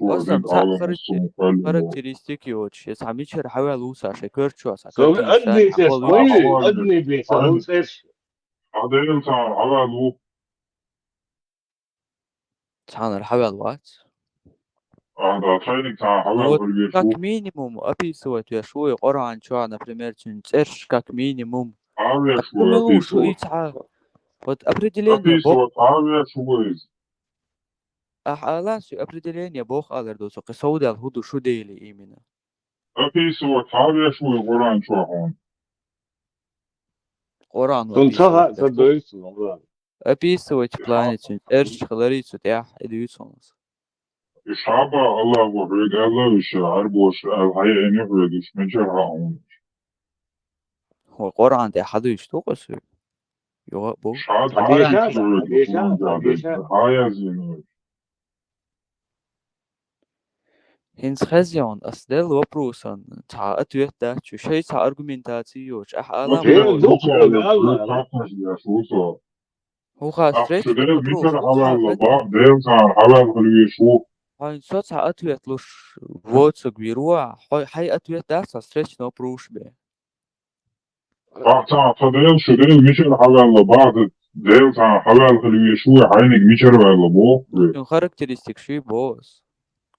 Характеристики очень. Если амичер хавал уса, шекер чуаса. أدني بيت أوسش. هذا إنسان على لو. تعال حوال وات. هذا خيرك تعال حوال بالبيشو. Как минимум описывать я шуй قرآن شو, например, чунцерш как минимум. Описывать. Вот определение описывать шуй. определение Бог алердосо кисауди алхуду шо дейли именно. описывать шуй قرآن شو هون. قرآن описывать в плане чунцерш хларицу тях идуицонс. إشعابا الله وحيد الله الشعر بوش الحقيقة نفردش من جرعون هو القرآن ده حدو يشتوقس يوغا بو شعاد حقيقة حياة زينوش هنس خزيان أصدل وبروسان تا أتويت ده شو شيء تا أرغمنتاتيوش أحالا هو خاصريت هاي صوت أتويت لوش ووتس غيروا هاي أتويت ده صريت نو بروش به فديل شديل مشر حلال بعض ديل تاع حلال خلوي شو عينك مشر ولا بو شو خاركترستيك شي بوس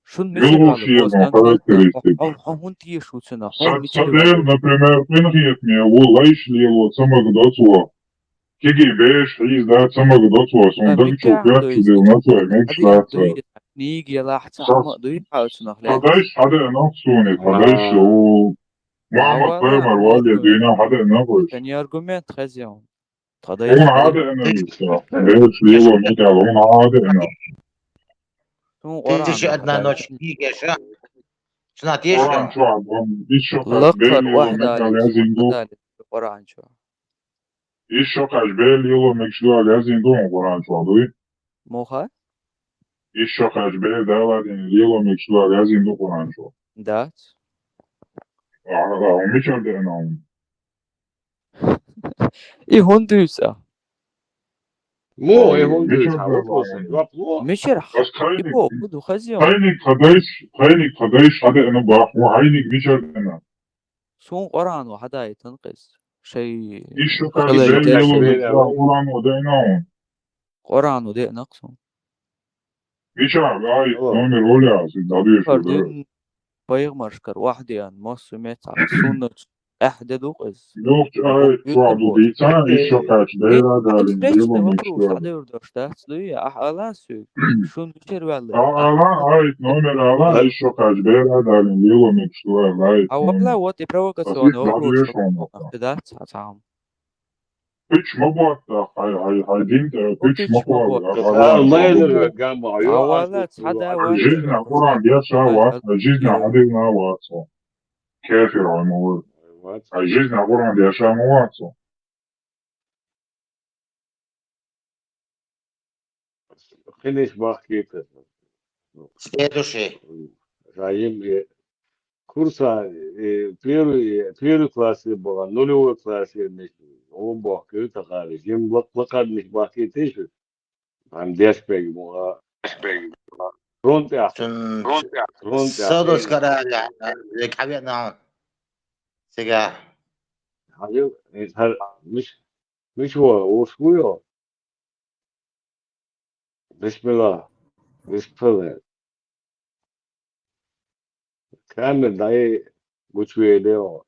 شو مشر ولا بوس هون تي شو سنة هون مشر سديل например فين والله ليلو سمك دوتوا كيجي بيش حيز ده سمك دوتوا سون ده بتشوفات شديل نتوى ميكس نيجي لا حتى ما دوي حاجة نخلص فدايش حدا نفسوني فدايش هو محمد قيمر والي دينا حدا نفسه تاني أرجومنت خزيان هون عادة أنا يسا ليش ليلو ميكال هون عادة أنا تيجي أدنى نوش ديجة شو ناتيش قرآن شو عبهم إيش شوكاش لقر بيل يلو واحدة لازم دو قرآن شو إيش شوكاش بيل يلو مكشدو لازم دو قرآن شو عبوي موخا إيش شوكاش بيل دالا دين يلو مكشدو لازم دو قرآن شو دات مش أنا إيه هندوسة مو ايه هون مش دوس وطوس يطلو مش رح بس خاينك إبو بدو خزيون خاينك خدايش هذا أنا باح وعينك مش أنا سون قران وحدا يتنقص شيء إيش كان خلا بين شكلك يلو بين مقدار قرآن وديناهم قران ودي نقصون مش عاي خلاص نعمل أولى عزيز هذا شو ده فردين بيغمرشكر واحد يعني مص متع سنة أحد دوقز لوك وبو عاي يوتن وعدو بوش ديتا إيش كاش إيه بيرا دارين إنت بيلو مبروف مشتار على يردوش تحصلي أحالا سوق شو نشر ولا أعلان عاي نعمل أعلان إيش كاش بيرا دارين بيلو مشتار عاي أولا نعمل وات أسيس بروكاسيون بعد أبروش إيش هم خدات عام pitch مبوت هاي دين pitch وتيش مبوت مبوت أعلان ما يدري بابو جنبه يو أولا عارف حدا وات جيزنا قرآن دياشا وات جيزنا عدلنا واتسو كافر عمو جيزنا قرآن دياشا مواتسو خليش بحكي Следующий. رايم كورسا بيرو كلاسي بقى نولو كلاسي مش هو بحكي تقاري جيم لقد مش بحكي تيجي عن ديش بيج مو فرونت يا فرونت يا Sodos kada lek habis naon. Sega. حبيب مش هو وشويه بسم الله بسم الله كامل داي وشويه ده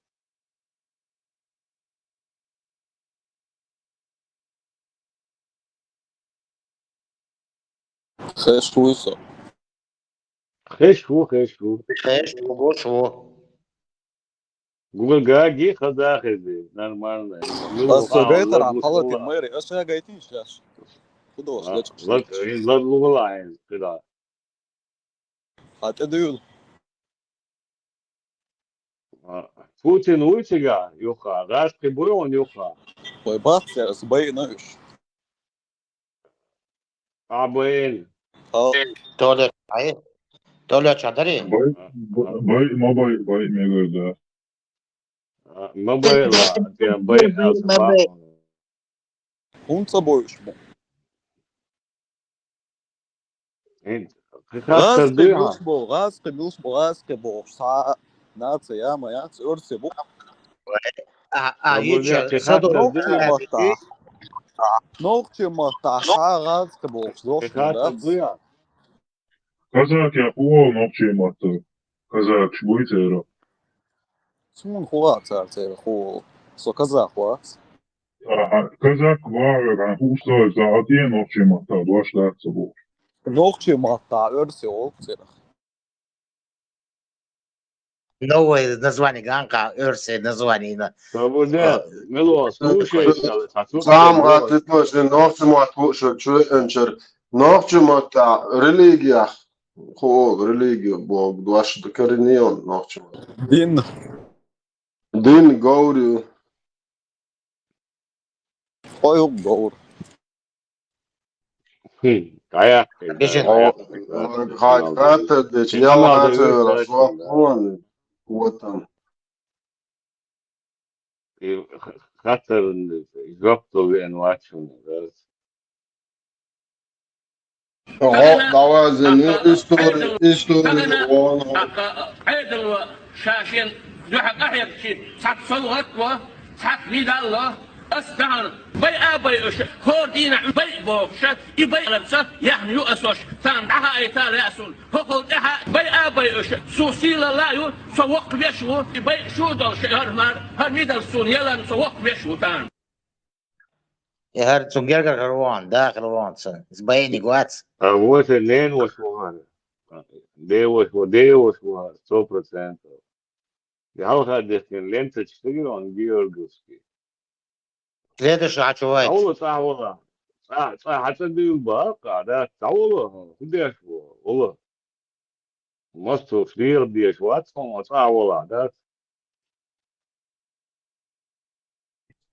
خيش ويسا خشوا خيش وبوشو. جوجل جاجي خذ زي نورمال ملو بس جايتر لا عن حلقة وصل الميري ايش جايتين شاش خدوش لا ليش لا لغة كده هتديول بوتين ويتجا يوخا غاز قبولون يوخا ويبات يا سبي نايش عبوين Tole. Ay. Tole çadırı. باي ميغر ده ما بي لا بي الصباح انت بوش بو انت غاز خاطر ديها قبوش بو غاز قبوش بو غاز قبوش ساعة ناس ياما ياس ارسي بو Hiç خاطر نوقتي ديها مقطع نوقتي مقطع ساعة غاز قبوش دوش خاطر مداس ديها كذاك يا قوة نوبشي ماتو كذاك شبوي تيرا سمون خوات سارتي خو سو كذا خوات كذاك بارك عن خوصة زعاتية نوبشي ماتو دواش لا تصبو نوقتي مقطع ارسي وقتي Новое название Ганка, Эрсе название. طب ملو سوشي Sam gaat was de nachtje maar goed encher nachtje maar ta religie خو religie bo dwash de kernion nachtje دين din gauri خويو بور كايا gaat de chiyama gaat raswa watan خاطر يضبطوا بانواعهم دawazeni istori عيد الشاشين دوحك أحيك شيء سات صلوات و سات ميد الله أستعن بي أبي أش خودينا بي بوش يبي لبسة يعني يؤسوش تندعها أيتال يأسون هو دها بي أبي أش سوسيل لا يو سوق بيشو يبي شو دل شهر مار هنيد السون يلا سوق بيشو تان هر تونجر روان داخل روان سن زبايني قوات вот лен وشوهان ديوش 100%. Я هذا لين تشتغل عن جيورجوسكي следующий عشوائي تعوض صح حتى دي الباقة ده تعوض كده والله مستو كثير دي شوات صح والله ده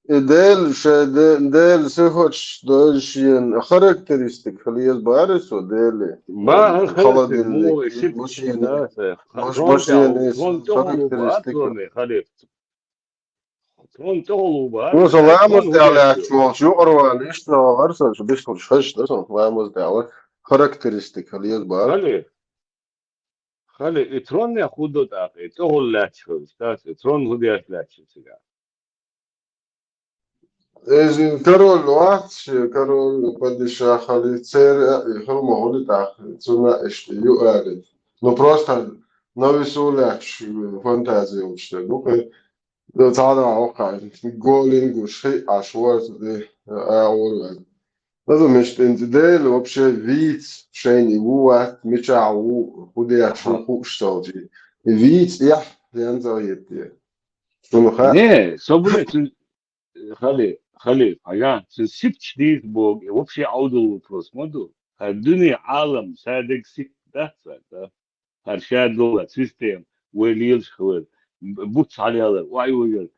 ديل صفات دولشين خاركترستيك خليز بارس وديل ما الخلط هالخلق اللي مو شفت مش يعني كذا مش يعني ترون تغلو خاركترستيك بأترون خليف ترون تغلو بأت نو هاي vamos ترون de هديت على شو قروان isto varsa شو بيشتغل فش ده vamos de على خاركترستيك خليز بار خلي ترون ياخدو داقي تغل لاتشو ترون هديت لاتشو سيجا إذا كارول واتش كارول بديش خلي تصير خلو ما هو لتاخ تسمع إيش يقال نو просто нависулач фантазия учте дуке да цада ока голинг уши ашварс де аурваз لازم مش تنتدل вообще вид шейни вуат мечау худя шуху шталжи вид я янзаит شنو خا не соболе خلي حاجة سبت شديد بوق وبشي عودو بروس مدو الدنيا عالم صادق سك ده هرشاد لغة سيستم وليلش خوال بوتس على هذا واي ويل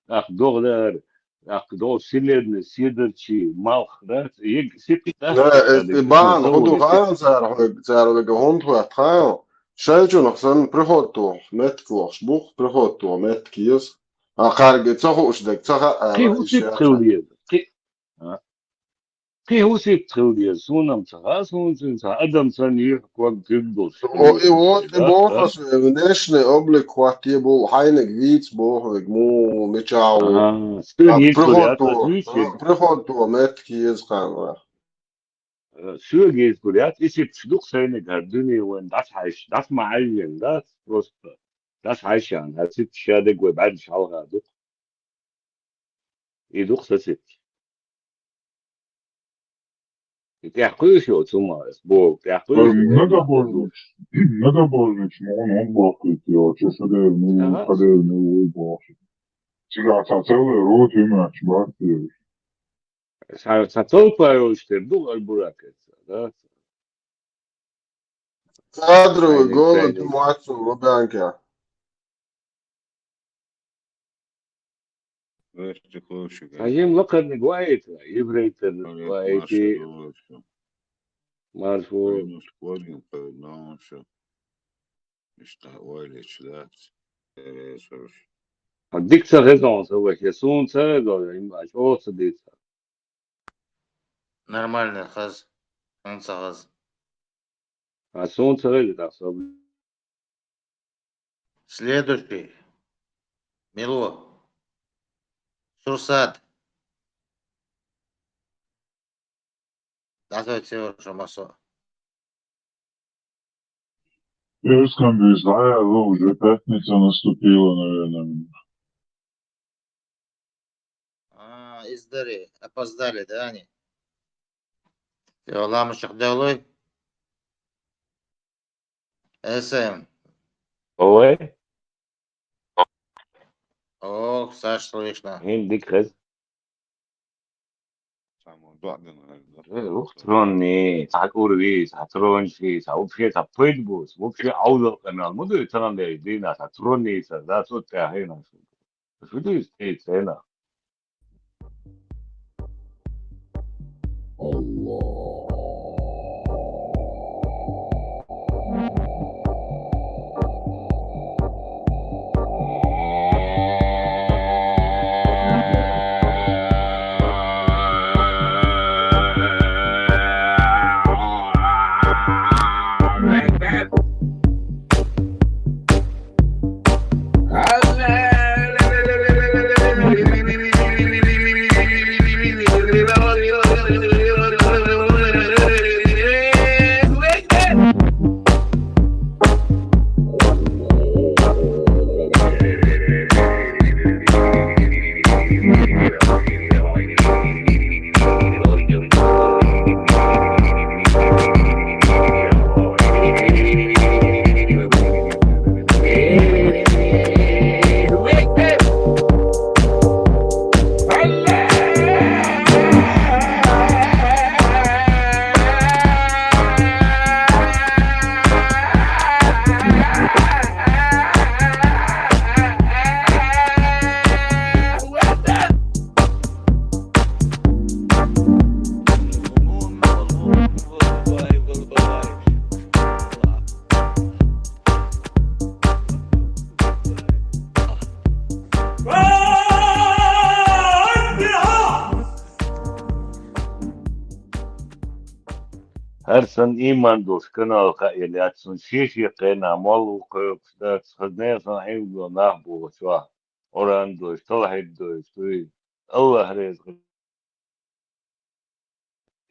اخ دوغلر اخ دو سيلر سيدر شي مالخ ده يج سبت ده لا بان خدو خان صار بقى هون خان شايجو نخسن بريخوتو متكوش بوخ بريخوتو متكيس خارج تصحوش دك تصح كي هو سيب تخولي كي هو سيب تخولي سونم تخاسون سنسا ادم سنير كوك تبدوش Båtas näsne oblik kvart bo heilig vits bo mo mechao prehoto met kies kan شو جيز قوليات إيش بتصدق سينك هالدنيا وين داس عايش داس معين داس بروست داس عايش يعني هالست شادق وبعد شعلها دوق يدوق سست تحقيش يا ثم اسبوع تحقيش Nada bolnić, on bakit ja, će se da mu kada je mu baš. Ciga sa cele rot imaš bakit. ساتولبا يشتردوق البراكت Kadro gol tu maço lobanka هجيم لقد نقوايت يبريت وايتي مارفو هديك سغزون سوى يسون سغزون يماش او صديق Нормальный хаз. Он сагаз. عسون سغزون تحسب Следующий. Мило. Сурсад. Давайте Шамасо. Ирском бездая, уже пятница наступила, наверное. Издали. Опоздали, да, они? Ламышек Делой. СМ. Ой. Ох, Саш, слышно. هنديك خز تروني تعقور بيس ترون شيء تعوفي تعبيد بوس وفي عوض أنا المدة ترى ده دينا تروني سذات صوت هنا شو ده يستيت هنا أرسن إيمان دوش كنا قائل أتسن شيشي قينا مالو قيقش دات خدناصن عيبو نحبو وشواه أوران دوش طلحت دوش توي الله رزق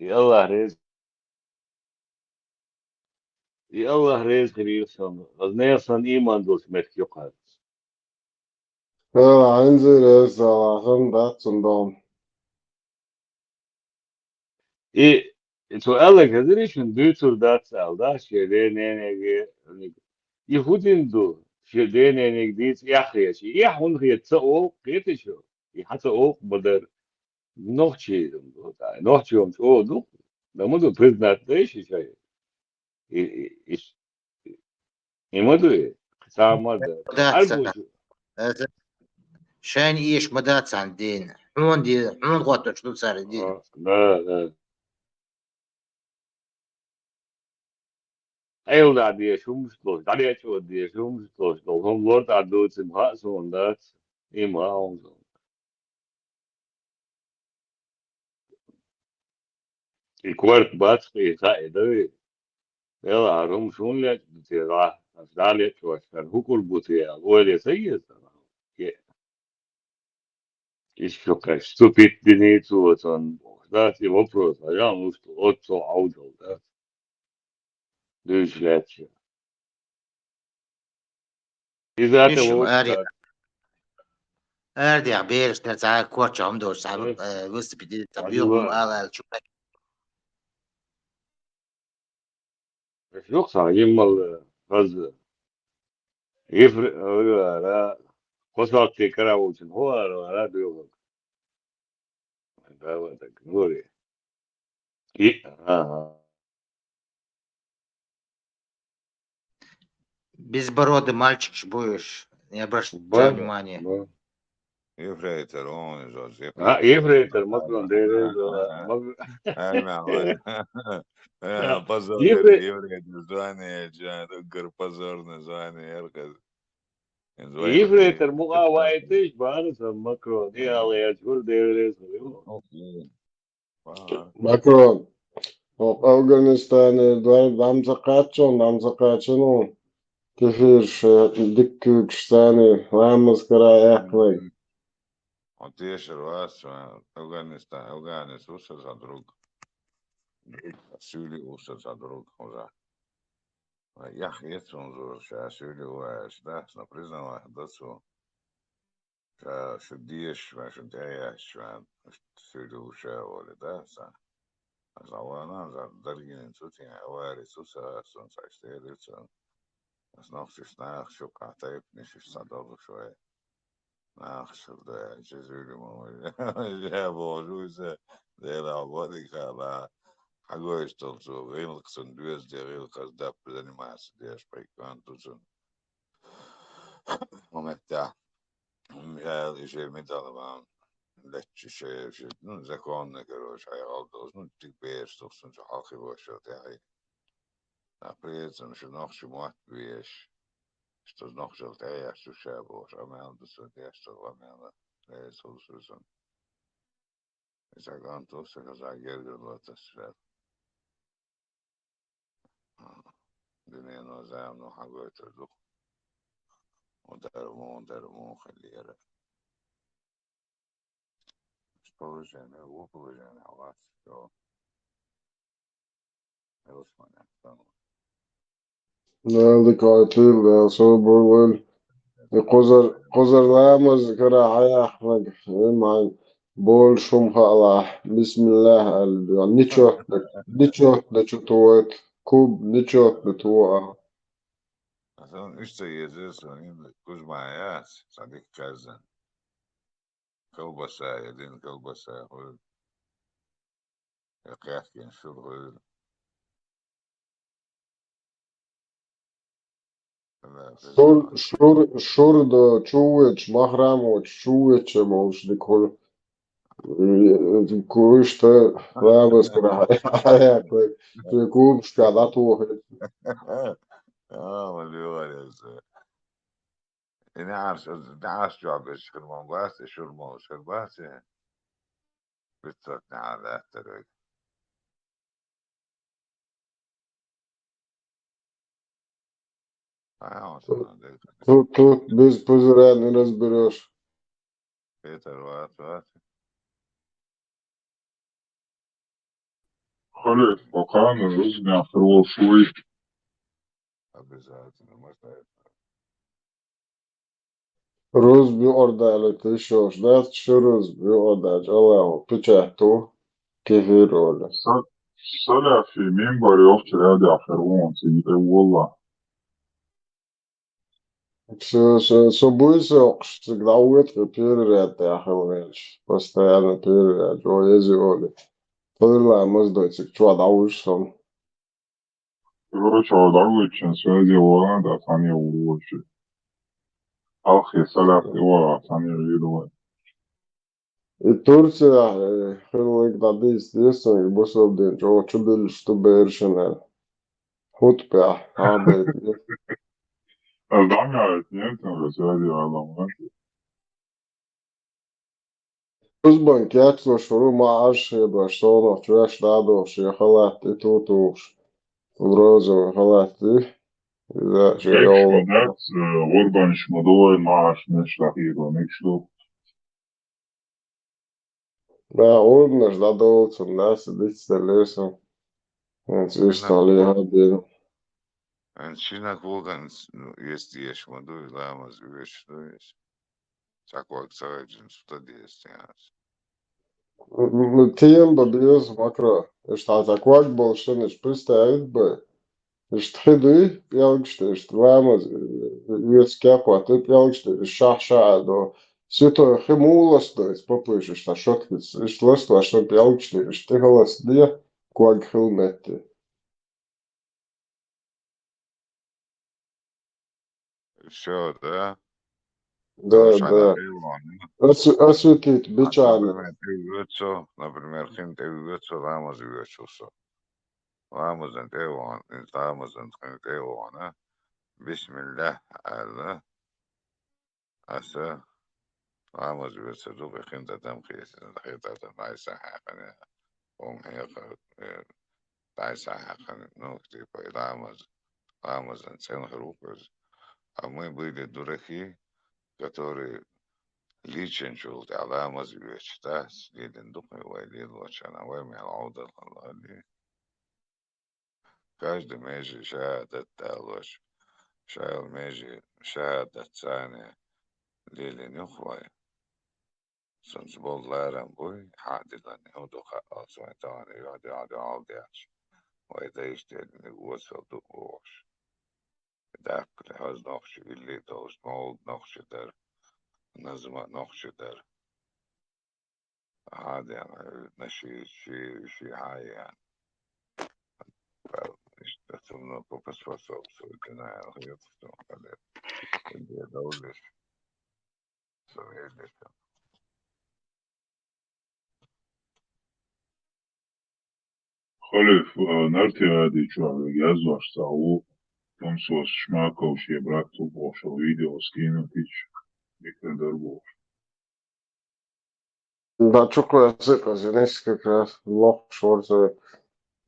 الله رزق الله رزق ريسن خدناصن إيمان دوش متكيقات هنزل عشان باتسون دون إيه تو الله كذريشن دوتر دات سالدا شيرين نيجي يهودين دو شيرين نيجي ديت يحيى يحون هي تسوق قيتشو يحتسوق بدر نوتشيدم نوتشيوم شو دو لمدو признать دايش شيء إيش إمدو سامد مداتسا أربوش شان إيش مداتسا عندين حمون دي حمون قوتو شنو صار دين لا لا أيوة دي شو مشكلة دي شو دي شو مشكلة لو هم لورد عدو تسمها سون دات إما هم الكوارت بات في قاعدة يلا عروم شون لك بتيرا أفضلك وشكر هكول بوتيا ولا سيد еще как ступить дениcu вот он да и вопрос а я ну что отцо аудио да дышать из إيش этого أري как أردي عبير ساعة كوتش عمدو ساعة وست بدي تبيهم أيوة على شو شو صار يمال غز يفرق لا خصوصا تكرا وجن هو لا بيوم ده وقتك نوري إيه безбородый мальчик будешь, не обращай бада внимания. Ефрейтор, он же Ефрейтор مكرون ديري позорное ефрейтор звание, Джан, позорное звание, Эрказ. Ефрейтор مقاوعتش بارس مكرون يا الله يشكر ديري ماكرون أفغانستان دوار دامزقاتشون كيفيش دكوكش ثاني رامز كرا أحمد Отешер вас, Афганистан, Афганис, уса за друг. Сюли уса за друг, уза. Я хитун зур, ша сюли уаш, да, но признала, да су. Ша шудиеш, ша даяш, сюли уша воли, да, са. Завана за даргин сути, авари суса, сон саштели, сон. Снохшиш нах, шука тайп, нишиш садову шуэ. Ach, şurada çözülüm ama ya boğazıysa değerli var ya hago istolso gıyılıksın düz gıyılıkaz da prezenimasi diye spekantusun momenta ya işe medalvan leçi şey nu zakonne короче ayaldos nu tik beestoksun şu halkı boşa tayi apriyetsen şu nakşı muat biyeş что знох желтая суша бож амел до судя что амел солсусон заган то се каза гергер свет днено заемно хагойто дух удармо халиера положение в положение вас что Osman tamam نالك عطيل يا صوبر ويل قزر لامز كرا حيا أحمد معي بول شم الله بسم الله نيتشو توت كوب نيتشو بتوعه Son üstte yazıyorsun, kuzmaya, sadık kazan. Kalbasa, yedin kalbasa, kıyafken şurada. شور دا چوچ مخرموچ چوچ موش دکول کوشت لابس كرا حيا تكون شكالاتو Миллионер. نعرف شو عم بيشتغل مواسي شو الموس الباسي بتصدق على ترك Тут без пузыря не разберешь. Питер, вот. Халиф, пока на жизнь открыл свой. Обязательно, можно это. Rus bir orada tışıyor. Ders şu Rus bir orada cala pıçahtı kefir öyle. Salafi min bari ofçer hadi aferon seyit wallah. Şu buysa gdavet переряд ахалвеш. Постоянно переряд. O ezi öyle. Fırla mızdoycuk çuva davuşsam. Короче, дорогой, чем связи вона, да, сами улучши. Алхи, Salafi, вона, сами видовай. I Turcija hırlık da diyorsun bu sövdüğün o çubil şu berşenel. Hutbeh abi. Damja, нет, связи вона. Uzman kjætslo šuru maaš jeba šono čveš radoš je halati tutuš. Urozo halati. Da že Tek ovo. šmadat, Orban šmadoj maaš nešlahiro, nekšlo. Da urnaš da dolcam da se dice lesam. Więc istali hadi. Šinak Vogan jest ješmadu i lamaz već to je. Čakvak savjeđen studijas tjans. Tiemba bijos makro. Šta takvak bolšaniš pristājot, bet. اشتري بيالكشتي اشترامز يتسكاقوا بيالكشتي الشعشع دو سيتو خمولس دو اسبوبوش اشتا شوتكس اشتلست واشتا بيالكشتي اشتغلس دي كواج خلمتي Все, да? Да, да. Осветлить бичами. Например, хин te üvetso lamaz üvetsoso. Lamazın tevan, lamazın tevan, Bismillah Allah. Asa lamaz üvetso du bekhin tatam khiyas, khiyatatam aysa haqana. Hiyaka aysa haqana. Nokti pa ламазын ценных рукоз. А мы были дураки, которые личен чулт аламаз вещь, да, следен духой вайли лочана, вайми алауда лали. Каждый межи шахадат талош, шайл межи шахадат цане, лили нюхвай. Сонсбол ларам бой, хадилан ходуха алсуайтани, яди алдяч. وإذا يشتري وصل دقوش داخل هز نقش اللي توش مولد نقش در نظم نقش در هذا يعني نشي شي هاي يعني اشتغلنا بس فصل سوينا يعني يفتح على اللي دولش سويلش Халиф, нарти ради човек, јазваш сталу, том со шмаков ще бракту бошо видео скинутич, никне дърбош. Da čukuje sekas ja neskakās lokšors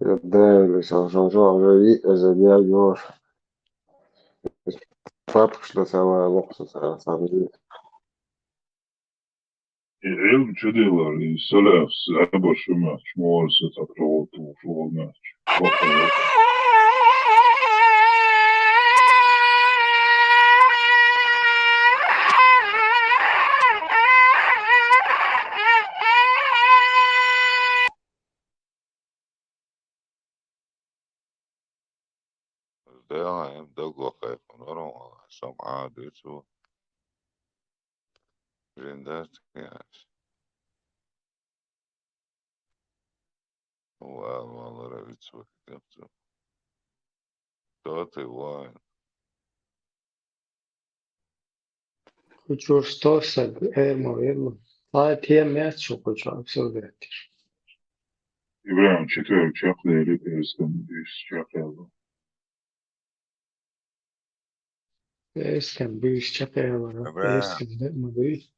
ja dēlis, ja šon že iezed jāģoš. Papkšļa savā loksas samdīt. Ilm čudilar i salafs abaš umać, mol se taprotu umać. دائم دقوا خيفون وروا سمعة ديتو جندات يعني والله رأيتو كتبتو توتي وين Kuchur stosa ermo. Ay TMS çok uçak absurd. İbrahim çeker çaklayıp eskan düz çaklayalım. Eskan büyük çakaylar. Eskan de mi büyük?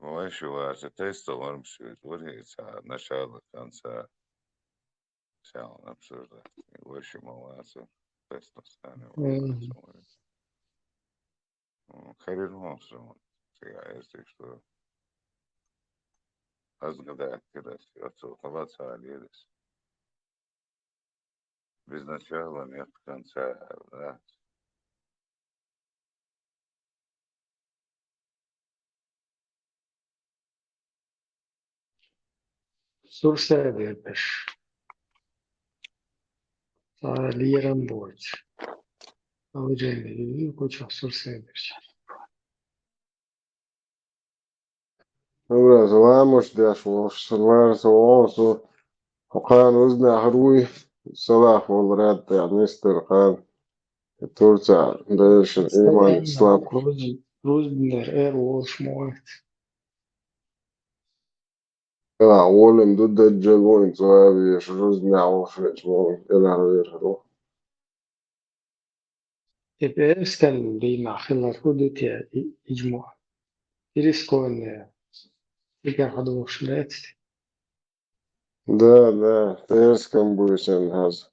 وايش هو تيستو ورمشي وري نشاط كان ساعة نبصر وايش مواسم pestos tane خير الموسم سياسي شو أزغدا كده سياسة خلاص عليه بزنس شغلة يتقن سهل Sursededir. Liran borç. Alacağını koçak sursedir. هو زوامش داش وشلار سوانسو وقان وزن هروي صلاح والراد يعني استرقان تورتا داش الإيمان الإسلام Ruz binler oluşmuyor. لا ولم ضد الجلوين زوابي شرزنا وفرج مون إلى غير هرو Efsken bina khillar hudut ya icma. Iriskon ikan hadu shlet. ده تيرس كان بوشن هز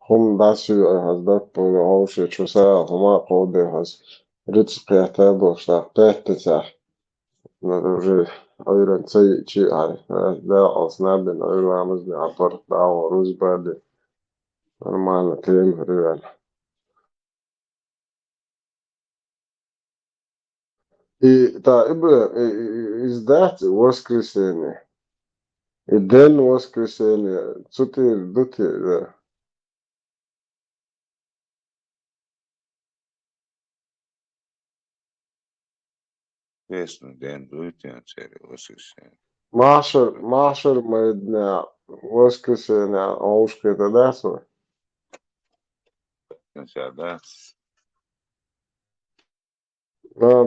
هم داسو هز دات بول عوشي شوسا هما قودي هز ريتس قياتا بوشتا قياتا نروجي أيران سيء شيء هاي ده أصناب بين أيران عمزني عبر دعوة روز بالي أنا ما نتيم ريال طيب is that was Christian it then was Christian تسوتي دوتي بيسن دين دويتين سيري وسيسين معشر ما يدنا was Christian أوش كده ده سوى سعدات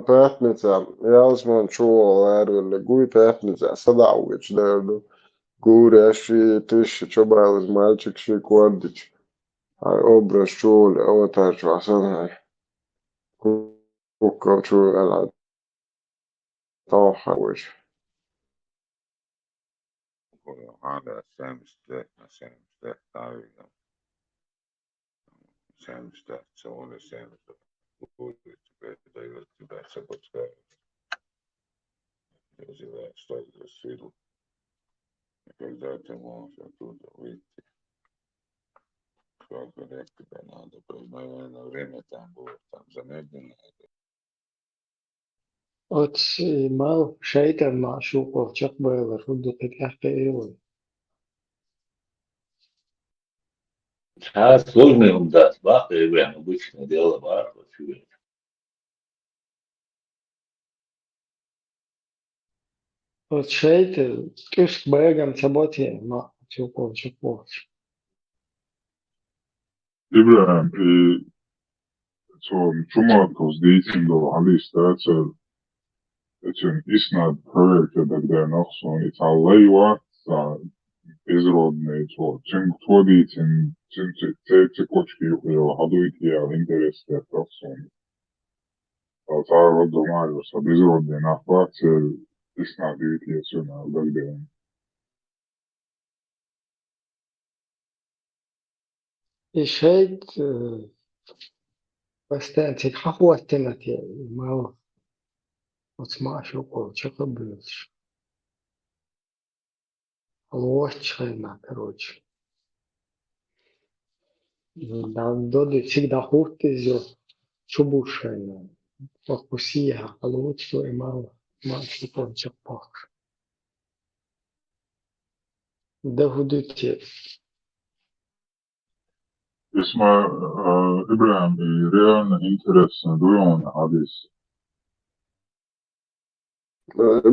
Pētnicā jāuzmanto lērli guļ pētnicā sadaugič dēļu gūrēši tiši čobailis maļčikši kordiči. Ai obras čūli otāču asanai. Kukauču elā tauhavič. هذا سامستة تعريضا سامستة سوالي سامستة وقولي تبقى سبتك يزيلا استاذ السيدو كالذات موسى تودا ويتي شوك ريكت بنادا بما ريمة تنبو تنزمدنا Ots mal şeytan maşuq olacak böyle hudut ekahpe Сложный он даст, бах, и прям обычное дело, бах, вот чё. Ot şeytan üst bayagam saboti maşuq olacak bu. إبراهيم so Čumatkos dīcingo Alis Tācer, ečen iznād projekta dagdē naqson itālaiwa, tā izrodnē to to dīcin, cik kočki jo haduiti ja interesi naqson. Tā rodomājos, tad izrodnē naqvācer iznādīti ečenā dagdē. Şeyt بستان تتحقوا التمتي ما وتسمعش وقول تقبلش الوقت خير ما كروج دام دودي تيك دا خوت زو شبوش هنا وقوسيها الوقت تو ما تكون تقبل ده هدوتي Isma Ibrahim realno interesno dujon Alis.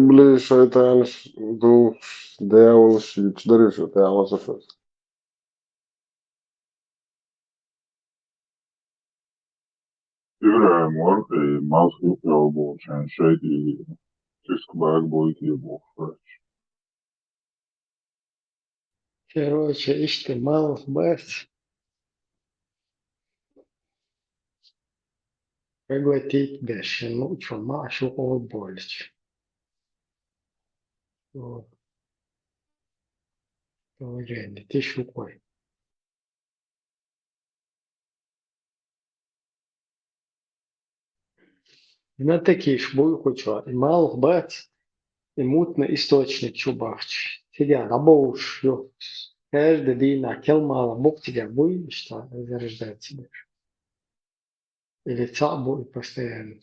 Bli šeitan duhs dēvlis šīts darīšu tā lasafas. Ibrahim var mazguk jau būšana šeit cisku bēg būtī būšana. Короче, иште мал бэс проглотить дальше, ну что, машу обольч. Говорили, ты шукой. На таких бой хоча. И мал бать, и мутный источник чубахч. Тебя рабоуш, ё. Каждый день на келмала бог тебя бой, что зарождает тебя. Или цабу постоянно.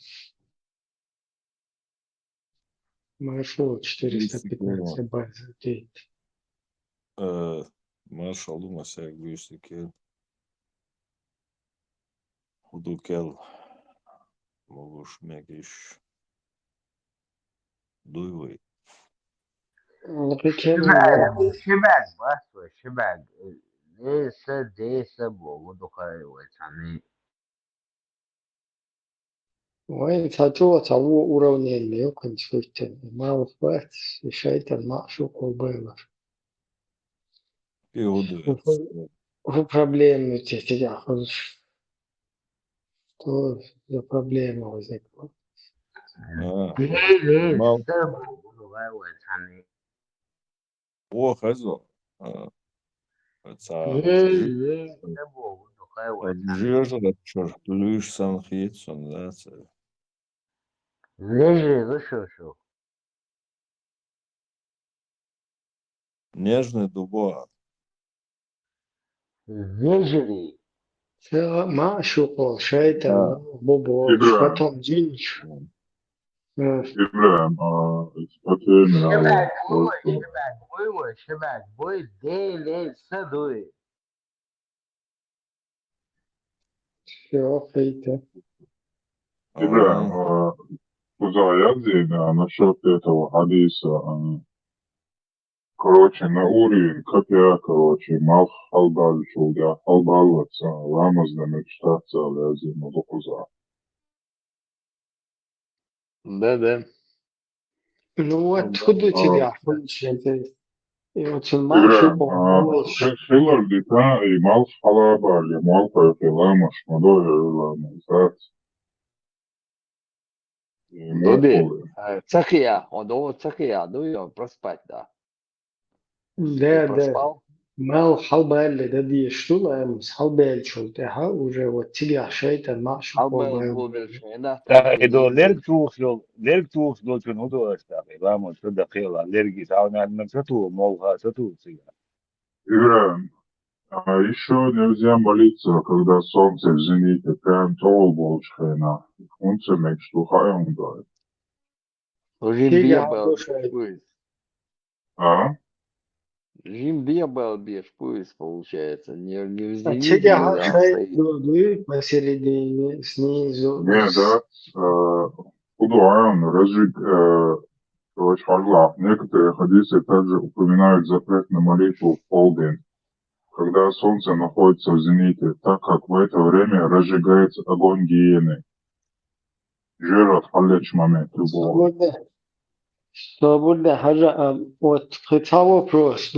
Маршрут 415 база. Marshall olmasa güçlük hudukel moguş megiş duyuy. شبعك بس شبعك ليس بوجود وثاني وين تجوا تجوا уровня не конфликта. Мало бать, шайтан معشوق وبيلر. Ihudu. В проблемы тебя ходишь. Что за проблема возникла? ليه Mal سبب وثاني o hazo. Ça ليه سبب وثاني Jürgen çor lüş san hit son that's ليه شو Нежный дубо. ليه معشوق شيطان بوبو إبراهيم потом جنش. إبراهيم إثباتي من على شبعك بوي دي ليه سدوي Все, хейта. إبراهيم وزعياتي насчет этого хадиса. Короче, на уровень, как я, короче, мал халбал шулга, халбалваться, ламазда мечтаться, лязим, мудокуза. Да. Ну вот, откуда тебя ходишь? И очень إبراهيم معشوق خلال دفاعي مال حلابة لموقع في لامش مدوية لامزات Доди, цахия, он до цахия, дуй проспать, да. Ты Да. проспал? مال حلبة اللي ده دي شتولا مس حلبة الشلتها وجا وتجع شيطان معشوق Алба وبايو. был шена, إذا ليرك توخ دول شنو هدو أشتاقي لا من شو دقيقة ليرك تعاون على من ستو موها ستو سيجا. Играем. Еще нельзя молиться, когда солнце в зените, прям толболчхена. Функция мечтуха он дает. تجع هدو شيطان. Жимбия был беш, пусть получается. Не в А зените, тигя а шейт стоит. дуй посередине, снизу. Нет, да. Удуаем, разжиг, короче, харлах. Некоторые хадисы также упоминают запрет на молитву в полдень, когда солнце находится в зените, так как в это время разжигается огонь гиены. Жирот халеч момент любого. Свободная хажа, вот хотя вопрос,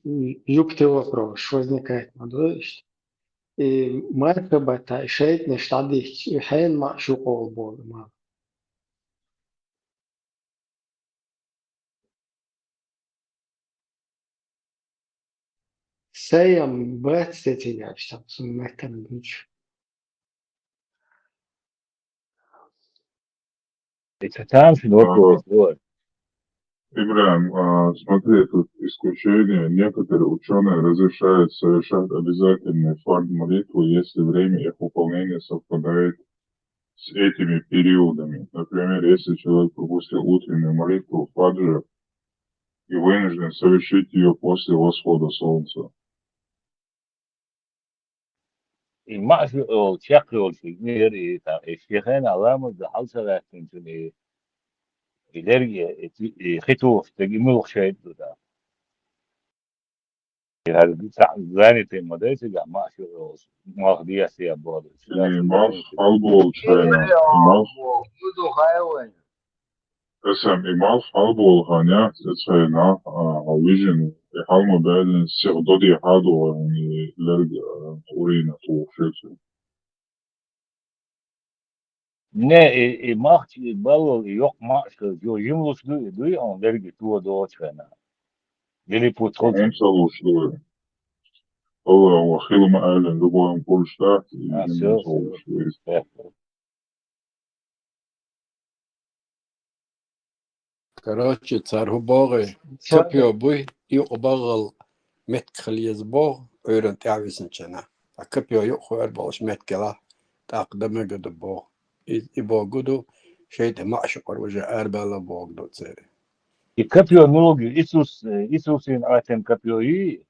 юктый вопрос возникает, надоешь? И مركبة شيء نشتعدي حين معشوق والبول ما سيم بات ستي عشتا سمعتم بيش Это там что вопрос. Ибраим, смотри, тут исключение. Некоторые ученые разрешают совершать обязательный фард молитву, если время их выполнения совпадает с этими периодами. Например, если человек пропустил утреннюю молитву фаджа и вынужден совершить ее после восхода солнца. ما شو شق ولا شيء غير الشيخين علامة زحل سلاحين شنو إلى خطوة تجمع شيء ده هذا زاني تيموديس ما شو ما خديه سيا بود Мал халбол чайна. يدو خايوين Esam imal halbol hanya чайна. Vision halma baden сигдоди хадо يعني لرج أورينا توفيت. ne macht ballo yok macht jo jimlos du on dergi tu do chana deli put Он صلوا هو وخيل ما قال اللي هو نقول شتات все Короче, царь باغ كبيو بوي يقبغل متخل يزبوغ öğren تعويسن شنا كبيو يقخوار باش متكلا تقدم قد بوغ إبو قدو شيء معشقر وجه أربعة بوغ دو تسيري И копье ноги, Иисус им атем копье и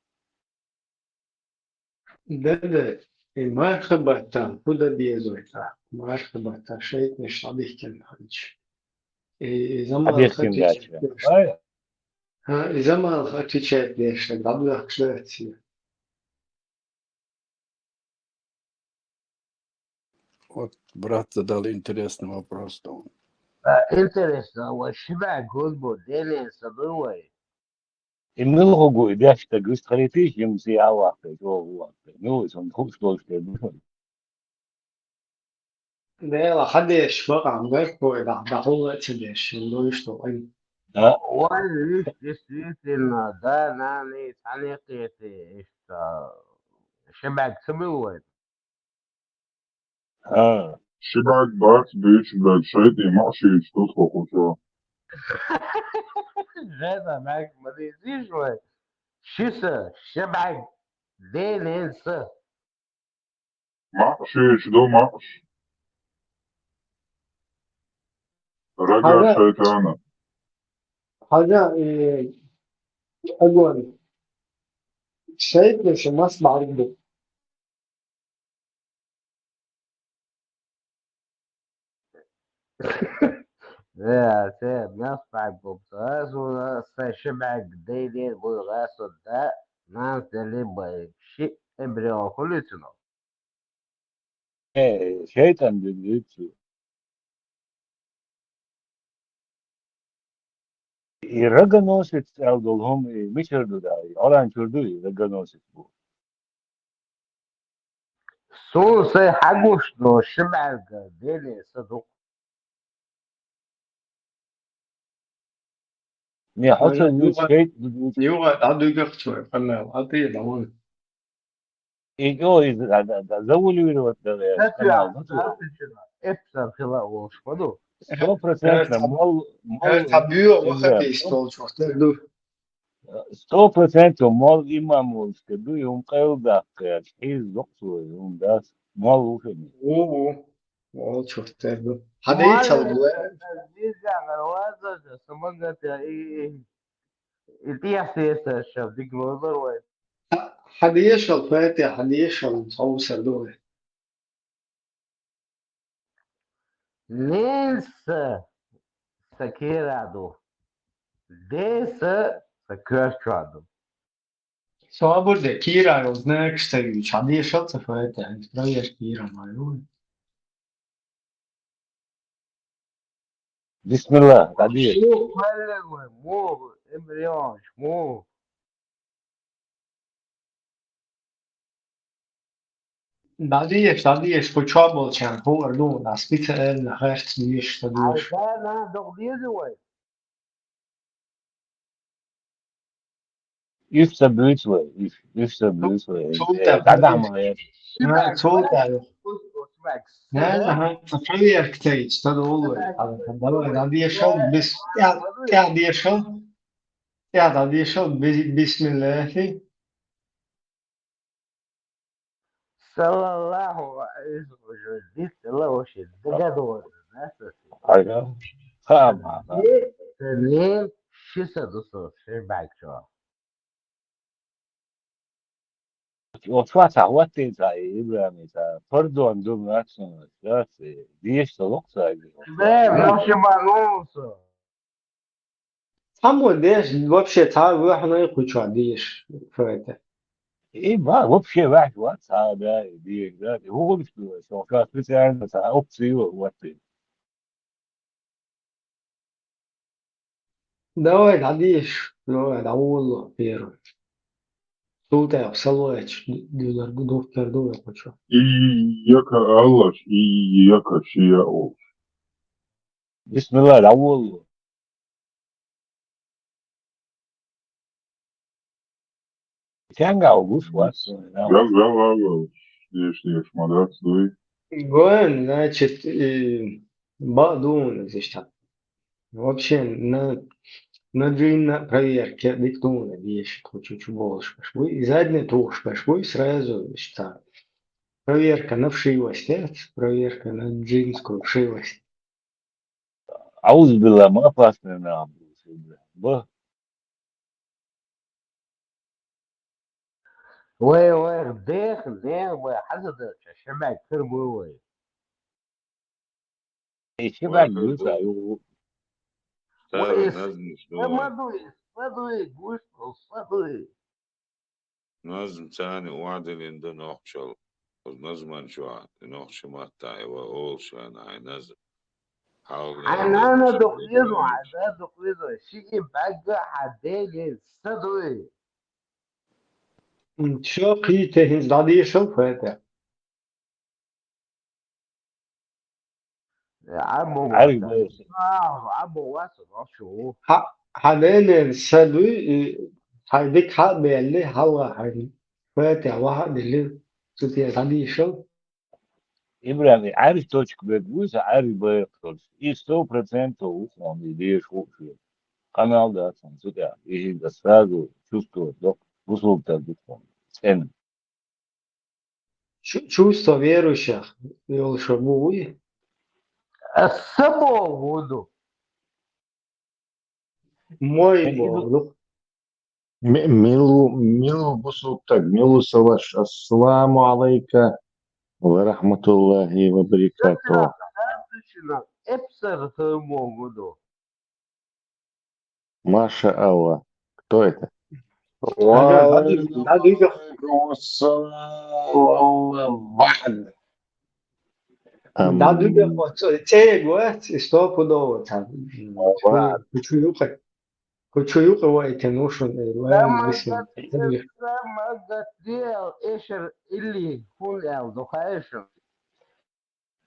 ده ما خبرتا هدا ديزويتا ما خبرتا شيء مش عادي كان هنش إذا ما أبيختم الخطيش داشة. أي ها إذا ما الخطيش ديش قبل خشلتي Вот, брат задал интересный вопрос. Интересно, وشبع قلبه ديلي صدوي النلغو جو إداش تجوز خليتيش يمسي عواقب جو واقع نو سون خوش دوش تبون ده لا حد يشبع عن غير هو إذا دعوة تديش إنه يشتغل وليش действительно да нани танекete شبع سموي شبعك بات بيش بعد شيء معشي تدخل خشوا هذا معك ما تنسيش شوي شسه شبعك دين انسى معشي شدو معش رجع هذا شيطانا هذا أقول شيء مش ماس بعرضه يا سيد نصفع بوبتاز وشبعك دين بوغاس الداء ناس اللي بشيء ابريو خلصنا شيطان بالجيتسو الرجنوسيت أودهم مش هردو داي أوران شردو الرجنوسيت بو سوسي حقوش لو شبعك دين صدق ني حتى نيوز شيء يوغا عدو يقفتشوي قلنا عطيه دعوان إيجو إذا زولي ولا ولا كنال نتوه ابسر خلا وش فدو 100% مال تبيو وقت يستول شوفتر دو 100% مال إمام وشكدو يوم قيل داق حيز وقتو يوم داس مال وشني اوه شوفتر دو هذا يتشال بلا ديزا غروازة سمجت إتيا سيسا شاف دي جلوزر وين هذا يشال فاتح هذا يشال صوصر دو نينسا سكيرادو ديسا سكيرادو Så både Kira och nästa ut hade jag skött sig för att det dröjer Kira Mario. بسم الله قدير شو ملك مو إمريان مو بعديش بتشابل كان هو أردو ناس بيتقل هرت ديش تدوش. عارفانا دغديزي وين يفسد بيتوي يفسد بيتوي قدع معايا ها توتا ها تفريق كتير تدول على كندلا قاعد يشل بسم الله صلى الله عليه وسلم الله وش دغدور أيوة خام ليه شو صدق شو بعد شو وفات عواتي زي إبراهيم زي فردو عندهم أكشن بس ديش تلوك زي مش مانوس هم وديش вообще تا واحنا يخوش عديش فايته إيه ما وبشي واحد وات هذا دي ده هو مش شو كان في سعر بس أوبسي وواتي ده واحد عديش لو واحد عول بيرو توتا وصلواتش دولار بدو كردو يخوش إياك الله إياك شيء بسم الله الأول كان قاعد وات لا ديش مالات دوي Goen, значит, Бадун, значит, Вообще, на джинна проверки диктуна вещи, чуть больше. И задний туш, пошли сразу, что проверка на вшивость, проверка на джинскую вшивость. عاوز بالله ما опасный нам. Б. وي داخل وحسد شمع كربو وي إيش بعد واخر بيوسع يو. اشتغل ويس نزم ما شلون دوي قوش صدوي نزم ثاني وعد اللي نوحشل نزم شو نوحش ما تاعي وأول شو أنا هاي نزم حاول نزم انا شو دقيقو برامج عدد دقيقو شيء بقى حديقي صدوي شو قيته هنز دادي شوف هذا. عمو عارف واسع بس عمو واسع شو حاليا سلوي هيديك حق بيلي هوا هاي فاتح واحد اللي تطيع دادي شوف. إبراهيم عارف точку бегуса, عارف بيقتل. И 100% он идея шутки. Канал да, там сюда. И да сразу чувствует, док, услуг так духовно. Ценно. Чувство верующих, يقول شبوي. السبو ودو Мой إذا Бог. ميلو بسوطك ميلو سواش السلام عليكم ورحمة الله وبركاته. شنو ابصر ثمو ودو ما شاء الله. Кто это? هذا دادي وعليكم السلام الله بعد. دادي تيجوات استوبدو بعد. كتشويوخ واي كانوشن الوان اسم لما قد ديال ايش اللي فول او دخايشن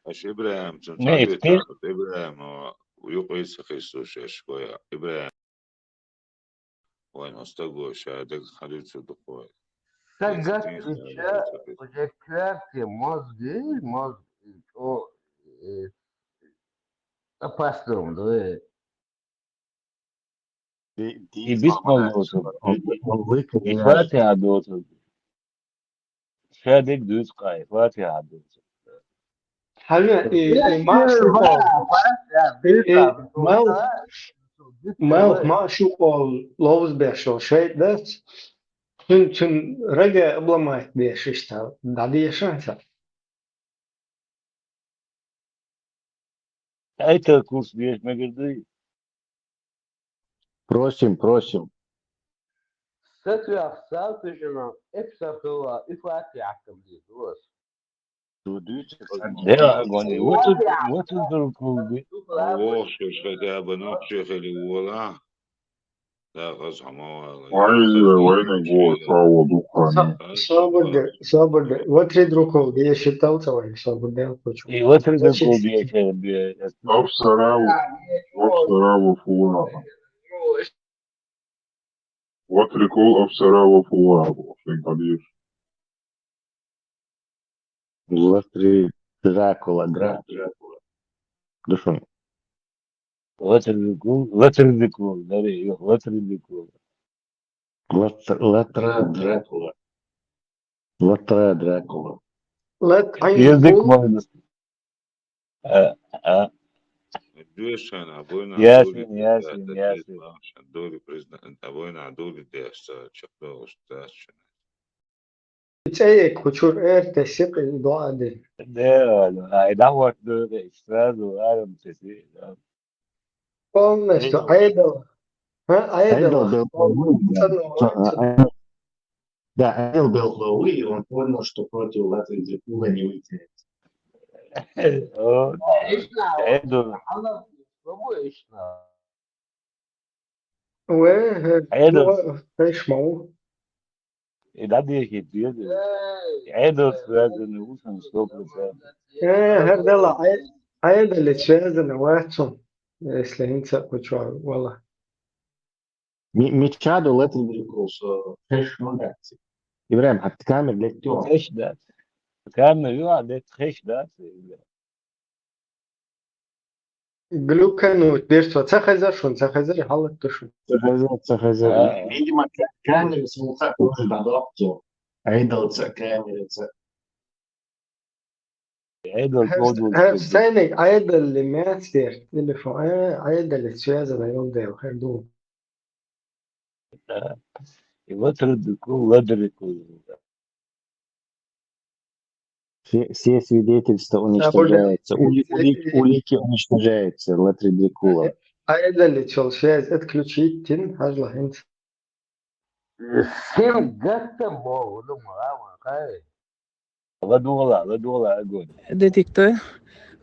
اش إبراهيم تنصعد نيفتي يتعرف إبراهيم ويقيس خيستوش شوية إبراهيم وين استقوى شادك خليل دقوي سقط يستين اشياء وجكرتي مزقي او اباستوم دوي И бисмал доту. И фатиха доту. شادك دوس قاي فاتحة دوس. حاجة ما شوفوا ما شوفوا لوز بيشو شيء ده تن رجع قبل ما بيشتغل دادي شانسا Это курс вещь мегерды. Просим. ستوي سالتشنا ابسطوا افاتي عكم دي دوس Да, гони. Вот тут друг. ووش خدها بنوش خلي ولا لا غص حماوة عايز وين جوه صعوة دقانة. صابر وتريد ركوب دي شتاو توي صابر ده كوتشو И вот это кубья. أبصراوة فوها واتركوا أبصراوة فوها عشان قدير Латри Дракула. Душон. Латридикул. Дари, латридикул. Латра Дракула. Язык мой. دوش أنا أبونا Ясен. دوري بريزنت أبونا دوري ديش شكله أستاذ تأيك كوتشور تسيق الدعاء دي Да, دعوة إستاذ وعالم تسير. полностью Айдала. Да, Айдал был ловый, и он понял, что против Латвии Дракула не вытянет. ايش معه Idade arrepia. Ainda связаны ушами 100%. هذا عيد اللي تشازن واتهم سلهنت كوتشوار والله Мечадо Латвии Дракула خش مدرسي. إبراهيم هتكمل للتوم. خش دات. كامل يقعد خش دات. Глюкануть, бирство, цахайзар шун, цахайзар халат тушу. Цахайзар. Видимо, камеры смуха тоже дадопту. Айдалца камерыца. Сайник عيد اللي ماسك اللي فوقيه عيد اللي تشازا ده يوم ده وخير دول. Все свидетельства уничтожаются. Улики уничтожаются. Латридрикула. عيد اللي تشالشاز اتكلوشيت تن هجلا هنت. Всем гостям Богу, думаю, хай. لا أقول ديتكتور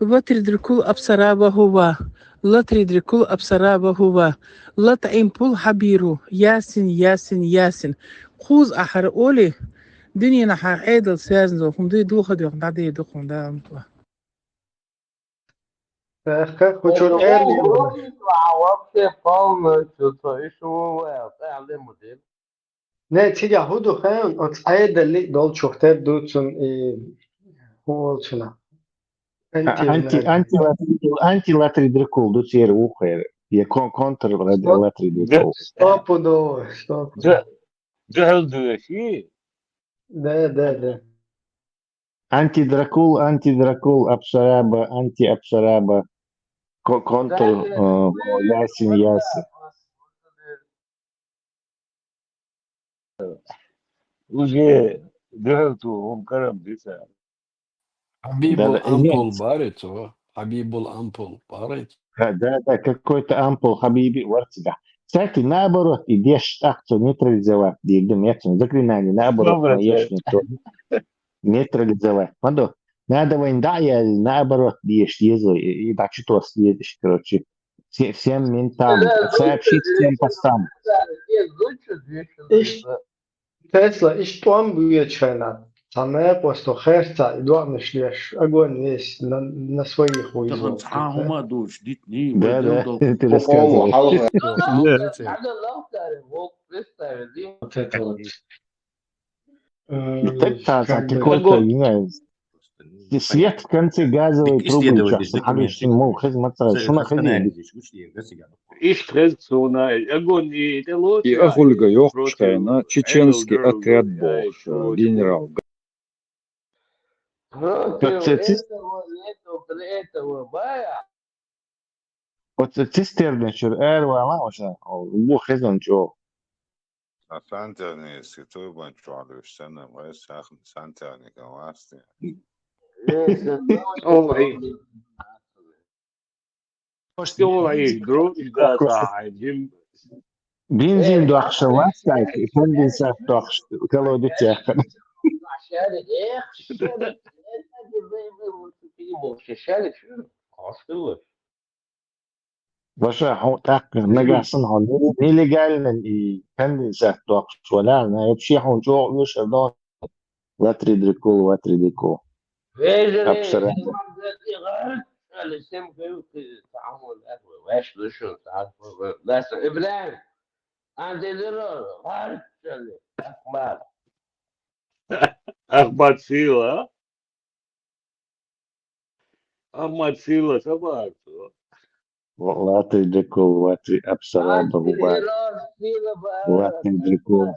وتردركول أبصرابه هو لا تردركول أبصرابه هو لا تأمبول حبيرو ياسين ياسين ياسين خوز أحر أولي دنيا نحا عيدل سيازن زوخم دي دوخة دوخم دادي دوخم دا أمتوا خشون ايرلي وقت полностью, то есть تعلم مدير. نه تيجا هودو خيون ات عيد اللي دول شوختات دوتسون هو شنا Анти латридрикул. До цер ухер. Je kontra латридрикул. стопудово. جهل دوشي ده Антидракул, Апсараба, антиапсараба. Контр ясен. уже جهلتهم كرم ديسا Habibul Ampul Barito. Habibul Ampul Barit. Да, какой-то ампул Хабиби Варцига. Кстати, наоборот, идешь акцию нейтрализовать, заклинание, наоборот, нейтрализовать. Надо войндая, наоборот, идешь, и так что следуешь, короче. Всем ментам, сообщить всем постам. Tesla iş doğan büyüye çayna. Sana posto hersa doğan işleş. Agon nes на своих уйдет. هما دوش ديتني Да, ты рассказывал. Вот это вот. Так, какой-то, не знаю, свет в конце газовой трубы, إيش تغزونا أقول И Ахульга Йохштейна, чеченский отряд был, генерал. Вот цистерны чур эрва мауша, бу хезон чо. Сантяни ситу банчуалу сена вай сахн сантяни кавасти. Бензин дуахша вастайк, конденсат дуахш, колоду тяхан. Ваша так нагасан хон нелегально и конденсат дуахш вала, на вообще хон чо вышердон. Латридрикул. Абсолютно. أحمد سيلا سبارتو Латридрикул, абсолютно губа. Латридрикул.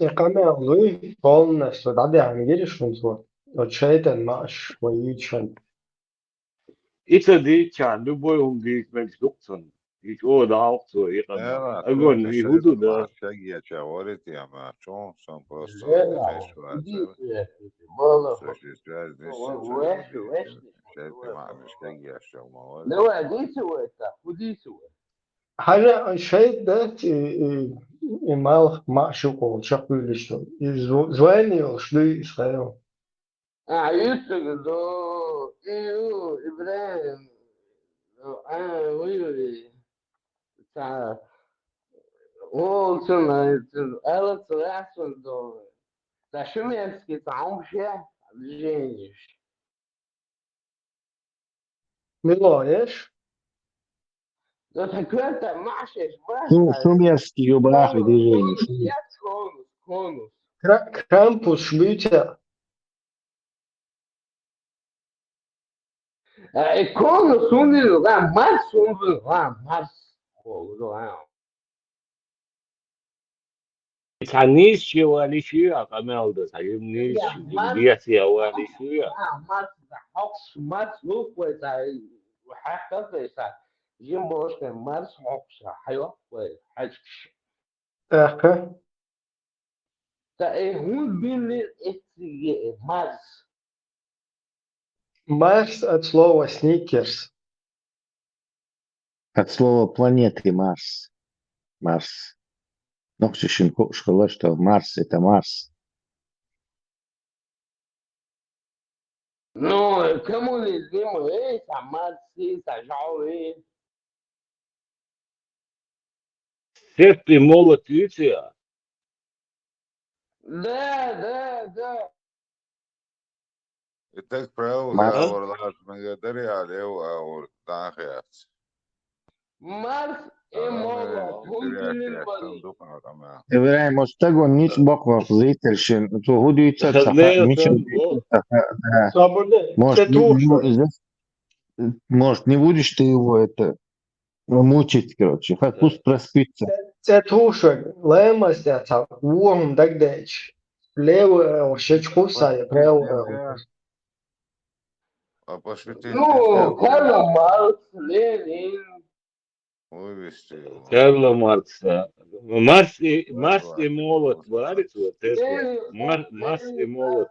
إقامة الله قالنا استدعى يعني جيش منصور وشايدا معش ويجشن إذا دي كان بويهم ديك مجدوكتن ديك auch so إقامة أقول يهودو ده شاقيا شاورتي يا ما شون سون بوستو حاجة شايد ده إمال معشوق وشاق ليشتون زواني وشلي إسرائيل يوسف دو إبراهيم ويوري تاع وصلنا ألا تلاحظ دو تاع شميسكي تعوم شيء جينيش ملايش ده تكلت معشش Шумерский юбрах и движение. كونوس كرامبوس شبيتا كل سوني لا مارس سوني لا مارس كانيش والي شيء كمان ده سايم نيش مارس جديتي والي شيء مارس هوكس مارس لو كويس وحتى كويس جيمبوش مارس هوكس حيوة كويس حاجة أخ هون بين مارس Марс от слова сникерс. От слова планеты Марс. Марс. Ну, школа, что Марс — это Марс. Ну, кому les aimerait, ça marche, ça genre. Сеппи молот Вития. Да. И так правил говорила, что мы говорили, а тахиат. Марс и Молот, Эврей, может, так он ниц боквах зрительшин, то гудуется может, не будешь ты его это мучить, короче, пусть проспится. Цетушек, лемас, это уом дагдэч. Левый щечку сай, правый. А посвятить ну, Карл Маркс, Ленин. вывести его. Карл Маркса. Марс и молот, варит вот это. Марс и молот.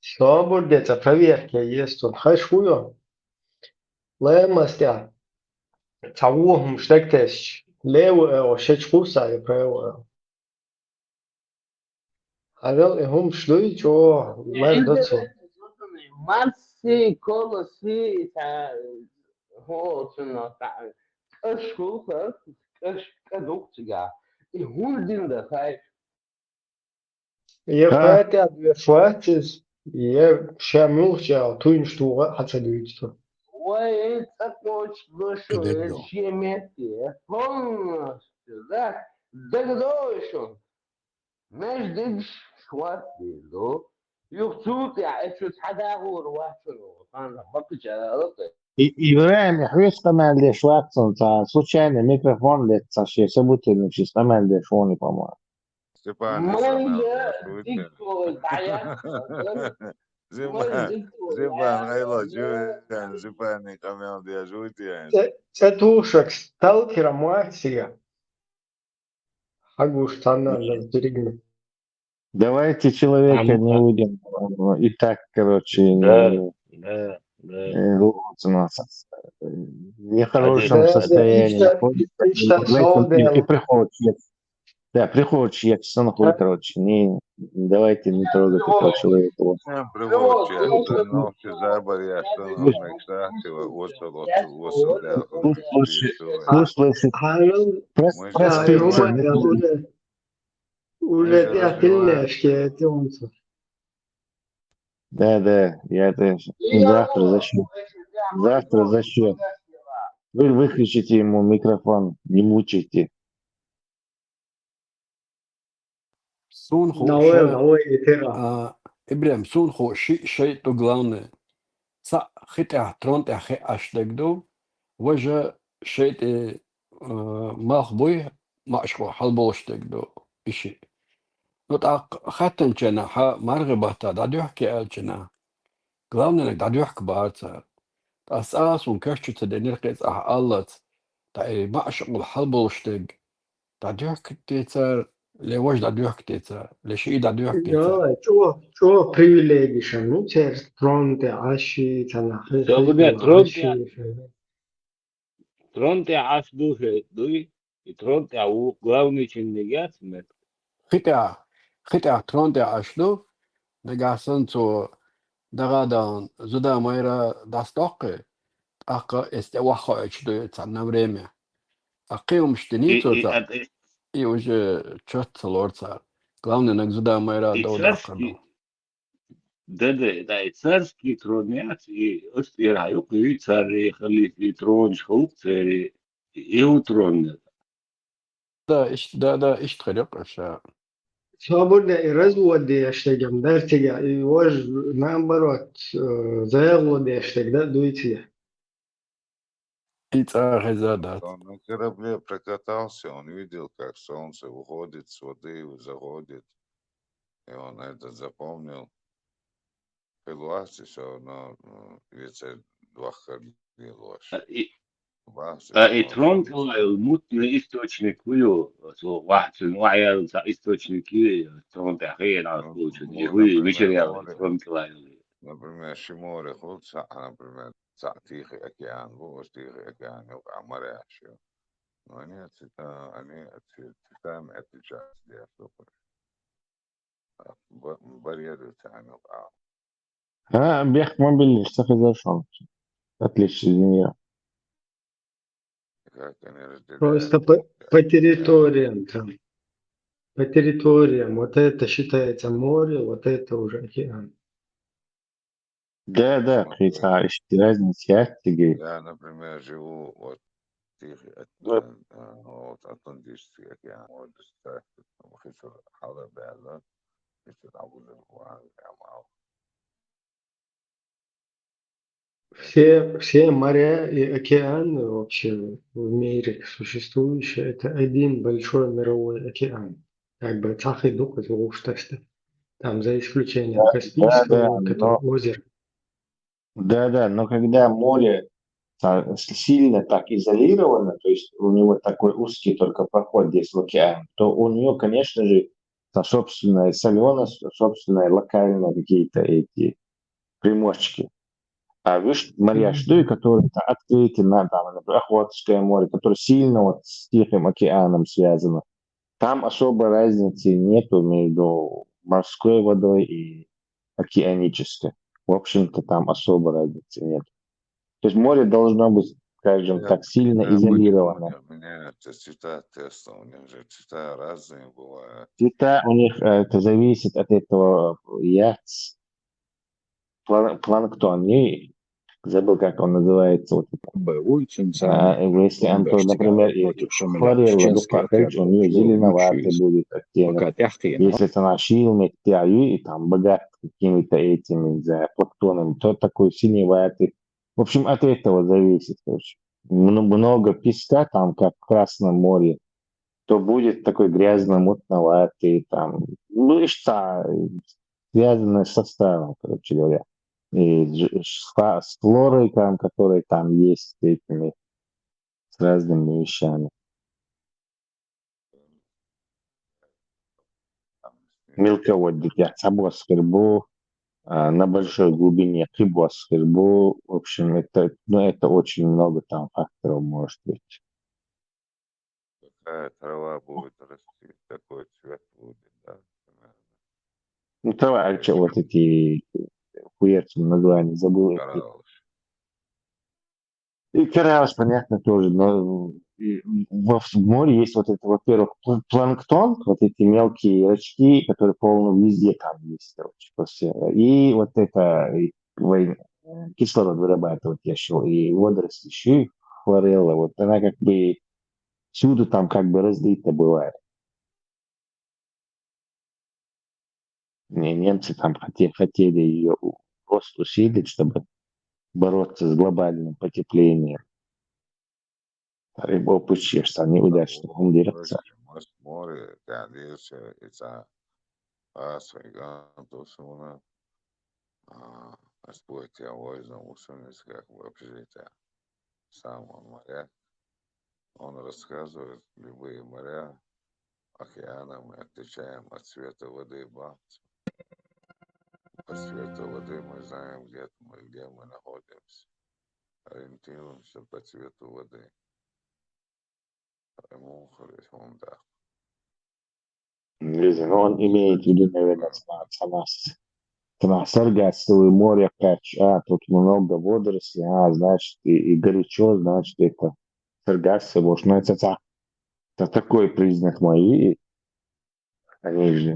Свободе, это проверки есть тут. Хашую. Лемас, да. Цауом штектеш. Левый щечку сай, правый. Авел и хум шлюй, чё, лэр дацу. Марси, колоси, هو اشكو كدوكتيا يهون دين ده خايف يفاتي فاتس يشاملشا توينشتوغا حتى دويتو وين تكوش بشو شيمتي فون ده دغدوشو مش ديش شواتي لو يخطوط يعني شو حدا هو روحته انا بقى Ибраим, я хочу сказать, что случайно микрофон летца, что я собутыльник, что сказать, что он не помог. Степан, Степан, хайло, Джуриан, Степан, не камел dia Джуриан. Цетушек сталкера муатия. Хагуш тана разберегни. Давайте человека не будем. И так, короче, Да. В нехорошем состоянии находится. И приходит человек, короче, давайте не трогать этого человека. Пусть слышит, проспится. Уже ты Да, я это завтра зачем? Вы выключите ему микрофон, не мучайте. Сун Ибрем, сун хо шей то главное. Са хитя тронт я хе аштегду, воже шей махбуй машко халбоштегду иши. Ну так хатен чена ха маргабата дадюхки элчена. Главное дадюхк баарца. أساس ونكشت دنيرقيت أحالت تاي معشق الحلبوشتج داديوح كتيتر لوش داديوح كتيتر لشي داديوح كتيتر Ja, čo privilegiša, nu cer tronte aši, tana Тронте аж душе, дуй, и тронте ау главный чиннигят мет. خطع ترونتي عشلو نقاسن تو دغادان زودا مايرا داستوقي أقا استوحو اتشدو تسعنا بريمي أقيم مشتنيتو تا и уже чёт лорца. Главное, на зуда майра доудакану. Да, и царский тронят, и остираю, и цари, и трон, шхуцери, и утронят. Да, ich trete, Свободно и разводящим, да, тяга, и вож наоборот, заявляющим, да, дуйте. И задат. Он на корабле прокатался, он видел, как солнце уходит с воды и заходит. И он это запомнил. Пилуасти, что ведь два ходилось. ترون ممكن источник вию, واحد في الوعي تاع источник ترون تحقيق على طول هو مشاريع ترون Например, Шиморе Худса, например, Тихий океан, Тихий океан, юга моря еще. Но они цветами отличаются, барьеры тянут. بيحكي ما بيلش تاخذ شلون отличие мира. Как они разделяют. Просто по территориям там. По территориям. Вот это считается море, вот это уже океан. Да, какие-то разницы есть. Я, например, живу вот Тихий, вот Атлантический океан, вот хочу حاضر بهذا хочу أقول Все моря и океаны вообще в мире существующие, это один большой мировой океан. Как бы Цахайдук, это Уштасты. Там за исключением Каспийского, вот этого озера. Да, но когда море сильно так изолировано, то есть у него такой узкий только проход здесь в океан, то у нее, конечно же, собственная соленость, собственные локальные какие-то эти приморчики. А видишь, моря Шдуй, которые открыты на, там, например, Охотское море, которое сильно вот с Тихим океаном связано, там особо разницы нету между морской водой и океанической. В общем-то, там особо разницы нет. То есть море должно быть, скажем так, сильно изолировано. У меня цвета теста, у них же цвета разные бывают. Цвета у них, это зависит от этого планктон. Я забыл, как он называется. Вот, если он, например, флорелла дукахельч, у нее зеленоватый будет оттенок. Если это наш илмет, и там богат какими-то этими, не знаю, планктонами, то такой синеватый. В общем, от этого зависит. Короче. Много песка, там, как в Красном море, то будет такой грязно-мутноватый, там, ну и что, связанный с составом, короче говоря. И с флорой, там, которые там есть, с этими, с разными вещами. Мелководье, собос хербу, на большой глубине хибос хербу, в общем, это очень много там факторов может быть. Какая трава будет расти, такой цвет будет, да. Ну, трава, а что вот эти хуерцы названия забыл. И кораллс, понятно, тоже, но в море есть вот это, во-первых, планктон, вот эти мелкие рачки, которые полно везде там есть, короче, и вот это кислород вырабатывать еще, и водоросли, еще и флорелла, вот она как бы всюду там как бы разлита бывает. Немцы там хотели ее рост усилить, чтобы бороться с глобальным потеплением. Рыбу опустишься, неудачно умдираться. Море, конечно, это гигантусуна, Господь, возьму усунись, как в общежитие. Сам он моряк. Он рассказывает, любые моря, океаны мы отличаем от цвета воды бабцы. По цвету воды мы знаем, где мы находимся. Ориентируемся по цвету воды. Но он имеет в виду, наверное, Саргассовое море, тут много водорослей, значит, и горячо, значит, это Саргассы, может, ну, это такой признак мои. Они же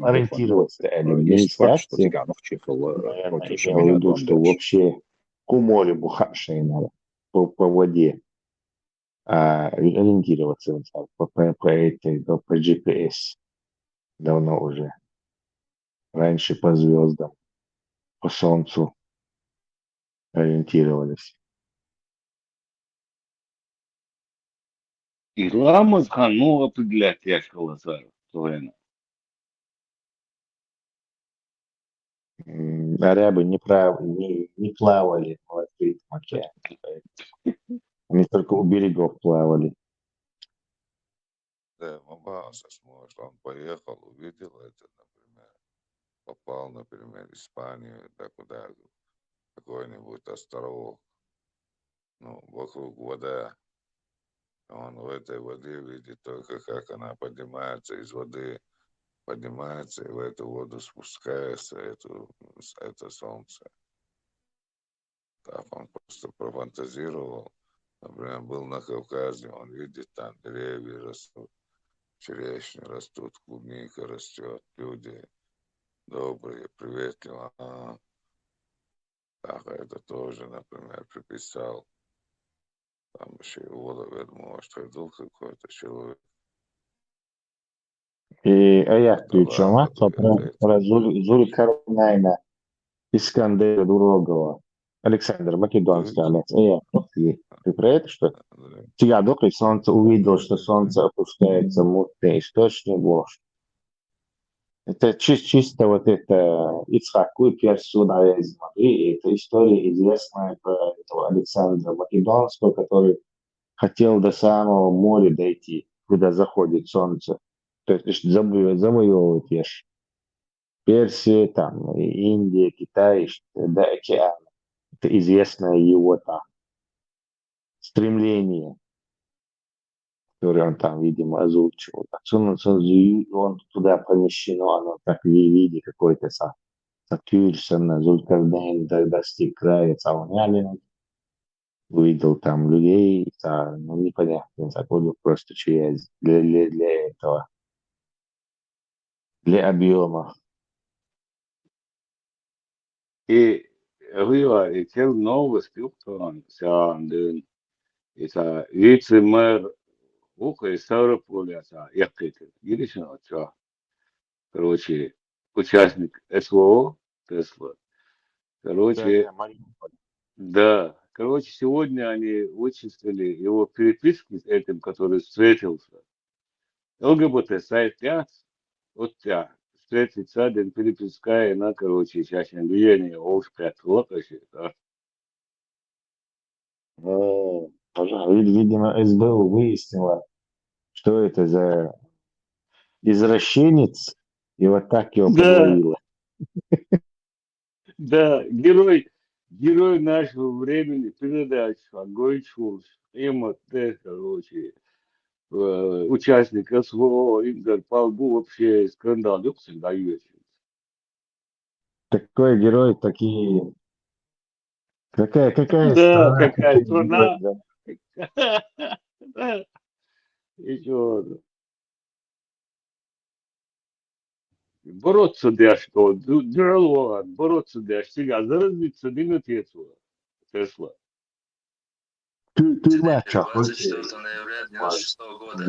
ориентироваться администрации, наверное, имел в виду, что вообще к морю бухавшие надо по воде ориентироваться по GPS. давно уже. Раньше по звездам, по солнцу ориентировались. Исламаз хану определять я колоссал. Арабы не плавали в открытом океане. Они только у берегов плавали. Да, Мабаса сможет. Он поехал, увидел это, например, попал, например, в Испанию, да куда, какой-нибудь островок, ну, вокруг вода. Он в этой воде видит только, как она поднимается из воды, поднимается и в эту воду спускается, это солнце. Так он просто профантазировал. Например, был на Кавказе, он видит, там деревья растут, черешни растут, клубника растет, люди добрые, приветливые. Так это тоже, например, приписал. Там еще и Воловед, может, ходил какой-то человек. Ayak чума про Зулькарнайна Искандера Дурогова. Александр Македонский, Алекс. Ты про это что? Я доклик солнце увидел, что солнце опускается в мутный источник ложь. Это чисто вот это Ицхаку и Персуд Аязма. И это история известная про этого Александра Македонского, который хотел до самого моря дойти, куда заходит солнце. То есть завоевывать ешь. Персия, там, Индия, Китай, до океана. Это известное его там стремление, которое он там, видимо, озвучивал. Он туда помещено, оно так в виде какой-то Сатюрсона, Зулькарнейн достиг края Цауняли, увидел там людей, ну, непонятно, заходил просто через для этого, для объема. И Riva i till Nova Skulpturen sen это вице-мэр Уха Ставрополя, Якутия, Гиришина, короче, участник СВО, Тесла. Короче, да, короче, сегодня они вычислили его переписки с этим, который встретился. ЛГБТ-сайт 5, вот тебя встретиться, ден переписка, и на, короче, сейчас влияние уж 5 лопаси, да. Видимо, СБУ выяснила, что это за извращенец, и вот так его подловила. Да, герой нашего времени, передачи, огонь чушь, МТ, короче, участник СВО, Игорь Палбу, вообще скандал, я всегда вечер. Такой герой, такие... Какая Да, страна, какая такой страна. герой, Да. Еще бороться дешко, джерело, бороться дешко, сега заразиться, двигать Тесла. Тюрьма Чахоти,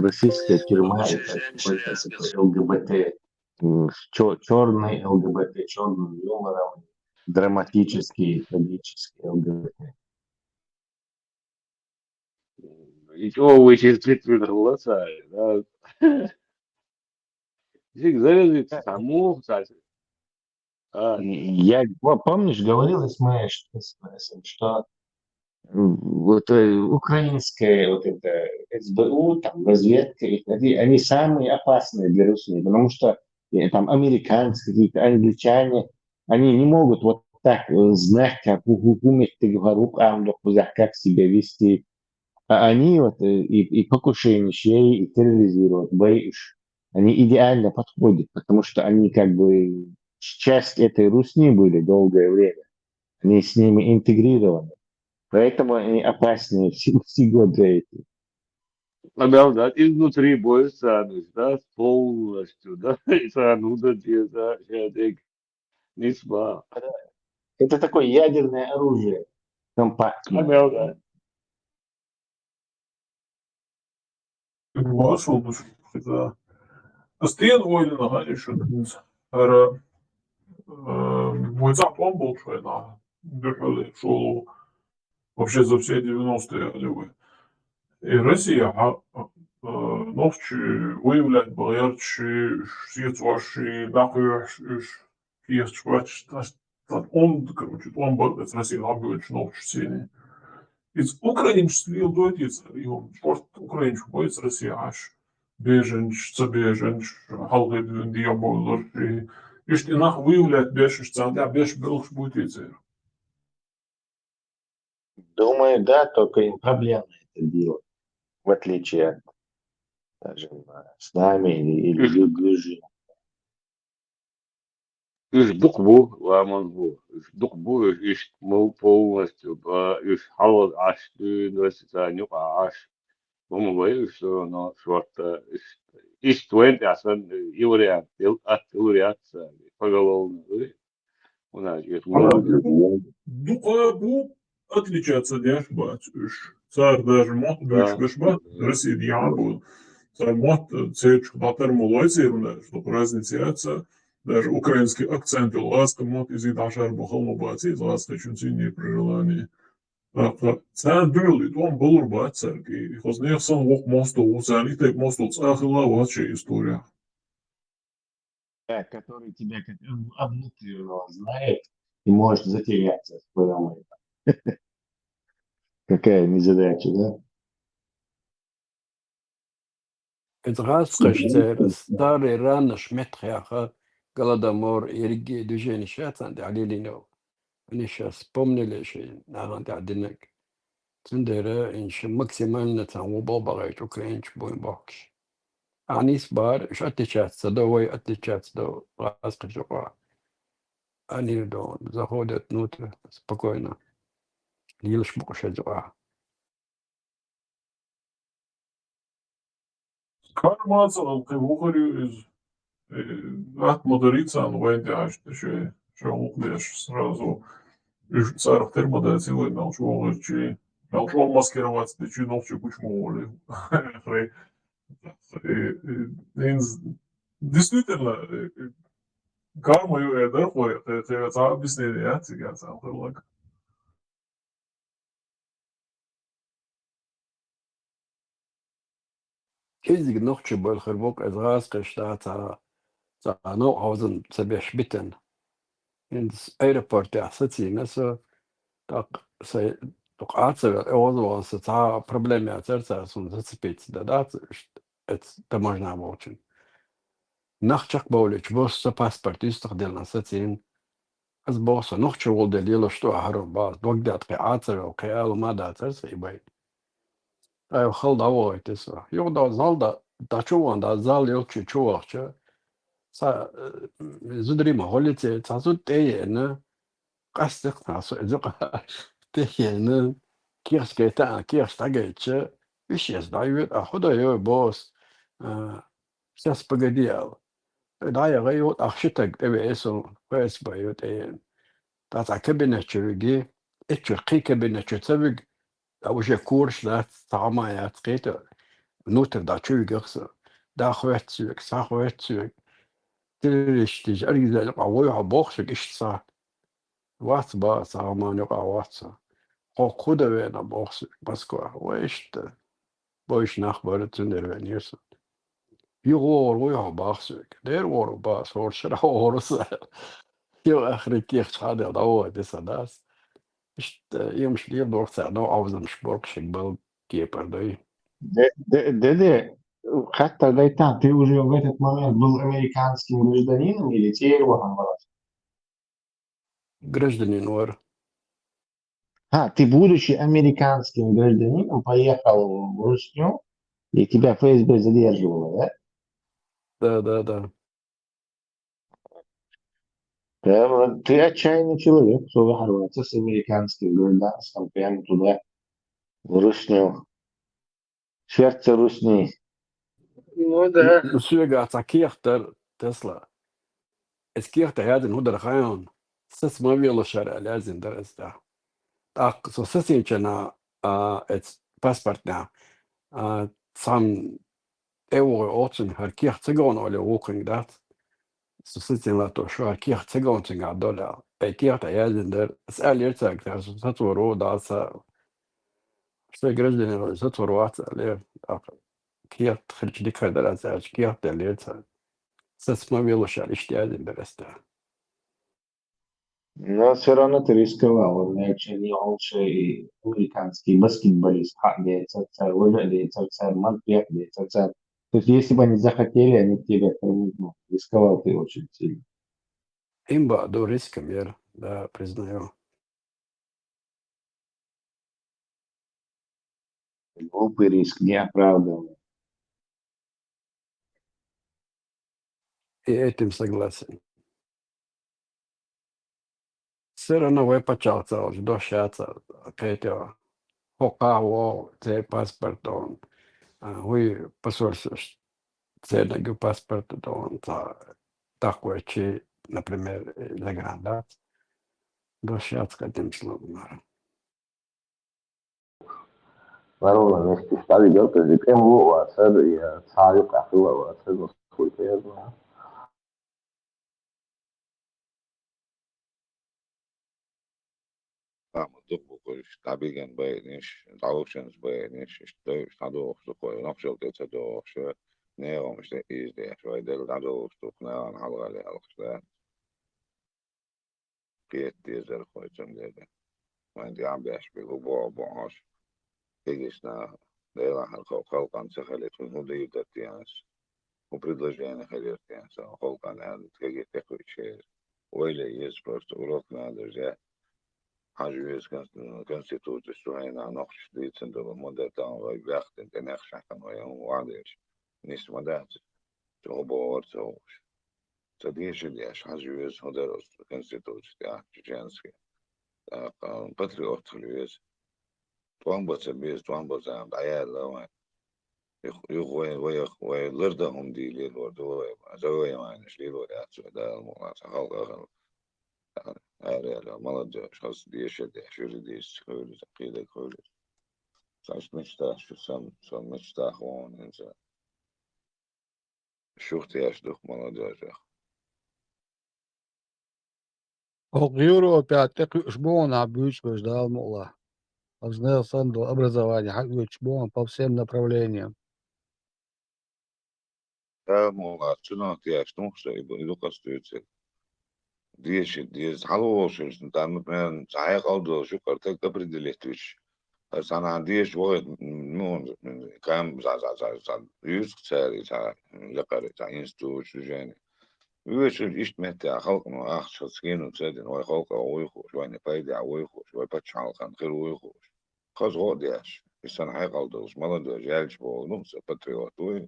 российская тюрьма, это какой-то такой ЛГБТ, черный ЛГБТ, черным юмором, драматический, трагический ЛГБТ. И чего вы через Твиттер голосали, да? Зиг заразиться саму, кстати. Я, помнишь, говорил Исмаиш, что вот украинская вот это СБУ, там, разведка, они самые опасные для Руси, потому что там американцы, какие-то англичане, они не могут вот так знать, как как себя вести. А они вот и покушенничают, и терроризируют, боишь. Они идеально подходят, потому что они как бы часть этой Русни были долгое время. Они с ними интегрированы. Поэтому они опаснее всего для этого. Да, изнутри боится, да, полностью, да, и сануда да, не спа. Это такое ядерное оружие, компактное. Да. Вошел, это Astien oilena haishun ara Мойзак он был швейна. Дыхали шолу вообще за все 90-е годы. И Россия ночи выявлять боярчи, съездваши, нахуй, съездваши, он, короче, он был из России, нахуй, ночи сильный. Из украинских лдойтиц, и он спорт украинский боец Россия аж беженч, забеженч, халгы диаболлар, и Ишь нах выявлять бешишь, да, беш был будет яйцер. Думаю, да, только им проблемно это делать, в отличие от, скажем, с нами или Грузии. Иш дукбу, ламанбу. Иш дукбу, иш мол полностью, иш халал аш, университет нюка аш. Мама говорит, что оно шварта, иш твент, асан, юриан, юриация, поголовно, у нас есть много. Дука бу отличаться дяш батюш. Царь даже мот бюш бешбат, Россия дьявол. Царь мот цеч батер молойзер, что разница даже украинский акцент ласка мот из идашар бухалма бати, ласка чунцини при желании. Царь дюли, он был рбат царки. Хознех сан вок мосту, царь и так мосту цахила вообще история. Который тебя как обнутривал знает и может затеряться в твоем этом. Какая незадача, да? Это раскрыться старый рано шметхяха голодомор и реги движение сейчас анди алилино. Они сейчас вспомнили что на анди Тендера инш максимально там убалбарать украинч будем бокс. Они спар что отличаться давай отличаться до раскрыться. Они заходят внутрь спокойно. Лишь бокшать. Karmāca te Ухарю из от модерица, ну вайдяш, еще лукнешь сразу. И царь термода целый научил, че научил маскироваться, ты че научил почему ли. Действительно, карма и эдер ходит, это объяснение, я сам предлагаю. Kiesig noch Chibol Herbok as Raskestaat no Hausen Zabesh bitten. Ins Airport der City, so tak say doch Arzer was ta Probleme Arzer und Sitzpitz da dat это можно очень. Nachchak Baulich, was so Passport ist doch der City. As boss noch chwol der Lilo что Harum ba dog dat ke Arzer okay alma da Arzer ibay. Ay khald awoyt es. Yo da zalda da chuan da zal yo chuachcha. Sa zudrima holite tazut teyene qasdiq taso ezuqa teyene kirsketa kirstageche ищес дают а ходаю босс сейчас погодил да я говорю архитект эвесо пес боют та кабинет чуги эчки кабинет чуцевиг а уже курс да сама я трета нутер да чугерс да хватсюк сахватсюк Тилиштиж аризал авой боксик ишса ват ба сама нёкаватса хокуда вена боксик баско вешт боиш нахбар тюндер венерс Йогор вой боксик дер вор бас хоршра хорс Yo ахриких хадер давай десадас ишт يمش ليه дорца но авзам шпоркшик был кепардой Деде, как-то Гайтан, ты уже в этот момент был американским гражданином или тебе его говорят? Гражданин вор. Ты, будучи американским гражданином, поехал в Русню, и тебя ФСБ задерживало, да? Да. Ты отчаянный человек, что выхорваться с американским гражданством прямо туда, в Русню. Сердце Русни. Ну да. Suega attackierter Tesla. Es kirte هذا هدر خيون. سس ما بيلا شارع لازم درس ده. تاق so سسين كنا ات باسبورت نا. سام åtsen har kirtsegon eller åkring dat. Så sitter jag att så har kirtsegon till $1. Kirta är den där säljer säkert så tror råd så grejden så tror att eller kirt خلي كذا لا زال كيرت اللي سما вилуша иштяди береста. Но все равно ты рисковал. Actually, лучший американский баскетболист. Мальпек, то есть, если бы они захотели, они тебя рисковал ты очень сильно. Им бы до риска мер, да, признаю. Глупый риск, неоправданный. И этим согласен. Все равно вы почался уже дощаться, Петя. Хокаво, цей паспорт, он, вы посольство, цей паспорт, он, такой, чи, например, заграндац. Дощаться, этим словом. والله نفسي تعالي جربت اللي كان هو وأسد يا تعالي تعالوا وأسد وصول كذا Duk tabigen beinish, daushens beinish, stöš tadoš, ko je nokšel te tadoš, neom ste izdieš, vai del tadoš, tuk neon halgali alkste. Piettiesel koitzen dede. Mä en tiedä, ambias pilu boos. Higisna, deilahan kolkan sehelit, kun hun liitettiäns. Kun предложение хотят, kolkan äänet, kegit tekuitseer. Oile jes просто uroknaader, ja. Hajus konstituutiossa aina noksliitsen tuolla modetaan vai vähten te näksahkan vai on vaadis. Niistä mä tähtä. Se on boortous. Se diesidias hajus hoderos konstituutiosta ja tjenski. Patriotlyys. Tuambotsa bies tuambotsa ajalla vai. Voi lörda hon diili lordu vai. Se voi aina slilu ja se täällä mulla se halkaa. Ärjällä молодежь, has diešedē, širdīs, köylis, akīdē köylis. Sāks mečtāšu, sam mečtāhu un, šuhtieš duh молодежь. Европе шбон обучишь, да, мула. Знал сам до образования, шбон по всем направлениям. Да, мула, цена тяж, ну что, и лукастуется. Диеш, халошиш, там, например, цаек алдо, шукар, так определитвич. Sana diyeş voit, ну, кам за юск цари, лекари, институт, жени. Виш ишт мете халкну ах шатскину цедин, ой халка ойху, швайне пайда ойху, швай пачалхан, хир ойху. Хаз годяш. Исан хайк алдо, молодой, яльч бол, ну, патриот, ой.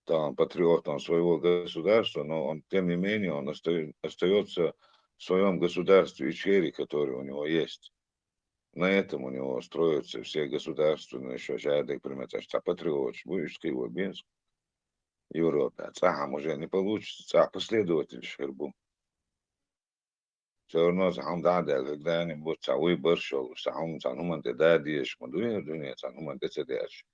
Там патриотом своего государства, но он, тем не менее, он остается в своем государстве ичери, который у него есть. На этом у него строятся все государственные еще жады, например, патриот, будешь его без Европы, цахам уже не получится, цах последователь шербу. Все равно цахам дадя, когда они будут цахуй баршал, цахам цахнуман те дадиеш, мадуя дуния цахнуман те цедяш.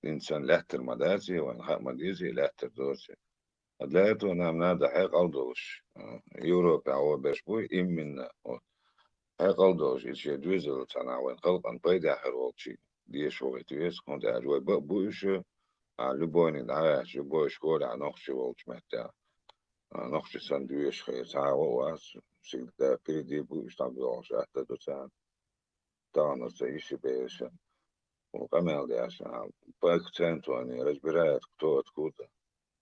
إنسان لاتر مدازي وإنخاء مديزي لاتر دوسي. для этого нам надо حيقلدوش يوروبا هو بشبوي إمنا حيقلدوش إيشي دوزل تناوين خلقا بيدا حرولشي دي شوي تويس كنت أجوي بوشو لبويني دعاش لبوي شكورا نخشي والش مهتا نخشي سندويش خير ساوا واس سيدا بريدي بوش تنبيوش أحتا دوسان تانا سيشي بيشن وكمل دي عشان باكценту они разбирают, кто откуда.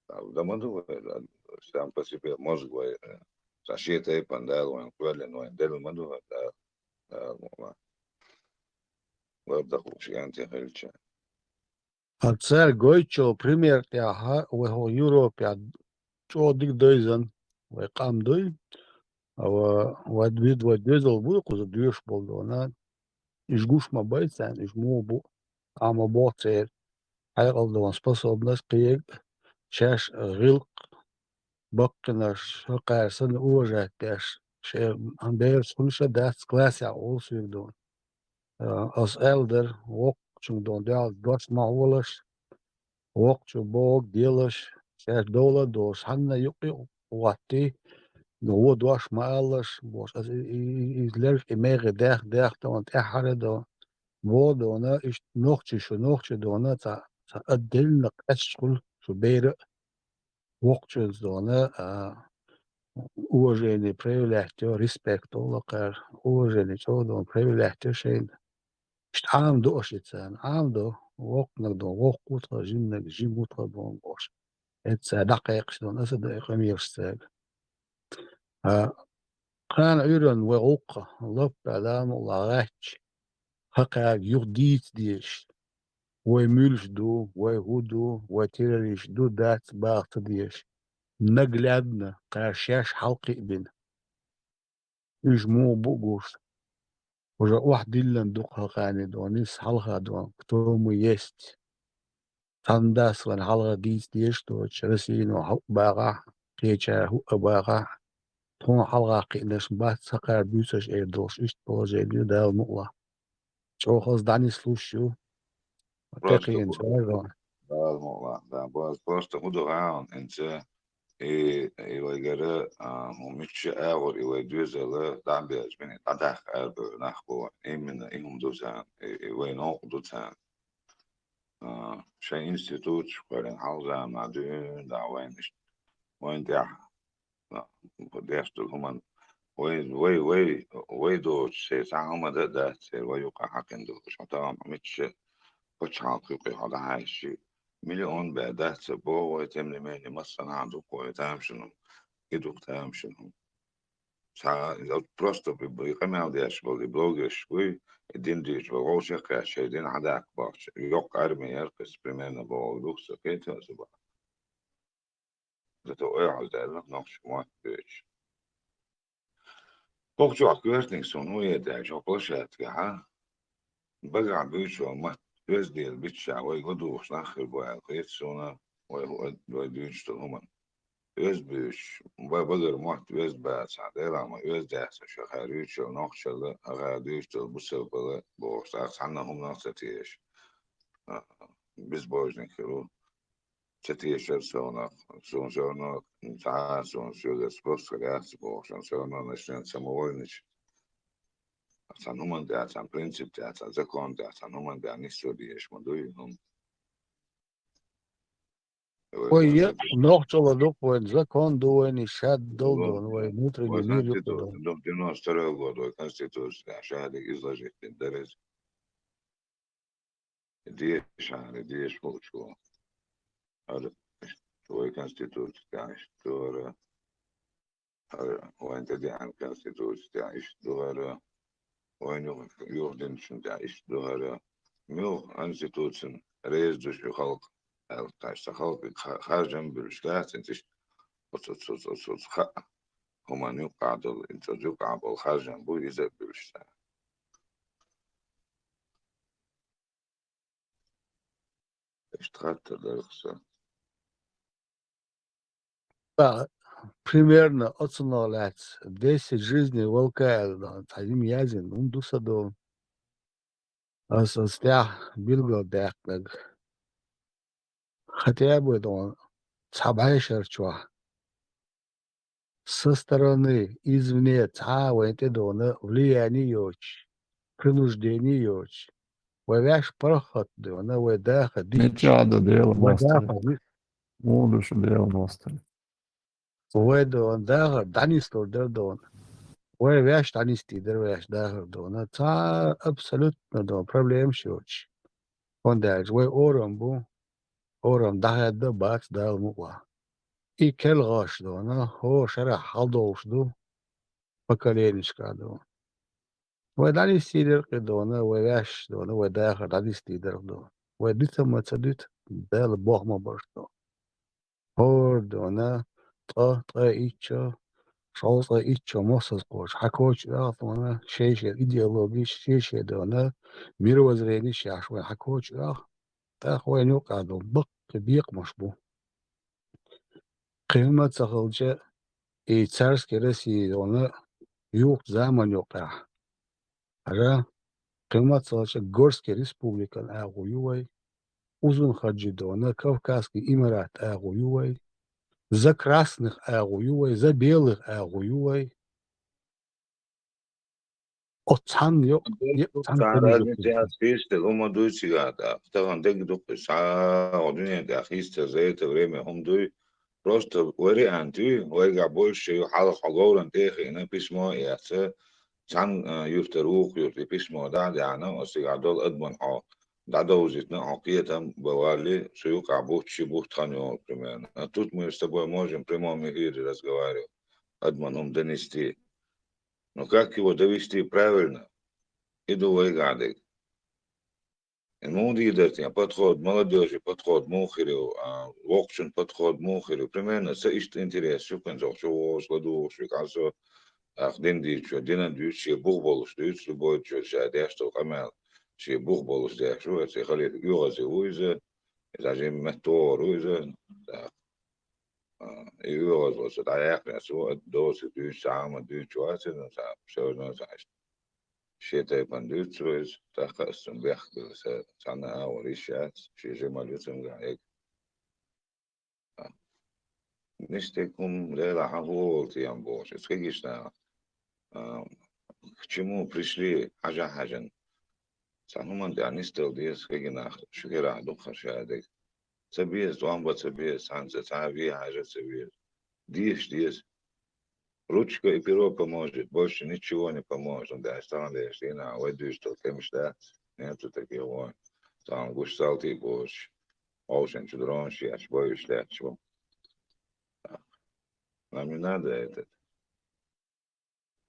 Да мы думаем, сам по себе мозг, защита и пандал, квалин, дело мы думаем, да, вот такой шанти хельча. А царь Гойчо, пример тяга, в Европе, что дик дойзан, в кам дой, а в двизал буйку за движ болдона, ишгуш мабайцан, ишму ама боцер, хайгалдон способность приек, чаш рилк, бакнаш, хакарсан уважать тяж, ше амбер сунша даст класса олсвигдон. Als elder, ook toen dan dat was maar alles. وقت بوق ديلش شاش دولة دوش حنا يقي وقتي هو دوش ما الله بوش إزلش إميغ داخ تون تحر دو مو دونا إش نوختش دونا تا أدل نقشكل شو بير وقت دونا уважение проявляйте, респект лакар, уважение чего проявляйте шейн. Штам до ошицан, ам до وقت до وقت جنك جيموت بون бош. Это دقائق شلون أسد دقيقة ميرستاج. كان عيران وعوقة الله بعلام الله غاتش حقاق يغديت ديش ويميلش دو ويهودو وتيريش دو دات باغت ديش نقلادنا قاشاش حلقي بن يجمو بوغوش وجا واحد ديلن دوق هقاني دونيس حلقة دون كتومو يست تنداس وان حلقة ديس ديش دو تشرسين وحق باغا قيچا حق باغا تون حلقة قيدش بات سقار بيوسش ايردوش اشت بوجيديو دال مقلا شو خلص داني سلوشيو تقين شوارون Da باز просто удован انت إيوة ومش أول إيوة دوزة دام بيج بني تدخ أربع نخبو إيمن إيهم دوزان إيوة نوع دوزان شيء إنستيتوت قرن حوزة مع دون دا وين ديح ديش همان وي دو شيء ساهم ده ويوقع حقن دو شو تمام مش حقيقي هذا هاي الشيء مليون بعد سبوا ويتم لماني مصنع عنده قوي تام شنو يدوق تام شنو لو просто بيقمع ديش بلي بلوجش وي الدين ديش بغوش يقع شيء دين عدا أكبر يوقع أرمي يرقص بمانا بغوش سكيت وزبا ذاتو إيعز دالك نقش موات بيش بوكجو عكويرتنك سونو يدعج وقلشات كها بقع بيش ومات بس ديال بيتشا ويقدوش ناخر بوال قيت سونا ويدوش همان يوز بيش بقر موت يوز باس عديلا ما يوز داس شخاريش ونقش الله أغاديش تلبسل بلا بوش عنا هم نقصتيش بس بوش نكرو تتيش سونا سونا تعال سونا سونا سبوس خلاص بوش سونا نشان سموينش عشان هم ده عشان برنسيب ده عشان زكون ده عشان هم ده نيسو ديش مدوي هم وي نوختو دوق وين زكون دو وين شاد دول دون وين نوتري مير يقدون دو دينو سترو غودو كونستيتوس عشان إزلاجيت درز ديش عن ديش فوتشو هذا شوي كونستيتوس تعيش دور وين تدي عن كونستيتوس تعيش دور وين يوردن شن تعيش دور ميو انستيتوسن ريز دوش خلق تعيش خلق خارجن بالشكات انتش هما نيوقع دول انت يوقع بالخارجن بو يزب بالشكات اشتغلت الرخصة примерно от 100 лет 10 жизней волка تعليم يازن دوسا دو أستطيع بيلغو داقنق хотя бы дон 17 чуа со стороны извне цавайте дона влияние yoch принуждение yoch وياش برخط دون وداخل ديش Нечада дела мастер. وداخل Мудуш дела мастер. ودون داخل دانيستور دون وياش دانيستي وياش داخل دون تا absolutно دون проблем شوش ونداج وي أورم داخل ده باكس داخل مقلا إي كل غاش دون هو شرح حلدوش دو بكالينش كادون ودانيستي درق دون وياش دون وداخل دانيستي درق دون وديت ما تديت دال بوخ ما برشتو هور دون طا إيتشا شوصة إيتشا موسس قوش حكوش دون شيشة إيديولوجي شيشة دون ميرو وزريني شاشوي حكوش تاخوي نوقع دون بق بيق مشبو قيمة سخلجة إي تسارس كرسي دون يوق زمن يوقع هذا قيمة سخلجة غورسكي ريسبوبليكا الأغو يوي узун хаджидона, Кавказский Эмират агуювай, за красных агуювай, за белых агуювай. Отцам ё, цам разница отсутствия, он дует гада. Второй день дух, одни дахисты за это время, он дует просто варианты, вайга больше, хал хаговран техи, на письмо и это, цан юфтерух, юфти письмо, да, она, осигадол адман ха, да, доузит на акие там бывали, суюк абух, чибух танё, примерно. А тут мы с тобой можем в прямом эфире разговаривать, адманом донести. Но как его довести правильно? Иду вайгадик. Ну, лидер, подход молодежи, подход мухарю, локшин подход мухарю, примерно, это интерес, что концов, что сладу, что кажется, день дичь, день дичь, что бух болуш, дичь, любой, что я что камел, что бух болуш, что это халит, югази уйзе, даже метор уйзе, и югаз, вот, а я красу, досы, дичь, сама, дичь, вася, все, ну, знаешь. Шетай пандуцруис, тахастун бехтуса, цана ауришат, шеже малютым гаек. Ништекум лела хавол тиям бош. Скажишь, к чему пришли ажахажен? Сануман да нистел диес, скагинах, шукера духа шадек. Цабиес, дуамба цабиес, санца, цави хажа цабиес. Диес. Ручка и перо поможет, больше ничего не поможет. Да, останешь, и на выйдешь, что ты мечтаешь. Нету таких вон. Там гуштал ты больше. Очень чудрон, щас, боюсь, чего. Нам не надо этот.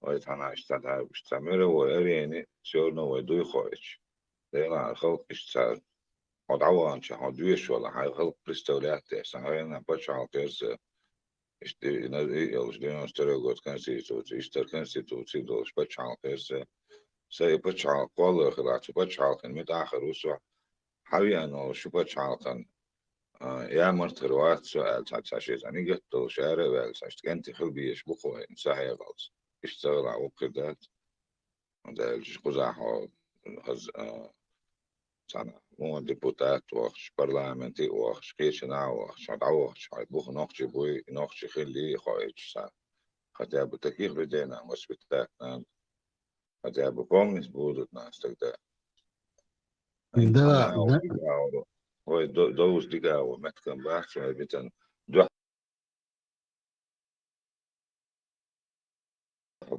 Ой, она что-то, что мировой арене все равно выйду и ходишь. Да и на халк ищца. От аванча, от двешола, хай халк представляет, я на почал, кажется. Este los 92 год Конституции, истер Конституции должен почал, кажется, сей почал, колы хилачу почал, метахар усва, хавиано, шу почал, я мартирват, суал, цачашез, они геттол, шаре, вел, сашт, кенти хилбиеш, бухой, сахая галс, иштагла, укидат, да, жкузахо, sana مو ديبوتات وخش برلمانتي وخش كيشنا وخش عوخش بوخ نقش بوي نقش خلي خايش سا حتى بتكيخ بدينا مش بتاعنا حتى بقومس بودت ناس تقدر Да, да. هو دوز دقاوة متكن بحث بتن دو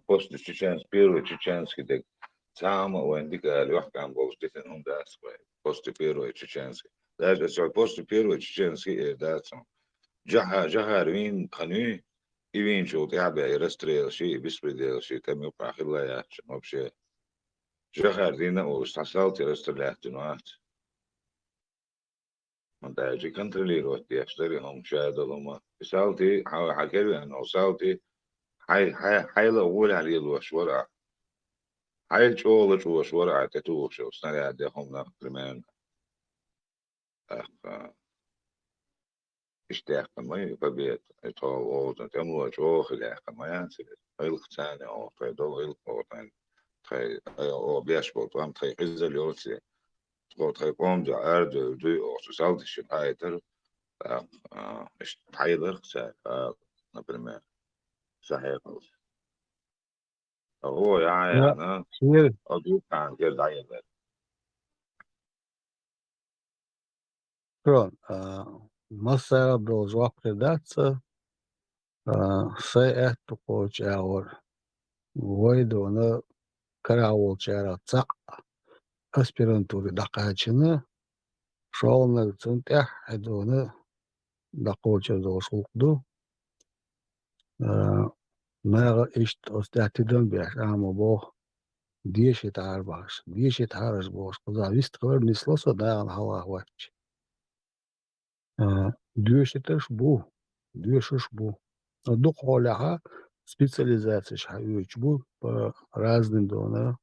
بوست تشيشانس بيرو تشيشانسكي دك Само у Индика легком был стихен он даст после первой чеченской. Даже если после первой чеченской дастся. Жахар вин ханы и вин шут я бы расстрел ши беспредел ши там я прохила я вообще. Жахар дина у стасал те расстрелять нуат. Он даже контролировать я что ли он шадалома. Писалти хакерви оно салти хай ла عليه الوشورة هاي شغل شو ورقة تتوه شو سنة ده هم نقدرين اشتاق ما يبيت يتواصل تمو شو خلاق ما ينسى هيل ثاني أو تدور هيل قوتين تخي أو بيشبه طعم تخي غزل يوسي تقول تخي قوم جو أرد دو أو سالت شو هايتر إيش تحيدر سا نقدرين صحيح هو Да, يعني Свет, أدو كان كده دايما Крон, масса должна предаться, сей эту получаур, войду на караул чара цак, аспирантуры дакачина, шел на центях, иду на дакоча дошукду, нага ишт остатидон бяш, амо бог, 10 арбаш, 10 хараш бош, куда вист квар неслоса, да, на хала хвач. Двешетеш бу, двешеш бу. Духоляха специализация шаюч бу по разным дона,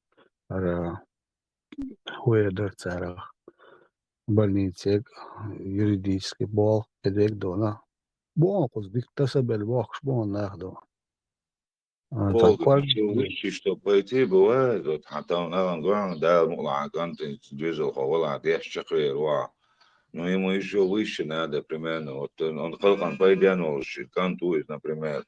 хуэдер царах, больнице, юридический бол, эдек дона. Бон куз диктасабел бокш бон нахдо. Полгода вещи, что пойти бывает, вот حتى أنا قاعد ده مقلع كنت جزء خوالع ديش شقير وا Но ему еще выше надо примерно. Вот он Халкан Пайдян кантует, например.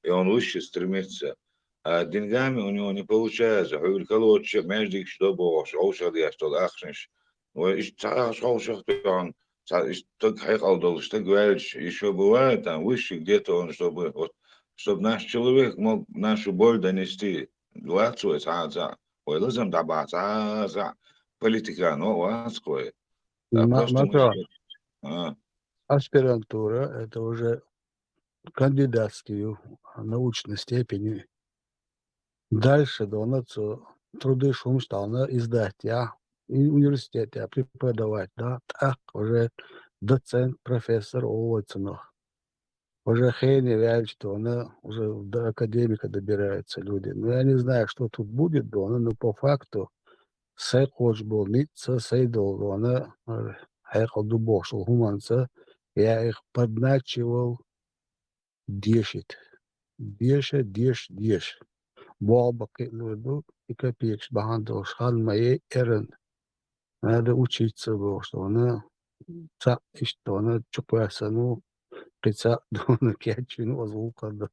И он выше стремится. А деньгами у него не получается. Говорит, колодчик, между что бог, оушад я что ахшнш. Ой, оушад он, так хайкалдол, что говоришь, еще бывает там выше где-то он, чтобы вот, чтобы наш человек мог нашу боль донести. 20 за. Ой, лазам даба за политика, ну, вас кое. Да, просто мы Макрон, а, аспирантура – это уже кандидатские научной степени. Дальше донаться труды шумстана издать, и университете преподавать, да, так уже доцент, профессор Овоцинов. Уже хейни реально, что она уже до академика добираются люди. Ну, я не знаю, что тут будет, но по факту сей хоч был ницца, сей долго, она хайкал дубошел, гуманца, я их подначивал 10. 10. Баба кидлуду, и копеек бахандал, шхан моей эрен. Надо учиться было, что она, что она чупаса, ну, قصة دون كاتشين وزوقا دون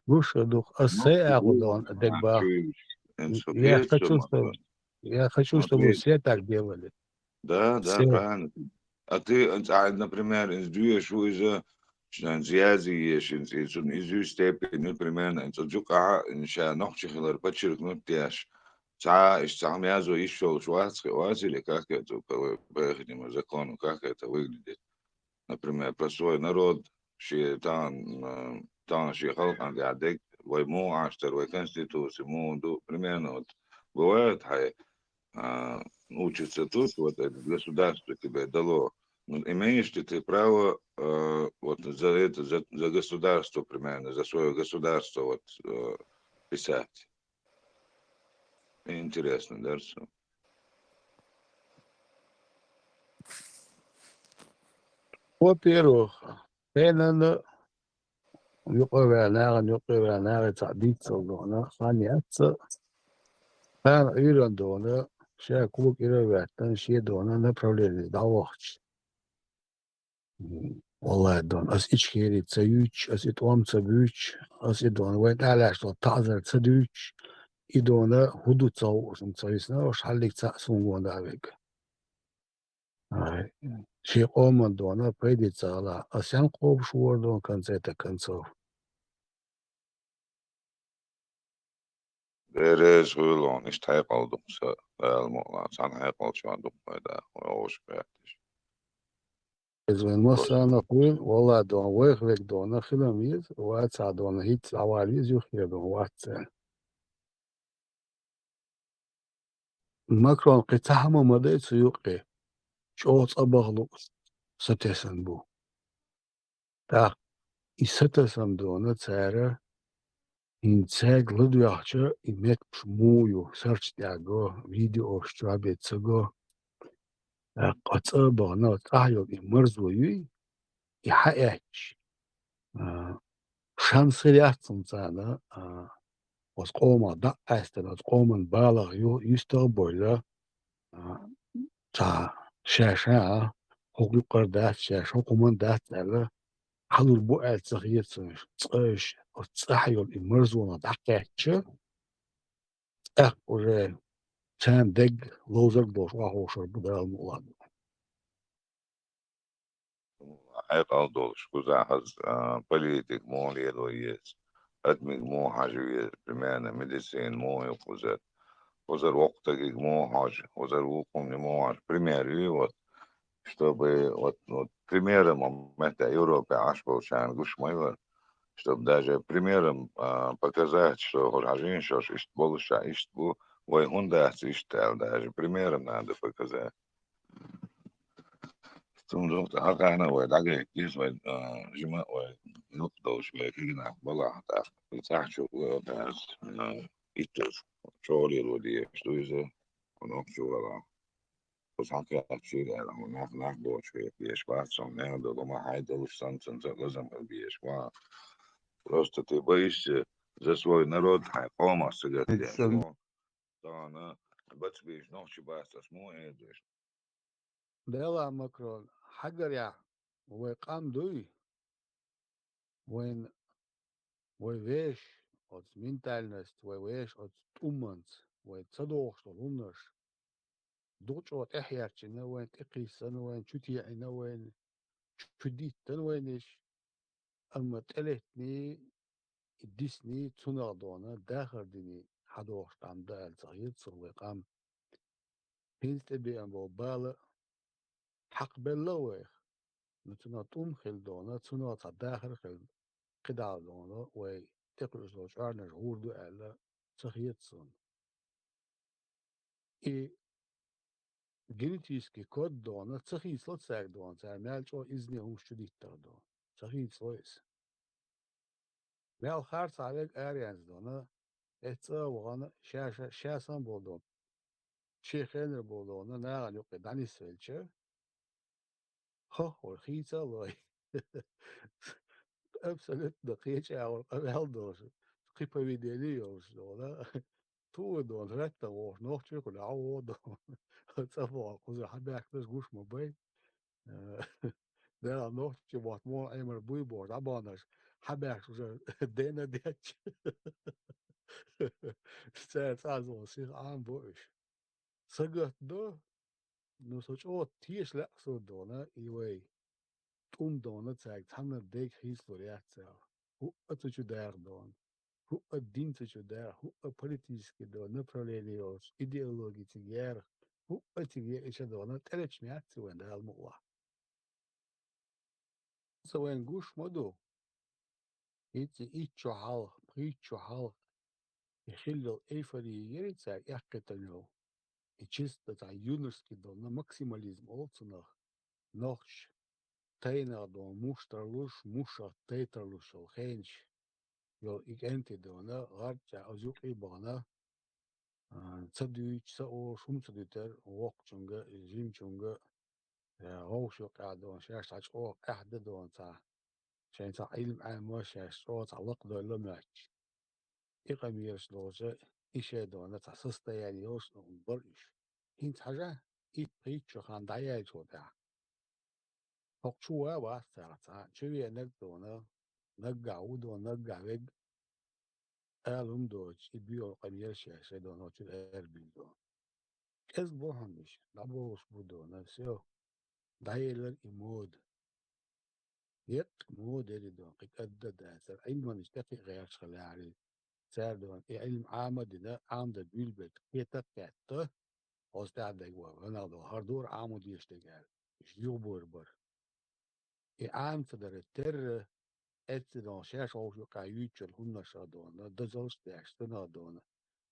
وش дух الساعة دون дегба. Я хочу, чтобы все так делали. Да, Все. правильно. А ты, например, издуешь уже زيادة из степени, примерно, это джука, инша, нохчихилар, подчеркнуть тяж. Сам я еще шварц или как это по ихнему закону, как это выглядит. Например, про свой народ, там халкан гадек, му аштер, конституции, примерно вот бывает, учится тут, вот это государство тебе дало. Имеешь ли ты право вот за государство примерно, за свое государство вот писать? Интересно, да, все? Во-первых, надо يقرأ تعديد صدقنا خانيات خان إيران دونا شيء كوك إيران وقتن شيء دونا направление دعوش والله دون أس إيش كيري تسيوش أس إتوام تسبيوش أس إدونا وين علاش تو تعذر تسديوش إدونا هدو تصو اسم تسيسنا وش حليك تسون وانا بيك شيء قوم دونا بيدي تسالا أسيان قوب شوار دون كان زيتا كنسو Deres huilon, ist heikaldum se elmolla, san heikaldsvandum da ouspähtis. إذا مثلا أقول والله دون ويخلق دون خلاميز واتسع دون هيت عواليز يخير دون واتسع ماكرون قطعة مدى سيوقي شوط أبغلو ستسن بو تا إستسن دون تسارة إن تساق لدو يحجة إمت مويو سرچ داغو فيديو أشترابي تساقو قطع بغنا تحيو إمرزوي يحقاش شانسرياتهم تانا was قوما دقاستن was قوما بالغ يستقبل تا شاشة حقوق قردات شاشة قوما دات على حلو البقع تغيير تسقش وتصحيو الإمرزونا دقاتش وري تان دق لوزر دوش وحوشر بدال المولاد Heikaldos, kuzahas politik molje lojes. Admig mo hajuje, primärne medicin mo ju kuzet. Kuzar вақтагig mo haj, kuzar вуком не mo haj. Примеры вот, чтобы вот примером это Европе ашбалшан гушмайлар, чтобы даже примером показать, что хожажин шош ist болша ist бу, вой ундас ist даже примером надо показать. Toen had ik nou dat ik kies met jima nog doos met kina bala dat het zag zo dat iets zoals lo die stoeze nog zo wel dus had ik dat zie dat nog boos weer die spaat zo nee dat maar hij dat stand en dat was een beetje zwaar просто ты боишься за свой народ hij allemaal ze dat dan wat wees nog je baas dat mooi dus Dela Macron حجر يا وقام دوي وين ويش أوت مينتالنست ويش أوت تومنت وتصدوخ طولونش دوش أوت إحياتنا وين تقيسن وين شتيعنا وين شديتن وينش أما تلتني ديسني تنادونا داخل ديني حدوخ قام دال صغير سوى قام هينز تبي أن بوبال حق باللويخ نتنا توم خل دونا تنا تداخل خل قدع دونا وي تقلش لو شعرنا جهور دو ألا صغير صن إي جينيتيسكي كود دونا صغير صوت ساق دونا تعمل شو إذني هم شديد تردون صغير صويس مال خارج عليك أريانز دونا إتصا وغانا شاسان بولدون شيخين بولدونا ناغن يقي داني سفلشة هو والخيطة لوي absolut دقيقة أو أبهل دوش قيبة فيديوش دونا تو دون رتا وش نوختي كل عود تصفوا قوزي حبي أكتش قوش مبين ده نوختي بطمون أي مربوي بورد عبانش حبي أكتش دينا ديتش ساعة عزو سيخ عام بوش سقط دو نوسوش أو تيش لأسو دونا إيوي توم دونا تاك تحمل ديك خيس لوريات ساو هو أتوشو داغ دون هو الدين تشو داغ هو بوليتيسكي دونا برولينيوس إيديولوجي تيجير هو أتيجي إيش دونا تلتش ميات سوين دا المقوى سوين قوش مدو إيتشو حال بريتشو حال يخلو إيفري يريتسا يحكتنو إيشيست تا يونرسكي دونا ماكسيماليزم أولتسنا نوخش تينا دون موشترلوش موشا تيترلوش الخينش يو إنتي دونا غارجا أزوك إيبانا تصديوش سأو شوم تصديتر ووق چونغا جيم چونغا غوشو قاعدون شاش تاج أو أحد دون تا شاين تا علم عام شاش أو تعلق دون لماش إقاميرش لوجا إيشا دونا تا سستا يعني يوش نبرش هنت حاجة إيت بريتشو خان دايا جودا هوك شوا واسا تا شوية نقدونا نقعو دون نقعوك ألم دوش إبيو قمير شاشة دون هوش الأربيل دون كز بوهمش نبوش بودونا سيو دايلر إمود يت مود دون قد أدى داسر علما نشتقي غير شغلاري سار دون علم عامدنا عامد بيلبت كيتا كاتا هوستع دقوا ونالدو هردور عامد يشتغل يشجو بوربر عام تدر التر اتدون شاش اوشو قايوتشل هنا شادون دزلش داشتنا دون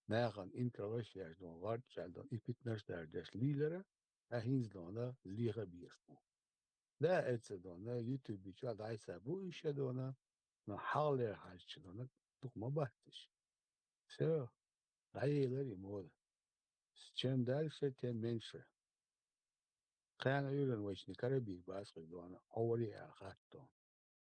ناغن انتروش دون غارد شالدون إبتناش داردش ليلرة هينز دونا ليغا بيرسنو لا اتدون يوتيوب بيشال داي سابو إيشا دونا نحالي حاجة دونا دوك ما بحتش سو داي لري مود شم دالشة تمنشة خيانا يولن ويشني كاربيك باسقي دونا أولي أخاتون